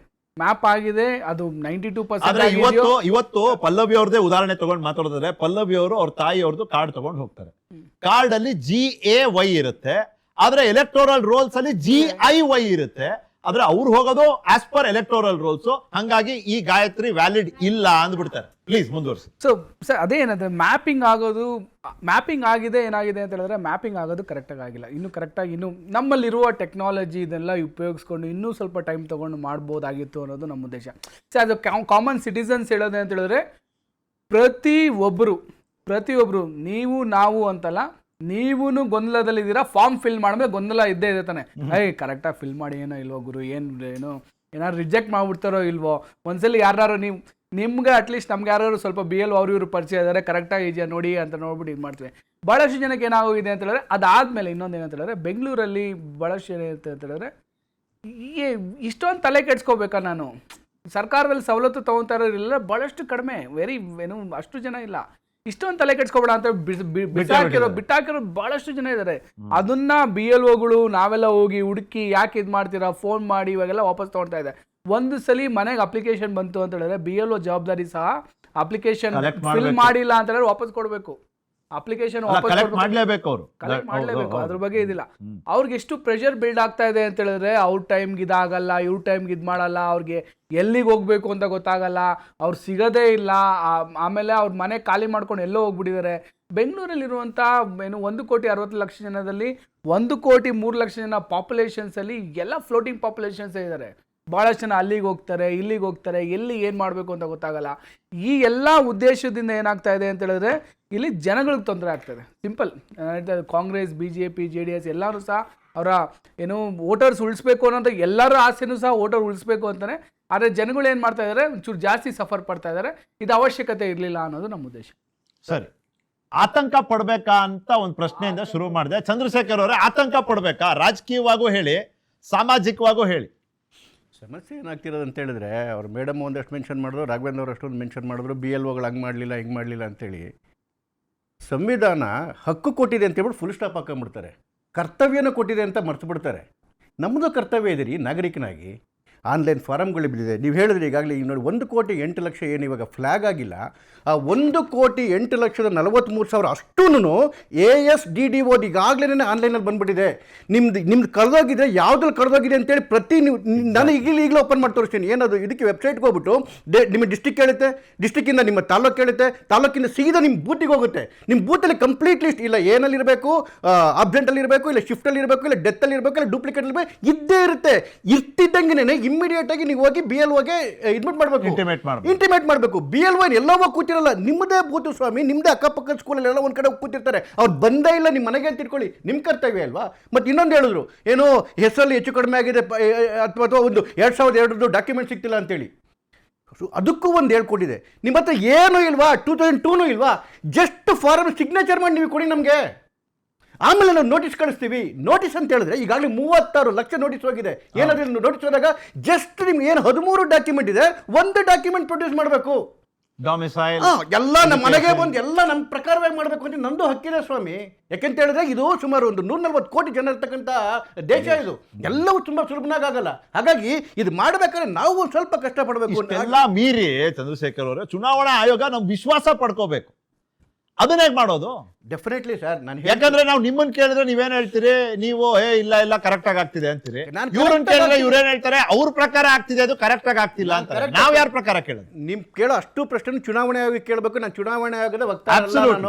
ಅದು 92%. ಇವತ್ತು ಪಲ್ಲವಿ ಅವ್ರದೇ ಉದಾಹರಣೆ ತಗೊಂಡು ಮಾತಾಡಿದ್ರೆ, ಪಲ್ಲವಿ ಅವರು ಅವ್ರ ತಾಯಿ ಅವ್ರದ್ದು ಕಾರ್ಡ್ ತಗೊಂಡು ಹೋಗ್ತಾರೆ. ಕಾರ್ಡ್ ಅಲ್ಲಿ GAY ಇರುತ್ತೆ, ಆದ್ರೆ ಎಲೆಕ್ಟೋರಲ್ ರೋಲ್ಸ್ ಅಲ್ಲಿ GIY ಇರುತ್ತೆ. ಆದ್ರೆ ಅವ್ರು ಹೋಗೋದು ಆಸ್ ಪರ್ ಎಲೆಕ್ಟೋರಲ್ ರೋಲ್ಸ್. ಹಂಗಾಗಿ ಈ ಗಾಯತ್ರಿ ವ್ಯಾಲಿಡ್ ಇಲ್ಲ ಅಂದ್ಬಿಡ್ತಾರೆ. ಪ್ಲೀಸ್ ಮುಂದುವರಿಸಿ. ಸೊ ಸರ್, ಅದೇ ಏನಂದ್ರೆ ಮ್ಯಾಪಿಂಗ್ ಆಗಿದೆ. ಏನಾಗಿದೆ ಅಂತ ಹೇಳಿದ್ರೆ, ಮ್ಯಾಪಿಂಗ್ ಆಗೋದು ಕರೆಕ್ಟಾಗಿ ಆಗಿಲ್ಲ. ಇನ್ನು ಕರೆಕ್ಟಾಗಿ ಇನ್ನು ನಮ್ಮಲ್ಲಿರುವ ಟೆಕ್ನಾಲಜಿ ಇದೆಲ್ಲ ಉಪಯೋಗಿಸ್ಕೊಂಡು ಇನ್ನೂ ಸ್ವಲ್ಪ ಟೈಮ್ ತೊಗೊಂಡು ಮಾಡ್ಬೋದಾಗಿತ್ತು ಅನ್ನೋದು ನಮ್ಮ ಉದ್ದೇಶ. ಸೊ ಅದು ಕಾಮನ್ ಸಿಟಿಸನ್ಸ್ ಹೇಳೋದೇ ಅಂತ ಹೇಳಿದ್ರೆ, ಪ್ರತಿಯೊಬ್ಬರು ನೀವು ನಾವು ಅಂತಲ್ಲ, ನೀವೂ ಗೊಂದಲದಲ್ಲಿದ್ದೀರಾ. ಫಾರ್ಮ್ ಫಿಲ್ ಮಾಡಿದ್ರೆ ಗೊಂದಲ ಇದ್ದೇ ಇದೆ ತಾನೆ. ಕರೆಕ್ಟಾಗಿ ಫಿಲ್ ಮಾಡಿ ಏನೋ ಇಲ್ವೋ ಗುರು, ಏನಾದ್ರು ರಿಜೆಕ್ಟ್ ಮಾಡ್ಬಿಡ್ತಾರೋ ಇಲ್ವೋ. ಒಂದ್ಸಲಿ ಯಾರು ನಿಮ್ಗೆ ಅಟ್ಲೀಸ್ಟ್ ನಮ್ಗೆ ಯಾರು ಸ್ವಲ್ಪ BL ಅವ್ರು ಇವರು ಪರಿಚಯ ಇದ್ದಾರೆ, ಕರೆಕ್ಟಾಗಿ ಇದೆಯಾ ನೋಡಿ ಅಂತ ನೋಡ್ಬಿಟ್ಟು ಇದು ಮಾಡ್ತೀವಿ. ಭಾಳಷ್ಟು ಜನಕ್ಕೆ ಏನಾಗೋಗಿದೆ ಅಂತ ಹೇಳಿದ್ರೆ, ಅದಾದಮೇಲೆ ಇನ್ನೊಂದು ಏನಂತ ಹೇಳಿದ್ರೆ, ಬೆಂಗಳೂರಲ್ಲಿ ಭಾಳಷ್ಟು ಜನ ಅಂತ ಹೇಳಿದ್ರೆ, ಇಷ್ಟೊಂದು ತಲೆ ಕೆಡ್ಸ್ಕೋಬೇಕಾ ನಾನು, ಸರ್ಕಾರದಲ್ಲಿ ಸವಲತ್ತು ತೊಗೊತಾ ಇರೋರಿಲ್ಲ, ಭಾಳಷ್ಟು ಕಡಿಮೆ, ಅಷ್ಟು ಜನ ಇಲ್ಲ. ಇಷ್ಟೊಂದು ತಲೆ ಕೆಡ್ಸ್ಕೊಬೇಡ ಅಂತ ಬಿಟ್ಟಾಕಿರೋ ಬಹಳಷ್ಟು ಜನ ಇದ್ದಾರೆ. ಅದನ್ನ BLOಗಳು ನಾವೆಲ್ಲ ಹೋಗಿ ಹುಡುಕಿ ಯಾಕೆ ಇದು ಮಾಡ್ತೀರಾ, ಫೋನ್ ಮಾಡಿ ಇವಾಗೆಲ್ಲ ವಾಪಸ್ ತಗೊಳ್ತಾ ಇದೆ. ಒಂದು ಸಲ ಮನೆಗೆ ಅಪ್ಲಿಕೇಶನ್ ಬಂತು ಅಂತ ಹೇಳಿದ್ರೆ, BLO ಜವಾಬ್ದಾರಿ ಸಹ ಅಪ್ಲಿಕೇಶನ್ ಫಿಲ್ ಮಾಡಿಲ್ಲ ಅಂತ ಹೇಳಿದ್ರೆ ವಾಪಸ್ ಕೊಡಬೇಕು. ಅಪ್ಲಿಕೇಶನ್ ಕಲೆಕ್ಟ್ ಮಾಡಲೇಬೇಕು ಅವರು, ಕಲೆಕ್ಟ್ ಮಾಡಲೇಬೇಕು. ಅದ್ರ ಬಗ್ಗೆ ಇದಿಲ್ಲ. ಅವ್ರಿಗೆ ಎಷ್ಟು ಪ್ರೆಷರ್ ಬಿಲ್ಡ್ ಆಗ್ತಾ ಇದೆ ಅಂತ ಹೇಳಿದ್ರೆ, ಅವ್ರ ಟೈಮ್ಗೆ ಇದಾಗಲ್ಲ, ಇವ್ರ ಟೈಮ್ಗೆ ಇದು ಮಾಡಲ್ಲ, ಅವ್ರಿಗೆ ಎಲ್ಲಿಗೆ ಹೋಗ್ಬೇಕು ಅಂತ ಗೊತ್ತಾಗಲ್ಲ, ಅವ್ರು ಸಿಗೋದೇ ಇಲ್ಲ. ಆಮೇಲೆ ಅವ್ರ ಮನೆ ಖಾಲಿ ಮಾಡ್ಕೊಂಡು ಎಲ್ಲೋ ಹೋಗ್ಬಿಟ್ಟಿದ್ದಾರೆ. ಬೆಂಗಳೂರಲ್ಲಿರುವಂಥ 1,60,00,000 ಜನದಲ್ಲಿ 1,03,00,000 ಜನ ಪಾಪ್ಯುಲೇಷನ್ಸಲ್ಲಿ ಎಲ್ಲ ಫ್ಲೋಟಿಂಗ್ ಪಾಪ್ಯುಲೇಷನ್ಸೇ ಇದ್ದಾರೆ. ಭಾಳಷ್ಟು ಜನ ಅಲ್ಲಿಗೆ ಹೋಗ್ತಾರೆ, ಇಲ್ಲಿಗೆ ಹೋಗ್ತಾರೆ, ಎಲ್ಲಿ ಏನು ಮಾಡಬೇಕು ಅಂತ ಗೊತ್ತಾಗಲ್ಲ. ಈ ಎಲ್ಲ ಉದ್ದೇಶದಿಂದ ಏನಾಗ್ತಾ ಇದೆ ಅಂತ ಹೇಳಿದ್ರೆ, ಇಲ್ಲಿ ಜನಗಳಿಗೆ ತೊಂದರೆ ಆಗ್ತದೆ. ಸಿಂಪಲ್. ಕಾಂಗ್ರೆಸ್, BJP, JDS ಎಲ್ಲರೂ ಸಹ ಅವರ ವೋಟರ್ಸ್ ಉಳಿಸ್ಬೇಕು ಅನ್ನೋಂಥ ಎಲ್ಲರ ಆಸೆನೂ ಸಹ ವೋಟರ್ ಉಳಿಸ್ಬೇಕು ಅಂತಾನೆ. ಆದರೆ ಜನಗಳು ಏನು ಮಾಡ್ತಾ ಇದ್ದಾರೆ, ಒಂಚೂರು ಜಾಸ್ತಿ ಸಫರ್ ಪಡ್ತಾ ಇದ್ದಾರೆ. ಇದು ಅವಶ್ಯಕತೆ ಇರಲಿಲ್ಲ ಅನ್ನೋದು ನಮ್ಮ ಉದ್ದೇಶ. ಸರಿ, ಆತಂಕ ಪಡ್ಬೇಕಾ ಅಂತ ಒಂದು ಪ್ರಶ್ನೆಯಿಂದ ಶುರು ಮಾಡಿದೆ. ಚಂದ್ರಶೇಖರ್ ಅವರೇ, ಆತಂಕ ಪಡ್ಬೇಕಾ? ರಾಜಕೀಯವಾಗೂ ಹೇಳಿ, ಸಾಮಾಜಿಕವಾಗೂ ಹೇಳಿ. ಸಮಸ್ಯೆ ಏನಾಗ್ತಿರೋದು ಅಂತ ಹೇಳಿದ್ರೆ, ಅವ್ರು ಮೇಡಮ್ ಒಂದಷ್ಟು ಮೆನ್ಷನ್ ಮಾಡಿದ್ರು, ರಾಘವೇಂದ್ರ ಅವರು ಅಷ್ಟೊಂದು ಮೆನ್ಷನ್ ಮಾಡಿದ್ರು, BLOಗಳು ಹಂಗೆ ಮಾಡಲಿಲ್ಲ ಹಿಂಗೆ ಮಾಡಲಿಲ್ಲ ಅಂತೇಳಿ. ಸಂವಿಧಾನ ಹಕ್ಕು ಕೊಟ್ಟಿದೆ ಅಂತೇಳ್ಬಿಟ್ಟು ಫುಲ್ ಸ್ಟಾಪ್ ಹಾಕೊಂಡ್ಬಿಡ್ತಾರೆ. ಕರ್ತವ್ಯನೂ ಕೊಟ್ಟಿದೆ ಅಂತ ಮರ್ತು ಬಿಡ್ತಾರೆ. ನಮ್ಮದು ಕರ್ತವ್ಯ ಇದೆ ರೀ ನಾಗರಿಕನಾಗಿ. ಆನ್ಲೈನ್ ಫಾರಮ್ಗಳು ಬಿದ್ದಿದೆ. ನೀವು ಹೇಳಿದ್ರೆ ಈಗಾಗಲೇ ಈಗ ನೋಡಿ 1,08,00,000 ಏನು ಇವಾಗ ಫ್ಲ್ಯಾಗ್ ಆಗಿಲ್ಲ, ಆ 1,08,43,000 ಅಷ್ಟೂ ASDDO ಈಗಾಗಲೇ ಆನ್ಲೈನಲ್ಲಿ ಬಂದುಬಿಟ್ಟಿದೆ. ನಿಮ್ದು ಕಳೆದೋಗಿದ್ರೆ ಯಾವುದ್ರಲ್ಲಿ ಕಳೆದೋಗಿದೆ ಅಂತೇಳಿ ನಾನು ಈಗಲೂ ಓಪನ್ ಮಾಡಿ ತೋರಿಸ್ತೀನಿ. ಏನದು ಇದಕ್ಕೆ ವೆಬ್ಸೈಟ್ಗೆ ಹೋಗ್ಬಿಟ್ಟು ನಿಮ್ಮ ಡಿಸ್ಟಿಕ್ ಕೇಳುತ್ತೆ, ಡಿಸ್ಟಿಕ್ಕಿಂದ ನಿಮ್ಮ ತಾಲೂಕು ಕೇಳುತ್ತೆ, ತಾಲೂಕಿಂದ ಸೀದಾ ನಿಮ್ಮ ಬೂತಿಗೆ ಹೋಗುತ್ತೆ. ನಿಮ್ಮ ಬೂತಲ್ಲಿ ಕಂಪ್ಲೀಟ್ ಲಿಸ್ಟ್ ಇಲ್ಲ ಏನಲ್ಲಿ ಇರಬೇಕು, ಅಬ್ಸೆಂಟಲ್ಲಿ ಇರಬೇಕು, ಇಲ್ಲ ಶಿಫ್ಟಲ್ಲಿ ಇರಬೇಕು, ಇಲ್ಲ ಡೆತ್ತಲ್ಲಿ ಇರಬೇಕು, ಇಲ್ಲ ಡೂಪ್ಲಿಕೇಟ್ ಇರಬೇಕು, ಇದ್ದೇ ಇರುತ್ತೆ. ಇರ್ತಿದ್ದಂಗೆ ಇಮ್ಮಿಡಿಯೇಟ್ ಆಗಿ ನೀವು ಹೋಗಿ BLOಗೆ ಇಂಟಿಮೇಟ್ ಮಾಡಬೇಕು. BLO ಎಲ್ಲವೋ ಕೂತಿರಲ್ಲ, ನಿಮ್ಮದೇ ಬೂತು ಸ್ವಾಮಿ, ನಿಮ್ಮದೇ ಅಕ್ಕಪಕ್ಕದ ಸ್ಕೂಲಲ್ಲಿ ಎಲ್ಲ ಒಂದು ಕಡೆ ಕೂತಿರ್ತಾರೆ. ಅವ್ರು ಬಂದೇ ಇಲ್ಲ ನಿಮ್ಮ ಮನೆಗೆ ಅಂತ ತಿಳ್ಕೊಳ್ಳಿ, ನಿಮ್ಮ ಕರ್ತವ್ಯ ಅಲ್ವಾ? ಮತ್ತು ಇನ್ನೊಂದು ಹೇಳಿದ್ರು, ಏನೋ ಹೆಸರಲ್ಲಿ ಹೆಚ್ಚು ಕಡಿಮೆ ಆಗಿದೆ ಅಥವಾ ಒಂದು 2002 ಡಾಕ್ಯುಮೆಂಟ್ ಸಿಗ್ತಿಲ್ಲ ಅಂತೇಳಿ. ಅದಕ್ಕೂ ಒಂದು ಹೇಳ್ಕೊಟ್ಟಿದೆ. ನಿಮ್ಮ ಹತ್ರ ಏನೂ ಇಲ್ವಾ, 2002 ಇಲ್ವಾ, ಜಸ್ಟ್ ಫಾರಮ್ ಸಿಗ್ನೇಚರ್ ಮಾಡಿ ನೀವು ಕೊಡಿ ನಮಗೆ, ಆಮೇಲೆ ನಾವು ನೋಟಿಸ್ ಕಳಿಸ್ತೀವಿ. ನೋಟಿಸ್ ಅಂತ ಹೇಳಿದ್ರೆ ಈಗಾಗಲೇ 36 ಲಕ್ಷ ನೋಟಿಸ್ ಹೋಗಿದೆ. ಏನಾದರೂ ನೋಟಿಸ್ ಹೋದಾಗ ಜಸ್ಟ್ ನಿಮ್ಗೆ ಏನು 13 ಡಾಕ್ಯುಮೆಂಟ್ ಇದೆ, ಒಂದು ಡಾಕ್ಯುಮೆಂಟ್ ಪ್ರೊಡ್ಯೂಸ್ ಮಾಡಬೇಕು. ಡೊಮಿಸೈಲ್ ಎಲ್ಲ ನಮ್ಮ ಮನೆಗೆ ಬಂದು ಎಲ್ಲ ನಮ್ಮ ಪ್ರಕಾರವಾಗಿ ಮಾಡಬೇಕು ಅಂತ ನಂದು ಹಕ್ಕಿದೆ ಸ್ವಾಮಿ. ಯಾಕೆಂತ ಹೇಳಿದ್ರೆ ಇದು ಸುಮಾರು ಒಂದು 140 ಕೋಟಿ ಜನ ಇರ್ತಕ್ಕಂಥ ದೇಶ, ಇದು ಎಲ್ಲವೂ ತುಂಬಾ ಸುಲಭನಾಗಲ್ಲ. ಹಾಗಾಗಿ ಇದು ಮಾಡಬೇಕಾದ್ರೆ ನಾವು ಒಂದು ಸ್ವಲ್ಪ ಕಷ್ಟಪಡಬೇಕು. ಎಲ್ಲ ಮೀರಿ ಚಂದ್ರಶೇಖರ್ ಅವರೇ, ಚುನಾವಣಾ ಆಯೋಗ ನಮ್ ವಿಶ್ವಾಸ ಪಡ್ಕೋಬೇಕು. ಅದನ್ನ ಹೇಗೆ ಮಾಡೋದು? ಡೆಫಿನೆಟ್ಲಿ ಸರ್, ಯಾಕಂದ್ರೆ ನಾವು ನಿಮ್ಮನ್ನ ಕೇಳಿದ್ರೆ ನೀವೇನ್ ಹೇಳ್ತೀರಿ, ನೀವು ಇಲ್ಲ ಕರೆಕ್ಟ್ ಆಗಿ ಆಗ್ತಿದೆ ಅಂತೀರಿ. ಇವ್ರನ್ನ ಕೇಳಿದ್ರೆ ಇವ್ರೇನ್ ಹೇಳ್ತಾರೆ, ಅವ್ರ ಪ್ರಕಾರ ಆಗ್ತಿದೆ, ಅದು ಕರೆಕ್ಟ್ ಆಗಿ ಆಗ್ತಿಲ್ಲ ಅಂತ. ನಾವ್ ಯಾರ ಪ್ರಕಾರ ಕೇಳೋದು? ನಿಮ್ ಕೇಳೋ ಅಷ್ಟು ಪ್ರಶ್ನೆ ಚುನಾವಣೆ ಆಯೋಗ ಕೇಳಬೇಕು. ನಾನು ಚುನಾವಣೆ ಆಯೋಗದ ವಕ್ತಾರ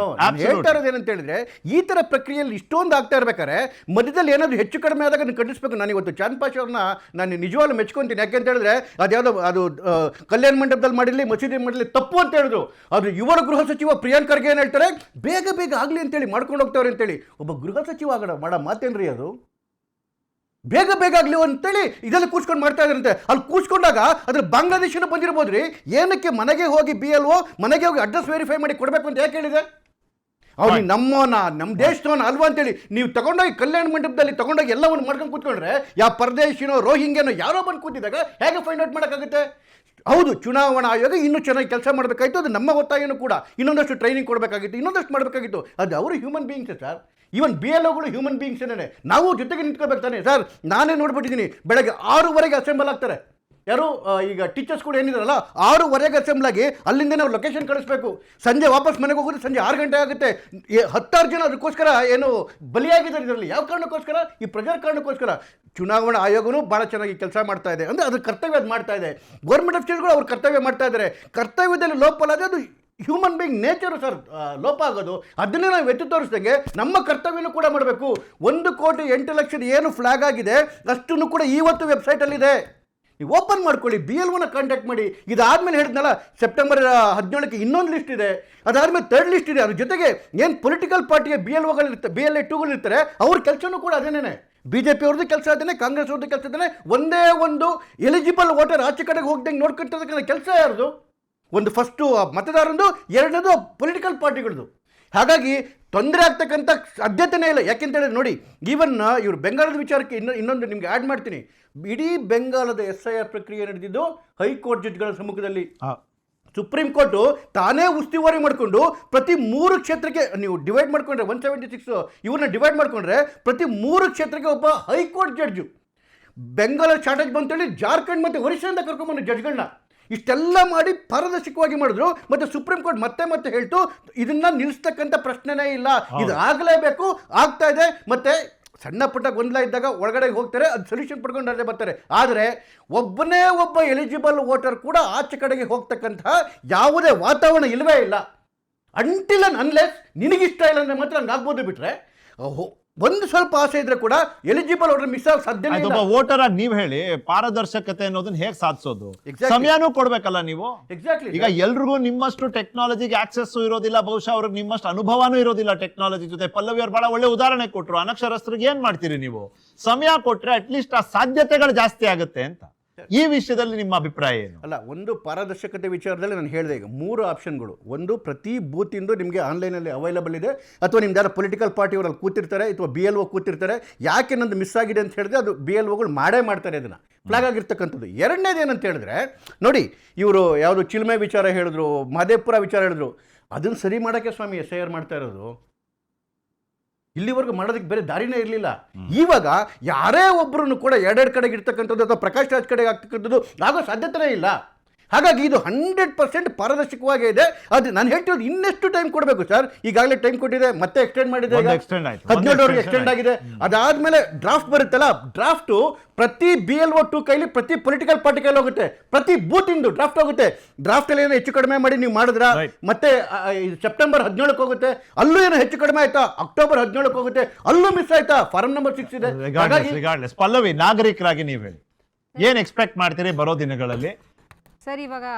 ಹೇಳ್ತಾ ಇರೋದೇನಂತ ಹೇಳಿದ್ರೆ, ಈ ತರ ಪ್ರಕ್ರಿಯೆಯಲ್ಲಿ ಇಷ್ಟೊಂದು ಆಗ್ತಾ ಇರ್ಬೇಕಾದ್ರೆ ಮಧ್ಯದಲ್ಲಿ ಏನಾದ್ರು ಹೆಚ್ಚು ಕಡಿಮೆ ಆದಾಗ ನೀವು ಖಂಡಿಸ್ಬೇಕು. ನಾನು ಇವತ್ತು ಚಾಂದ್ ಪಾಷಾ ಅವ್ರನ್ನ ನಾನು ನಿಜವಾಗ್ಲೂ ಮೆಚ್ಕೊಂತೀನಿ. ಯಾಕೆಂತ ಹೇಳಿದ್ರೆ ಅದ್ಯಾವುದೋ ಅದು ಕಲ್ಯಾಣ ಮಂಟಪದಲ್ಲಿ ಮಾಡಿರಲಿ, ಮಸೀದಿ ಮಾಡಿರಲಿ, ತಪ್ಪು ಅಂತ ಹೇಳಿದ್ರು. ಅದು ಯುವ ಗೃಹ ಸಚಿವ ಪ್ರಿಯಾಂಕ್ ಖರ್ಗೆ ಏನ್ ಹೇಳ್ತಾರೆ, ಬೇಗ ಆಗಲಿ ಅಂತೇಳಿ ಮಾಡ್ಕೊಂಡು ಹೋಗ್ತಾವ್ರೆ ಅಂತೇಳಿ. ಒಬ್ಬ ಗೃಹ ಸಚಿವ ಮಾಡೋ ಮಾತೇನ್ರಿ ಅದು? ಬೇಗ ಆಗಲಿ ಅಂತೇಳಿ ಇದೆಲ್ಲ ಕೂರ್ಸ್ಕೊಂಡು ಮಾಡ್ತಾ ಇದ್ರಂತೆ. ಅಲ್ಲಿ ಕೂರ್ಸ್ಕೊಂಡಾಗ ಅದ್ರ ಬಾಂಗ್ಲಾದೇಶನ ಬಂದಿರ್ಬೋದ್ರಿ. ಏನಕ್ಕೆ ಮನೆಗೆ ಹೋಗಿ BLO ಮನೆಗೆ ಹೋಗಿ ಅಡ್ರೆಸ್ ವೆರಿಫೈ ಮಾಡಿ ಕೊಡಬೇಕು ಅಂತ ಯಾಕೆ ಹೇಳಿದೆ? ಅವ್ರಿಗೆ ನಮ್ಮ ದೇಶದವನ ಅಲ್ವಾ ಅಂತೇಳಿ ನೀವು ತಗೊಂಡೋಗಿ ಕಲ್ಯಾಣ ಮಂಟಪದಲ್ಲಿ ತಗೊಂಡೋಗಿ ಎಲ್ಲವನ್ನು ಮಾಡ್ಕೊಂಡು ಕೂತ್ಕೊಂಡ್ರೆ ಯಾವ ಪರದೇಶಿನೋ ರೋಹಿಂಗ್ಯನೋ ಯಾರೋ ಬಂದು ಕೂತಿದ್ದಾಗ ಹೇಗೆ ಫೈಂಡ್ ಔಟ್ ಮಾಡೋಕ್ಕಾಗುತ್ತೆ? ಹೌದು, ಚುನಾವಣಾ ಆಯೋಗ ಇನ್ನೂ ಚೆನ್ನಾಗಿ ಕೆಲಸ ಮಾಡಬೇಕಾಗಿತ್ತು. ಅದು ನಮ್ಮ ಒತ್ತಾಯನೂ ಕೂಡ. ಇನ್ನೊಂದಷ್ಟು ಟ್ರೈನಿಂಗ್ ಕೊಡಬೇಕಾಗಿತ್ತು, ಇನ್ನೊಂದಷ್ಟು ಮಾಡಬೇಕಾಗಿತ್ತು. ಅದು ಅವರು ಹ್ಯೂಮನ್ ಬೀಯಿಂಗ್ಸೇ ಸರ್. ಈವನ್ BLOಗಳು ಹ್ಯೂಮನ್ ಬೀಯಿಂಗ್ಸೇನೆ. ನಾವು ಜೊತೆಗೆ ನಿಂತ್ಕೋಬೇಕು ತಾನೆ ಸರ್. ನಾನೇ ನೋಡ್ಬಿಟ್ಟಿದ್ದೀನಿ, ಬೆಳಗ್ಗೆ 6:00 ಅಸೆಂಬಲ್ ಆಗ್ತಾರೆ. ಯಾರು ಈಗ ಟೀಚರ್ಸ್ ಕೂಡ ಏನಿದಾರಲ್ಲ 6:00 ಅಸೆಂಬಲ್ ಆಗಿ ಅಲ್ಲಿಂದ ನಾವು ಲೊಕೇಶನ್ ಕಳಿಸ್ಬೇಕು. ಸಂಜೆ ವಾಪಸ್ ಮನೆಗೆ ಹೋಗೋದು ಸಂಜೆ 6 ಗಂಟೆ ಆಗುತ್ತೆ. 10 ಜನ ಅದಕ್ಕೋಸ್ಕರ ಏನು ಬಲಿಯಾಗಿದ್ದಾರೆ ಇದರಲ್ಲಿ. ಯಾವ ಕಾರಣಕ್ಕೋಸ್ಕರ? ಈ ಪ್ರಜಾ ಕಾರಣಕ್ಕೋಸ್ಕರ. ಚುನಾವಣಾ ಆಯೋಗನೂ ಭಾಳ ಚೆನ್ನಾಗಿ ಕೆಲಸ ಮಾಡ್ತಾ ಇದೆ. ಅಂದರೆ ಅದ್ರ ಕರ್ತವ್ಯ ಅದು ಮಾಡ್ತಾ ಇದೆ. ಗೌರ್ಮೆಂಟ್ ಅಫಿಷಿಯಲ್ಗಳು ಅವ್ರ ಕರ್ತವ್ಯ ಮಾಡ್ತಾ ಇದ್ದಾರೆ. ಕರ್ತವ್ಯದಲ್ಲಿ ಲೋಪ ಅಲ್ಲದೆ ಅದು ಹ್ಯೂಮನ್ ಬೀಯಿಂಗ್ ನೇಚರು ಸರ್ ಲೋಪ ಆಗೋದು. ಅದನ್ನೇ ನಾವು ಎತ್ತು ತೋರಿಸ್ದಂಗೆ ನಮ್ಮ ಕರ್ತವ್ಯನೂ ಕೂಡ ಮಾಡಬೇಕು. 1,08,00,000 ಏನು ಫ್ಲಾಗ್ ಆಗಿದೆ ಅಷ್ಟನ್ನು ಕೂಡ ಇವತ್ತು ವೆಬ್ಸೈಟಲ್ಲಿದೆ. ನೀವು ಓಪನ್ ಮಾಡ್ಕೊಳ್ಳಿ, BLOನ ಕಾಂಟ್ಯಾಕ್ಟ್ ಮಾಡಿ. ಇದಾದ್ಮೇಲೆ ಹೇಳಿದ್ನಲ್ಲ, ಸೆಪ್ಟೆಂಬರ್ 17ಕ್ಕೆ ಇನ್ನೊಂದು ಲಿಸ್ಟ್ ಇದೆ, ಅದಾದ್ಮೇಲೆ 3rd ಲಿಸ್ಟ್ ಇದೆ. ಅದ್ರ ಜೊತೆಗೆ ಏನು ಪೊಲಿಟಿಕಲ್ ಪಾರ್ಟಿಯ BLOಗಳಿರ್ತಾರೆ, BLA2ಗಳು ಇರ್ತಾರೆ, ಅವ್ರ ಕೆಲಸನೂ ಕೂಡ ಅದೇನೇ. BJP ಅವ್ರದ್ದು ಕೆಲಸ ಅದೇನೆ, ಕಾಂಗ್ರೆಸ್ ಅವ್ರದ್ದು ಕೆಲಸ ಅದೇನೆ. ಒಂದೇ ಒಂದು ಎಲಿಜಿಬಲ್ ವೋಟರ್ ಆಚೆ ಕಡೆಗೆ ಹೋಗ್ದಂಗೆ ನೋಡ್ಕೊಳ್ತಿರ್ತಕ್ಕಂಥ ಕೆಲಸ ಯಾರ್ದು? ಒಂದು ಫಸ್ಟು ಮತದಾರಂದು, ಎರಡನೇದು ಪೊಲಿಟಿಕಲ್ ಪಾರ್ಟಿಗಳದು. ಹಾಗಾಗಿ ತೊಂದರೆ ಆಗ್ತಕ್ಕಂಥ ಸಾಧ್ಯತೆಯೇ ಇಲ್ಲ. ಯಾಕೆಂತೇಳಿದ್ರೆ ನೋಡಿ, ಈವನ್ ಇವರು ಬೆಂಗಾಲದ ವಿಚಾರಕ್ಕೆ ಇನ್ನೊಂದು ನಿಮ್ಗೆ ಆ್ಯಡ್ ಮಾಡ್ತೀನಿ. ಇಡೀ ಬೆಂಗಾಲದ SIR ಪ್ರಕ್ರಿಯೆ ನಡೆದಿದ್ದು ಹೈಕೋರ್ಟ್ ಜಡ್ಜ್ಗಳ ಸಮ್ಮುಖದಲ್ಲಿ. ಸುಪ್ರೀಂ ಕೋರ್ಟು ತಾನೇ ಉಸ್ತುವಾರಿ ಮಾಡಿಕೊಂಡು ಪ್ರತಿ 3 ಕ್ಷೇತ್ರಕ್ಕೆ ನೀವು ಡಿವೈಡ್ ಮಾಡ್ಕೊಂಡ್ರೆ 176 ಇವ್ರನ್ನ ಡಿವೈಡ್ ಮಾಡ್ಕೊಂಡ್ರೆ ಪ್ರತಿ 3 ಕ್ಷೇತ್ರಕ್ಕೆ ಒಬ್ಬ high court judge. Bengal shortage ಬಂತೇಳಿ Jharkhand ಮತ್ತು ಒರಿಸ್ಸಾದಿಂದ ಕರ್ಕೊಂಡ್ಬಂದು ಜಡ್ಜ್ಗಳನ್ನ ಇಷ್ಟೆಲ್ಲ ಮಾಡಿ ಪಾರದರ್ಶಕವಾಗಿ ಮಾಡಿದ್ರು. ಮತ್ತು ಸುಪ್ರೀಂ ಕೋರ್ಟ್ ಮತ್ತೆ ಹೇಳ್ತು, ಇದನ್ನ ನಿಲ್ಲಿಸ್ತಕ್ಕಂಥ ಪ್ರಶ್ನೆನೇ ಇಲ್ಲ, ಇದು ಆಗಲೇಬೇಕು, ಆಗ್ತಾ ಇದೆ. ಮತ್ತೆ ಸಣ್ಣ ಪುಟ್ಟ ಗೊಂದಲ ಇದ್ದಾಗ ಒಳಗಡೆ ಹೋಗ್ತಾರೆ, ಅದು ಸೊಲ್ಯೂಷನ್ ಪಡ್ಕೊಂಡು ಬರ್ತಾರೆ. ಆದರೆ ಒಬ್ಬ ಎಲಿಜಿಬಲ್ ವೋಟರ್ ಕೂಡ ಆಚೆ ಕಡೆಗೆ ಹೋಗ್ತಕ್ಕಂಥ ಯಾವುದೇ ವಾತಾವರಣ ಇಲ್ಲವೇ ಇಲ್ಲ. ಅಂಟಿಲ್ ಅಂಡ್ ಅನ್ಲೆಸ್ ನಿನಗಿಷ್ಟ ಇಲ್ಲ ಅಂದರೆ ಮಾತ್ರ ಹಂಗೆ ಆಗ್ಬೋದು. ಬಿಟ್ರೆ ಒಂದು ಸ್ವಲ್ಪ ಆಸೆ ಇದ್ರೆ ಕೂಡ ಎಲಿಜಿಬಲ್ ವೋಟರ್ ಮಿಸ್ ಆಗ ಸಾಧ್ಯ ಇಲ್ಲ. ಒಬ್ಬ ವೋಟರ್ ಆಗಿ ನೀವು ಹೇಳಿ, ಪಾರದರ್ಶಕತೆ ಅನ್ನೋದನ್ನ ಹೇಗೆ ಸಾಧಿಸೋದು? ಸಮಯನೂ ಕೊಡ್ಬೇಕಲ್ಲ ನೀವು. ಎಕ್ಸಾಕ್ಟ್ಲಿ. ಈಗ ಎಲ್ರಿಗೂ ನಿಮ್ಮಷ್ಟು ಟೆಕ್ನಾಲಜಿಗೆ ಆಕ್ಸೆಸ್ ಇರೋದಿಲ್ಲ, ಬಹುಶಃ ಅವ್ರಿಗೆ ನಿಮ್ಮಷ್ಟು ಅನುಭವನೂ ಇರೋದಿಲ್ಲ ಟೆಕ್ನಾಲಜಿ ಜೊತೆ. ಪಲ್ಲವಿ ಅವ್ರು ಬಹಳ ಒಳ್ಳೆ ಉದಾಹರಣೆ ಕೊಟ್ಟರು. ಅನಕ್ಷರಸ್ಥರಿಗೆ ಏನ್ ಮಾಡ್ತೀರಿ ನೀವು? ಸಮಯ ಕೊಟ್ರೆ ಅಟ್ಲೀಸ್ಟ್ ಆ ಸಾಧ್ಯತೆಗಳು ಜಾಸ್ತಿ ಆಗುತ್ತೆ ಅಂತ. ಈ ವಿಷಯದಲ್ಲಿ ನಿಮ್ಮ ಅಭಿಪ್ರಾಯ ಏನು? ಅಲ್ಲ, ಒಂದು ಪಾರದರ್ಶಕತೆ ವಿಚಾರದಲ್ಲಿ ನಾನು ಹೇಳಿದೆ, ಈಗ 3 ಆಪ್ಷನ್ಗಳು. ಒಂದು, ಪ್ರತಿ ಬೂತಿಂದು ನಿಮಗೆ ಆನ್ಲೈನಲ್ಲಿ ಅವೈಲಬಲ್ ಇದೆ, ಅಥವಾ ನಿಮ್ದು ಯಾರು ಪೊಲಿಟಿಕಲ್ ಪಾರ್ಟಿಯವರಲ್ಲಿ ಕೂತಿರ್ತಾರೆ ಅಥವಾ BLO ಕೂತಿರ್ತಾರೆ. ಯಾಕೆ ನಂದು ಮಿಸ್ ಆಗಿದೆ ಅಂತ ಹೇಳಿದ್ರೆ ಅದು BLOಗಳು ಮಾಡ್ತಾರೆ, ಅದನ್ನು ಫ್ಲಾಗ್ ಆಗಿರ್ತಕ್ಕಂಥದ್ದು. ಎರಡನೇದು ಏನಂತ ಹೇಳಿದ್ರೆ ನೋಡಿ, ಇವರು ಯಾವುದು ಚಿಲ್ಮೆ ವಿಚಾರ ಹೇಳಿದ್ರು, ಮಹದೇವಪುರ ವಿಚಾರ ಹೇಳಿದ್ರು, ಅದನ್ನು ಸರಿ ಮಾಡೋಕ್ಕೆ ಸ್ವಾಮಿ SIR ಮಾಡ್ತಾ ಇರೋದು. ಇಲ್ಲಿವರೆಗೂ ಮಾಡೋದಕ್ಕೆ ಬೇರೆ ದಾರಿನೇ ಇರಲಿಲ್ಲ. ಇವಾಗ ಯಾರೇ ಒಬ್ಬರನ್ನು ಕೂಡ ಎರಡೆರಡು ಕಡೆಗೆ ಇರ್ತಕ್ಕಂಥದ್ದು ಅಥವಾ ಪ್ರಕಾಶ್ ರಾಜ್ ಕಡೆಗೆ ಆಗ್ತಕ್ಕಂಥದ್ದು ಆಗೋ ಸಾಧ್ಯತೆನೇ ಇಲ್ಲ. ಹಾಗಾಗಿ ಇದು 100% ಪಾರದರ್ಶಕವಾಗೇ ಇದೆ. ಅದು ನಾನು ಹೇಳ್ತಿರೋದು ಇನ್ನೆಷ್ಟು ಟೈಮ್ ಕೊಡಬೇಕು ಸರ್? ಈಗಾಗಲೇ ಟೈಮ್ ಕೊಟ್ಟಿದೆ, ಮತ್ತೆ ಎಕ್ಸ್ಟೆಂಡ್ ಮಾಡಿದೆ, 17 ಎಕ್ಸ್ಟೆಂಡ್ ಆಗಿದೆ. ಅದಾದ್ಮೇಲೆ ಡ್ರಾಫ್ಟ್ ಬರುತ್ತಲ್ಲ, ಡ್ರಾಫ್ಟು ಪ್ರತಿ BLO2 ಕೈಲಿ ಪ್ರತಿ ಪೊಲಿಟಿಕಲ್ ಪಾರ್ಟಿ ಕೈಲಿ ಹೋಗುತ್ತೆ, ಪ್ರತಿ ಬೂತ್ ಇಂದು ಡ್ರಾಫ್ಟ್ ಹೋಗುತ್ತೆ. ಡ್ರಾಫ್ಟ್ ಅಲ್ಲಿ ಏನೋ ಹೆಚ್ಚು ಕಡಿಮೆ ಮಾಡಿ ನೀವು ಮಾಡಿದ್ರ ಮತ್ತೆ ಸೆಪ್ಟೆಂಬರ್ 17ಕ್ಕೆ ಹೋಗುತ್ತೆ, ಅಲ್ಲೂ ಏನೋ ಹೆಚ್ಚು ಕಡಿಮೆ ಆಯ್ತಾ, ಅಕ್ಟೋಬರ್ 17ಕ್ಕೆ ಹೋಗುತ್ತೆ, ಅಲ್ಲೂ ಮಿಸ್ ಆಯ್ತಾ, ಫಾರಂ ನಂಬರ್ 6 ಇದೆ. ಪಲ್ಲವಿ, ನಾಗರಿಕರಾಗಿ ನೀವು ಹೇಳಿ, ಏನ್ ಎಕ್ಸ್ಪೆಕ್ಟ್ ಮಾಡ್ತೀರಿ ಬರೋ ದಿನಗಳಲ್ಲಿ? ಸರ್, ಇವಾಗ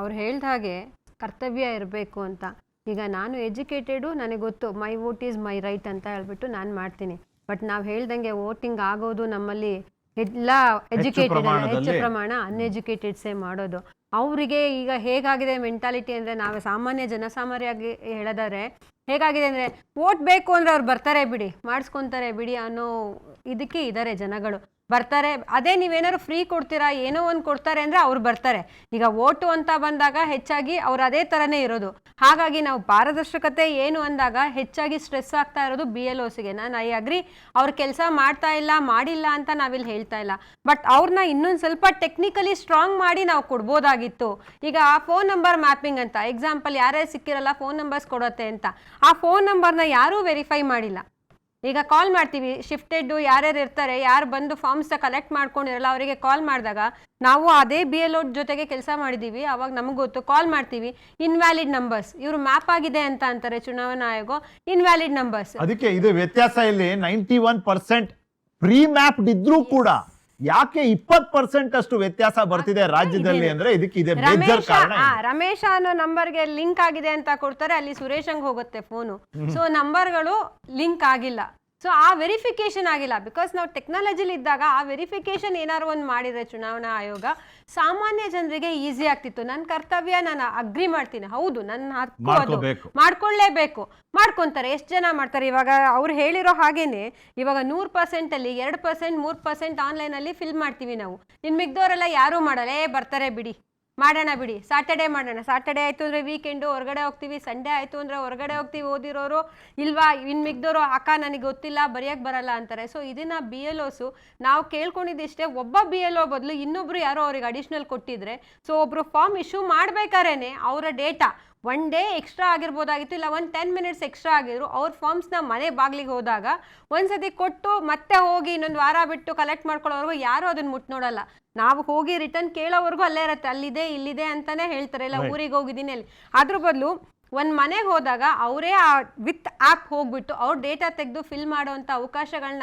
ಅವ್ರು ಹೇಳ್ದ ಹಾಗೆ ಕರ್ತವ್ಯ ಇರಬೇಕು ಅಂತ. ಈಗ ನಾನು ಎಜುಕೇಟೆಡು, ನನಗೆ ಗೊತ್ತು ಮೈ ವೋಟ್ ಈಸ್ ಮೈ ರೈಟ್ ಅಂತ ಹೇಳ್ಬಿಟ್ಟು ನಾನು ಮಾಡ್ತೀನಿ. ಬಟ್ ನಾವು ಹೇಳ್ದಂಗೆ ವೋಟಿಂಗ್ ಆಗೋದು ನಮ್ಮಲ್ಲಿ ಎಲ್ಲ ಎಜುಕೇಟೆಡ್, ಹೆಚ್ಚು ಪ್ರಮಾಣ ಅನ್ಎಜುಕೇಟೆಡ್ಸೇ ಮಾಡೋದು. ಅವರಿಗೆ ಈಗ ಹೇಗಾಗಿದೆ ಮೆಂಟಾಲಿಟಿ ಅಂದರೆ, ನಾವು ಸಾಮಾನ್ಯ ಜನಸಾಮಾನ್ಯರಾಗಿ ಹೇಳೋದಾದ್ರೆ ಹೇಗಾಗಿದೆ ಅಂದರೆ, ವೋಟ್ ಬೇಕು ಅಂದರೆ ಅವ್ರು ಬರ್ತಾರೆ ಬಿಡಿ, ಮಾಡಿಸ್ಕೊತಾರೆ ಬಿಡಿ ಅನ್ನೋ ಇದಕ್ಕೆ ಇದ್ದಾರೆ ಜನಗಳು. ಬರ್ತಾರೆ, ಅದೇ ನೀವೇನಾದ್ರು ಫ್ರೀ ಕೊಡ್ತೀರಾ, ಏನೋ ಒಂದು ಕೊಡ್ತಾರೆ ಅಂದರೆ ಅವ್ರು ಬರ್ತಾರೆ. ಈಗ ವೋಟು ಅಂತ ಬಂದಾಗ ಹೆಚ್ಚಾಗಿ ಅವ್ರು ಅದೇ ಥರನೇ ಇರೋದು. ಹಾಗಾಗಿ ನಾವು ಪಾರದರ್ಶಕತೆ ಏನು ಅಂದಾಗ ಹೆಚ್ಚಾಗಿ ಸ್ಟ್ರೆಸ್ ಆಗ್ತಾ ಇರೋದು BLOsಗೆ. ನಾನು ಐ ಅಗ್ರಿ, ಅವ್ರು ಕೆಲಸ ಮಾಡ್ತಾ ಇಲ್ಲ, ಮಾಡಿಲ್ಲ ಅಂತ ನಾವಿಲ್ಲಿ ಹೇಳ್ತಾ ಇಲ್ಲ. ಬಟ್ ಅವ್ರನ್ನ ಇನ್ನೊಂದು ಸ್ವಲ್ಪ ಟೆಕ್ನಿಕಲಿ ಸ್ಟ್ರಾಂಗ್ ಮಾಡಿ ನಾವು ಕೊಡ್ಬೋದಾಗಿತ್ತು. ಈಗ ಫೋನ್ ನಂಬರ್ ಮ್ಯಾಪಿಂಗ್ ಅಂತ ಎಕ್ಸಾಂಪಲ್, ಯಾರೇ ಸಿಕ್ಕಿರಲ್ಲ ಫೋನ್ ನಂಬರ್ಸ್ ಕೊಡುತ್ತೆ ಅಂತ, ಆ ಫೋನ್ ನಂಬರ್ನ ಯಾರೂ ವೆರಿಫೈ ಮಾಡಿಲ್ಲ. ಈಗ ಕಾಲ್ ಮಾಡ್ತೀವಿ, ಶಿಫ್ಟೆಡ್ ಯಾರ್ಯಾರು ಇರ್ತಾರೆ, ಯಾರು ಬಂದು ಫಾರ್ಮ್ಸ್ನ ಕಲೆಕ್ಟ್ ಮಾಡ್ಕೊಂಡಿರಲ್ಲ, ಅವರಿಗೆ ಕಾಲ್ ಮಾಡಿದಾಗ ನಾವು ಅದೇ BLO ಜೊತೆಗೆ ಕೆಲಸ ಮಾಡಿದ್ದೀವಿ, ಅವಾಗ ನಮಗೆ ಗೊತ್ತು. ಕಾಲ್ ಮಾಡ್ತೀವಿ, ಇನ್ವ್ಯಾಲಿಡ್ ನಂಬರ್ಸ್, ಇವರು ಮ್ಯಾಪ್ ಆಗಿದೆ ಅಂತ ಅಂತಾರೆ ಚುನಾವಣಾ ಆಯೋಗ, ಇನ್ವ್ಯಾಲಿಡ್ ನಂಬರ್ಸ್. ಅದಕ್ಕೆ ಇದು ವ್ಯತ್ಯಾಸ. ಇಲ್ಲಿ 91% ಪ್ರೀ ಮ್ಯಾಪ್ಡ್ ಇದ್ರೂ ಕೂಡ ಯಾಕೆ 20% ಅಷ್ಟು ವ್ಯತ್ಯಾಸ ಬರ್ತಿದೆ ರಾಜ್ಯದಲ್ಲಿ ಅಂದ್ರೆ ಇದಕ್ಕೆ ಇದೆ ಮೇಜರ್ ಕಾರಣ. ರಮೇಶ ಅನ್ನೋ ನಂಬರ್ಗೆ ಲಿಂಕ್ ಆಗಿದೆ ಅಂತ ಕೊಡ್ತಾರೆ, ಅಲ್ಲಿ ಸುರೇಶಂಗ್ ಹೋಗುತ್ತೆ ಫೋನು. ಸೊ ನಂಬರ್ಗಳು ಲಿಂಕ್ ಆಗಿಲ್ಲ, ಸೊ ಆ ವೆರಿಫಿಕೇಶನ್ ಆಗಿಲ್ಲ. ಬಿಕಾಸ್ ನಾವು ಟೆಕ್ನಾಲಜಿಲಿ ಇದ್ದಾಗ ಆ ವೆರಿಫಿಕೇಶನ್ ಏನಾದ್ರು ಒಂದು ಮಾಡಿದ್ರೆ ಚುನಾವಣಾ ಆಯೋಗ ಸಾಮಾನ್ಯ ಜನರಿಗೆ ಈಸಿ ಆಗ್ತಿತ್ತು. ನನ್ನ ಕರ್ತವ್ಯ ನಾನು ಅಗ್ರಿ ಮಾಡ್ತೀನಿ, ಹೌದು ನನ್ನ ಹಕ್ಕು, ಮಾಡ್ಕೊಳ್ಳೇಬೇಕು, ಮಾಡ್ಕೊಂತಾರೆ. ಎಷ್ಟು ಜನ ಮಾಡ್ತಾರೆ? ಇವಾಗ ಅವ್ರು ಹೇಳಿರೋ ಹಾಗೇನೆ ಇವಾಗ 100% ಅಲ್ಲಿ 2%, 3% ಆನ್ಲೈನಲ್ಲಿ ಫಿಲ್ ಮಾಡ್ತೀವಿ ನಾವು. ಇನ್ನು ಮಿಗ್ದವರೆಲ್ಲ ಯಾರೂ ಮಾಡಲ್ಲ, ಬರ್ತಾರೆ ಬಿಡಿ, ಮಾಡೋಣ ಬಿಡಿ, ಸಾಟರ್ಡೆ ಮಾಡೋಣ, ಸಾಟರ್ಡೆ ಆಯಿತು ಅಂದರೆ ವೀಕೆಂಡು ಹೊರಗಡೆ ಹೋಗ್ತೀವಿ, ಸಂಡೇ ಆಯಿತು ಅಂದರೆ ಹೊರಗಡೆ ಹೋಗ್ತೀವಿ, ಓದಿರೋರು ಇಲ್ವಾ, ಇನ್ನು ಮಿಗ್ದವರು ಅಕ್ಕ ನನಗೆ ಗೊತ್ತಿಲ್ಲ, ಬರೆಯೋಕ್ಕೆ ಬರಲ್ಲ ಅಂತಾರೆ. ಸೊ ಇದನ್ನು BLOಸು ನಾವು ಕೇಳ್ಕೊಂಡಿದ್ದಿಷ್ಟೇ, ಒಬ್ಬ BLO ಬದಲು ಇನ್ನೊಬ್ರು ಯಾರೋ ಅವ್ರಿಗೆ ಅಡಿಷ್ನಲ್ ಕೊಟ್ಟಿದ್ರೆ, ಸೊ ಒಬ್ಬರು ಫಾರ್ಮ್ ಇಶ್ಯೂ ಮಾಡ್ಬೇಕಾರೇನೆ ಅವರ ಡೇಟಾ 1 ಡೇ ಎಕ್ಸ್ಟ್ರಾ ಆಗಿರ್ಬೋದಾಗಿತ್ತು, ಇಲ್ಲ 10 ಮಿನಿಟ್ಸ್ ಎಕ್ಸ್ಟ್ರಾ ಆಗಿದ್ರು. ಅವ್ರ ಫಾರ್ಮ್ಸ್ನ ಮನೆ ಬಾಗಿಲಿಗೆ ಹೋದಾಗ ಒಂದ್ಸತಿ ಕೊಟ್ಟು ಮತ್ತೆ ಹೋಗಿ ಇನ್ನೊಂದು ವಾರ ಬಿಟ್ಟು ಕಲೆಕ್ಟ್ ಮಾಡ್ಕೊಳ್ಳೋವರೆಗೂ ಯಾರು ಅದನ್ನ ಮುಟ್ ನೋಡಲ್ಲ. ನಾವು ಹೋಗಿ ರಿಟರ್ನ್ ಕೇಳೋವರೆಗೂ ಅಲ್ಲೇ ಇರುತ್ತೆ, ಅಲ್ಲಿದೆ ಇಲ್ಲಿದೆ ಅಂತಾನೆ ಹೇಳ್ತಾರೆ, ಇಲ್ಲ ಊರಿಗೆ ಹೋಗಿದ್ದೀನಿ ಅಲ್ಲಿ. ಅದ್ರ ಬದಲು ಒಂದು ಮನೆಗೆ ಹೋದಾಗ ಅವರೇ ವಿತ್ ಆಪ್ ಹೋಗ್ಬಿಟ್ಟು ಅವ್ರ ಡೇಟಾ ತೆಗೆದು ಫಿಲ್ ಮಾಡುವಂತ ಅವಕಾಶಗಳನ್ನ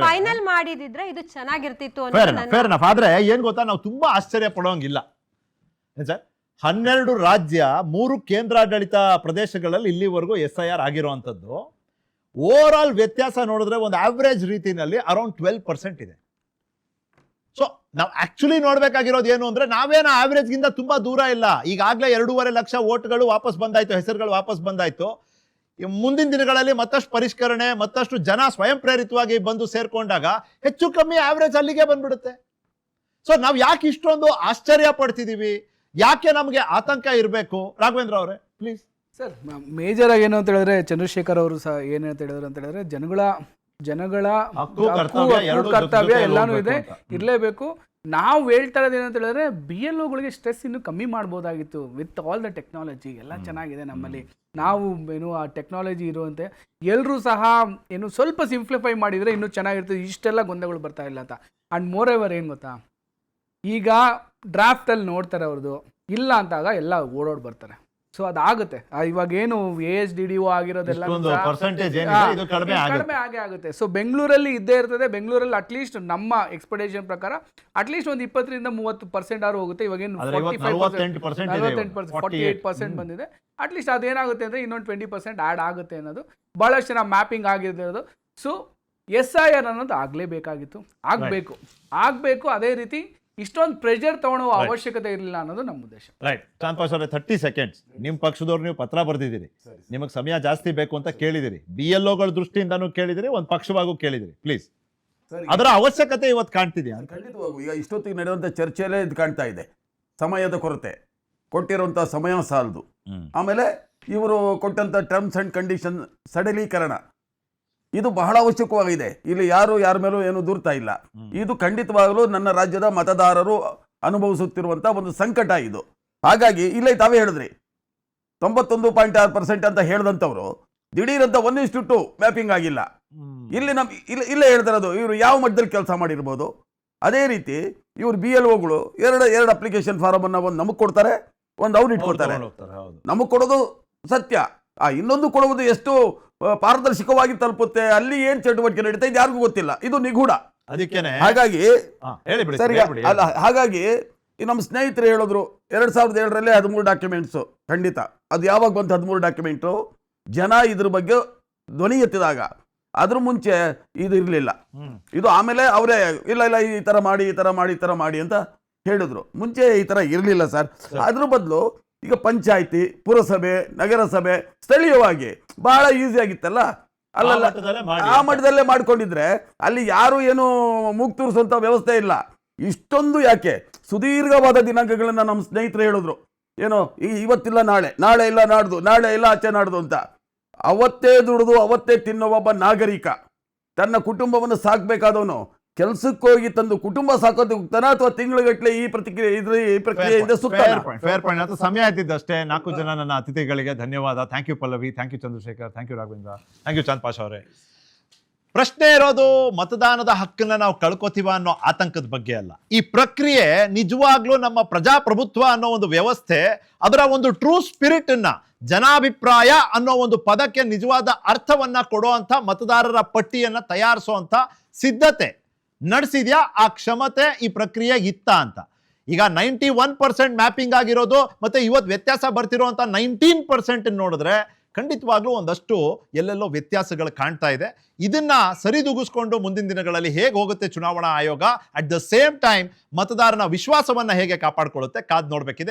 ಫೈನಲ್ ಮಾಡಿದಿದ್ರೆ ಇದು ಚೆನ್ನಾಗಿರ್ತಿತ್ತು ಅನ್ನೋ. ಆದ್ರೆ ಏನ್ ಗೊತ್ತಾ, ನಾವು ತುಂಬಾ ಆಶ್ಚರ್ಯ ಪಡೋಂಗಿಲ್ಲ ಸರ್. 12 ರಾಜ್ಯ, 3 ಕೇಂದ್ರಾಡಳಿತ ಪ್ರದೇಶಗಳಲ್ಲಿ ಇಲ್ಲಿವರೆಗೂ SIR ಆಗಿರುವಂಥದ್ದು. ಓವರ್ ಆಲ್ ವ್ಯತ್ಯಾಸ ನೋಡಿದ್ರೆ ಒಂದು ಆವ್ರೇಜ್ ರೀತಿಯಲ್ಲಿ ಅರೌಂಡ್ 12% ಇದೆ. ಸೊ ನಾವು ಆಕ್ಚುಲಿ ನೋಡ್ಬೇಕಾಗಿರೋದು ಏನು ಅಂದ್ರೆ, ನಾವೇನೋ ಆವ್ರೇಜ್ ಗಿಂತ ತುಂಬಾ ದೂರ ಇಲ್ಲ. ಈಗಾಗಲೇ 2.5 ಲಕ್ಷ ವೋಟ್ಗಳು ವಾಪಸ್ ಬಂದಾಯ್ತು, ಹೆಸರುಗಳು ವಾಪಸ್ ಬಂದಾಯ್ತು. ಮುಂದಿನ ದಿನಗಳಲ್ಲಿ ಮತ್ತಷ್ಟು ಪರಿಷ್ಕರಣೆ, ಮತ್ತಷ್ಟು ಜನ ಸ್ವಯಂ ಪ್ರೇರಿತವಾಗಿ ಬಂದು ಸೇರ್ಕೊಂಡಾಗ ಹೆಚ್ಚು ಕಮ್ಮಿ ಆವ್ರೇಜ್ ಅಲ್ಲಿಗೆ ಬಂದ್ಬಿಡುತ್ತೆ. ಸೊ ನಾವು ಯಾಕೆ ಇಷ್ಟೊಂದು ಆಶ್ಚರ್ಯ ಪಡ್ತಿದೀವಿ, ಯಾಕೆ ನಮಗೆ ಆತಂಕ ಇರಬೇಕು? ರಾಘವೇಂದ್ರ ಅವರೇ ಪ್ಲೀಸ್. ಸರ್, ಮೇಜರ್ ಆಗಿ ಏನು ಅಂತ ಹೇಳಿದ್ರೆ, ಚಂದ್ರಶೇಖರ್ ಅವರು ಸಹ ಏನಂತ ಹೇಳಿದ್ರು ಅಂತ ಹೇಳಿದ್ರೆ, ಜನಗಳ ಹಕ್ಕು ಕರ್ತವ್ಯ ಎಲ್ಲಾನು ಇದೆ, ಇರಲೇಬೇಕು. ನಾವು ಹೇಳ್ತಾ ಇರೋದು ಏನಂತ ಹೇಳಿದ್ರೆ, BLOಗಳಿಗೆ ಸ್ಟ್ರೆಸ್ ಇನ್ನು ಕಮ್ಮಿ ಮಾಡ್ಬೋದಾಗಿತ್ತು. ವಿತ್ ಆಲ್ ದ ಟೆಕ್ನಾಲಜಿ ಎಲ್ಲ ಚೆನ್ನಾಗಿದೆ ನಮ್ಮಲ್ಲಿ, ನಾವು ಏನು ಆ ಟೆಕ್ನಾಲಜಿ ಇರುವಂತೆ ಎಲ್ಲರೂ ಸಹ ಏನು ಸ್ವಲ್ಪ ಸಿಂಪ್ಲಿಫೈ ಮಾಡಿದರೆ ಇನ್ನೂ ಚೆನ್ನಾಗಿರ್ತದೆ. ಇಷ್ಟೆಲ್ಲ ಗೊಂದಲಗಳು ಬರ್ತಾ ಇಲ್ಲ ಅಂತ. ಆ್ಯಂಡ್ ಮೋರ್ ಎವರ್ ಏನು ಗೊತ್ತಾ, ಈಗ ಡ್ರಾಫ್ಟಲ್ಲಿ ನೋಡ್ತಾರೆ ಅವ್ರದ್ದು, ಇಲ್ಲ ಅಂತಾಗ ಎಲ್ಲ ಓಡೋಡ್ ಬರ್ತಾರೆ. ಸೊ ಅದಾಗುತ್ತೆ. ಇವಾಗ ಏನು ASDDO ಆಗಿರೋದೆಲ್ಲ ಕಡಿಮೆ ಆಗೇ ಆಗುತ್ತೆ. ಸೊ ಬೆಂಗಳೂರಲ್ಲಿ ಇದ್ದೇ ಇರ್ತದೆ. ಬೆಂಗಳೂರಲ್ಲಿ ಅಟ್ಲೀಸ್ಟ್ ನಮ್ಮ ಎಕ್ಸ್ಪೆಕ್ಟೇಷನ್ ಪ್ರಕಾರ ಅಟ್ಲೀಸ್ಟ್ ಒಂದು 20-30% ಆದ್ರೂ ಹೋಗುತ್ತೆ. ಇವಾಗ ಏನು 48% ಬಂದಿದೆ. ಅಟ್ಲೀಸ್ಟ್ ಅದೇನಾಗುತ್ತೆ ಅಂದರೆ ಇನ್ನೊಂದು 20% ಆ್ಯಡ್ ಆಗುತ್ತೆ ಅನ್ನೋದು ಭಾಳಷ್ಟು ಜನ ಮ್ಯಾಪಿಂಗ್ ಆಗಿರೋದು. ಸೊ SIR ಅನ್ನೋದು ಆಗಲೇಬೇಕಾಗಿತ್ತು, ಆಗಬೇಕು. ಅದೇ ರೀತಿ ಇಷ್ಟೊಂದು ಪ್ರೆಷರ್ ತಗೊಳ್ಳೋ ಅವಶ್ಯಕತೆ ಇರಲಿಲ್ಲ ಅನ್ನೋದು ನಮ್ಮ ಉದ್ದೇಶ. ರೈಟ್. ಚಾಂದ್ಪಾಶ್ ಅವರೇ 30 ಸೆಕೆಂಡ್ಸ್. ನಿಮ್ಮ ಪಕ್ಷದವ್ರು ನೀವು ಪತ್ರ ಬರೆದಿದ್ದೀರಿ, ನಿಮಗೆ ಸಮಯ ಜಾಸ್ತಿ ಬೇಕು ಅಂತ ಕೇಳಿದಿರಿ, BLOಗಳ ದೃಷ್ಟಿಯಿಂದನೂ ಕೇಳಿದಿರಿ, ಒಂದು ಪಕ್ಷವಾಗೂ ಕೇಳಿದಿರಿ. ಪ್ಲೀಸ್, ಅದರ ಅವಶ್ಯಕತೆ ಇವತ್ತು ಕಾಣ್ತಿದೆಯಾ? ಖಂಡಿತವಾಗೂ ಈಗ ಇಷ್ಟೊತ್ತಿಗೆ ನಡೆಯುವಂಥ ಚರ್ಚೆಯಲ್ಲೇ ಇದು ಕಾಣ್ತಾ ಇದೆ. ಸಮಯದ ಕೊರತೆ, ಕೊಟ್ಟಿರುವಂಥ ಸಮಯ ಸಾಲದು. ಆಮೇಲೆ ಇವರು ಕೊಟ್ಟಂಥ ಟರ್ಮ್ಸ್ ಆ್ಯಂಡ್ ಕಂಡೀಷನ್ ಸಡಲೀಕರಣ, ಇದು ಬಹಳ ಅವಶ್ಯಕವಾಗಿದೆ. ಇಲ್ಲಿ ಯಾರು ಯಾರ ಮೇಲೂ ಏನು ದೂರ್ತಾ ಇಲ್ಲ. ಇದು ಖಂಡಿತವಾಗಲೂ ನನ್ನ ರಾಜ್ಯದ ಮತದಾರರು ಅನುಭವಿಸುತ್ತಿರುವಂಥ ಒಂದು ಸಂಕಟ ಇದು. ಹಾಗಾಗಿ ಇಲ್ಲೇ ತಾವೇ ಹೇಳಿದ್ರಿ 91.6% ಅಂತ ಹೇಳಿದಂಥವ್ರು ದಿಢೀರಂತ 1:2 ಮ್ಯಾಪಿಂಗ್ ಆಗಿಲ್ಲ. ಇಲ್ಲಿ ಇಲ್ಲೇ ಹೇಳ್ತಿರೋದು ಇವರು ಯಾವ ಮಟ್ಟದಲ್ಲಿ ಕೆಲಸ ಮಾಡಿರ್ಬೋದು. ಅದೇ ರೀತಿ ಇವರು BLOಗಳು ಎರಡು ಅಪ್ಲಿಕೇಶನ್ ಫಾರಮ್ ಅನ್ನ ಒಂದು ನಮಗೆ ಕೊಡ್ತಾರೆ, ಒಂದು ಅವ್ರು ಇಟ್ಕೊಳ್ತಾರೆ. ನಮಗೆ ಕೊಡೋದು ಸತ್ಯ, ಇನ್ನೊಂದು ಕೊಡುವುದು ಎಷ್ಟು ಪಾರದರ್ಶಕವಾಗಿ ತಲುಪುತ್ತೆ, ಅಲ್ಲಿ ಏನ್ ಚಟುವಟಿಕೆ ನಡೀತಾ ಇದೆ ಯಾರಿಗೂ ಗೊತ್ತಿಲ್ಲ. ಇದು ನಿಗೂಢ. ಅದಕ್ಕೇನೆ ಹಾಗಾಗಿ ಸರಿ ಅಲ್ಲ, ಹಾಗಾಗಿ ನಮ್ಮ ಸ್ನೇಹಿತರು ಹೇಳಿದ್ರು 2007ರಲ್ಲಿ 13 ಡಾಕ್ಯುಮೆಂಟ್ಸು. ಖಂಡಿತ ಅದು ಯಾವಾಗ ಬಂತು 13 ಡಾಕ್ಯುಮೆಂಟು? ಜನ ಇದ್ರ ಬಗ್ಗೆ ಧ್ವನಿ ಎತ್ತಿದಾಗ. ಅದ್ರ ಮುಂಚೆ ಇದು ಇರಲಿಲ್ಲ. ಇದು ಆಮೇಲೆ ಅವರೇ ಇಲ್ಲ ಈ ಥರ ಮಾಡಿ ಅಂತ ಹೇಳಿದ್ರು. ಮುಂಚೆ ಈ ಥರ ಇರಲಿಲ್ಲ ಸರ್. ಅದ್ರ ಬದಲು ಈಗ ಪಂಚಾಯಿತಿ, ಪುರಸಭೆ, ನಗರಸಭೆ ಸ್ಥಳೀಯವಾಗಿ ಬಹಳ ಈಸಿ ಆಗಿತ್ತಲ್ಲ, ಅಲ್ಲಲ್ಲ ಆ ಮಟ್ಟದಲ್ಲೇ ಮಾಡ್ಕೊಂಡಿದ್ರೆ ಅಲ್ಲಿ ಯಾರು ಏನು ಮೂಗು ತೂರಿಸುವಂಥ ವ್ಯವಸ್ಥೆ ಇಲ್ಲ. ಇಷ್ಟೊಂದು ಯಾಕೆ ಸುದೀರ್ಘವಾದ ದಿನಾಂಕಗಳನ್ನು ನಮ್ಮ ಸ್ನೇಹಿತರು ಹೇಳಿದ್ರು. ಏನೋ ಇವತ್ತಿಲ್ಲ ನಾಳೆ ಇಲ್ಲ ನಾಡ್ದು, ನಾಳೆ ಇಲ್ಲ ಆಚೆ ನಾಡ್ದು ಅಂತ. ಅವತ್ತೇ ದುಡಿದು ಅವತ್ತೇ ತಿನ್ನೋ ಒಬ್ಬ ನಾಗರಿಕ ತನ್ನ ಕುಟುಂಬವನ್ನು ಸಾಕಬೇಕಾದವನು ಕೆಲಸಕ್ಕೋಗಿ ತಂದು ಕುಟುಂಬ ಸಾಕೋದಕ್ಕೆ ಹೋಗ್ತಾನ ಅಥವಾ ತಿಂಗಳಗಟ್ಟಲೆ ಈ ಪ್ರಕ್ರಿಯೆಯಿಂದ ಸುತ್ತಾನ? Fair point. ಅದು ಸಮಯ ಆಯ್ತಿದ್ದಷ್ಟೇ. 4 ಜನ ನನ್ನ ಅತಿಥಿಗಳಿಗೆ ಧನ್ಯವಾದ. Thank you Pallavi, thank you Chandrashekar, thank you Raghavendra, thank you Chand Pasha ಅವರೇ. ಪ್ರಶ್ನೆ ಇರೋದು ಮತದಾನದ ಹಕ್ಕನ್ನ ನಾವು ಕಳ್ಕೊತೀವ ಅನ್ನೋ ಆತಂಕದ ಬಗ್ಗೆ ಅಲ್ಲ. ಈ ಪ್ರಕ್ರಿಯೆ ನಿಜವಾಗ್ಲೂ ನಮ್ಮ ಪ್ರಜಾಪ್ರಭುತ್ವ ಅನ್ನೋ ಒಂದು ವ್ಯವಸ್ಥೆ, ಅದರ ಒಂದು ಟ್ರೂ ಸ್ಪಿರಿಟ್ ಅನ್ನ, ಜನಾಭಿಪ್ರಾಯ ಅನ್ನೋ ಒಂದು ಪದಕ್ಕೆ ನಿಜವಾದ ಅರ್ಥವನ್ನ ಕೊಡುವಂತ ಮತದಾರರ ಪಟ್ಟಿಯನ್ನ ತಯಾರಿಸುವಂತ ಸಿದ್ಧತೆ ನಡೆಸಿದ್ಯಾ, ಆ ಕ್ಷಮತೆ ಈ ಪ್ರಕ್ರಿಯೆಗೆ ಇತ್ತ ಅಂತ. ಈಗ 91% ಮ್ಯಾಪಿಂಗ್ ಆಗಿರೋದು ಮತ್ತೆ ಇವತ್ತು ವ್ಯತ್ಯಾಸ ಬರ್ತಿರೋಂಥ 19% ನೋಡಿದ್ರೆ ಖಂಡಿತವಾಗ್ಲೂ ಒಂದಷ್ಟು ಎಲ್ಲೆಲ್ಲೋ ವ್ಯತ್ಯಾಸಗಳು ಕಾಣ್ತಾ ಇದೆ. ಇದನ್ನ ಸರಿದೂಗಿಸ್ಕೊಂಡು ಮುಂದಿನ ದಿನಗಳಲ್ಲಿ ಹೇಗೆ ಹೋಗುತ್ತೆ ಚುನಾವಣಾ ಆಯೋಗ, ಅಟ್ ದ ಸೇಮ್ ಟೈಮ್ ಮತದಾರನ ವಿಶ್ವಾಸವನ್ನ ಹೇಗೆ ಕಾಪಾಡ್ಕೊಳ್ಳುತ್ತೆ ಕಾದ್ ನೋಡ್ಬೇಕಿದೆ.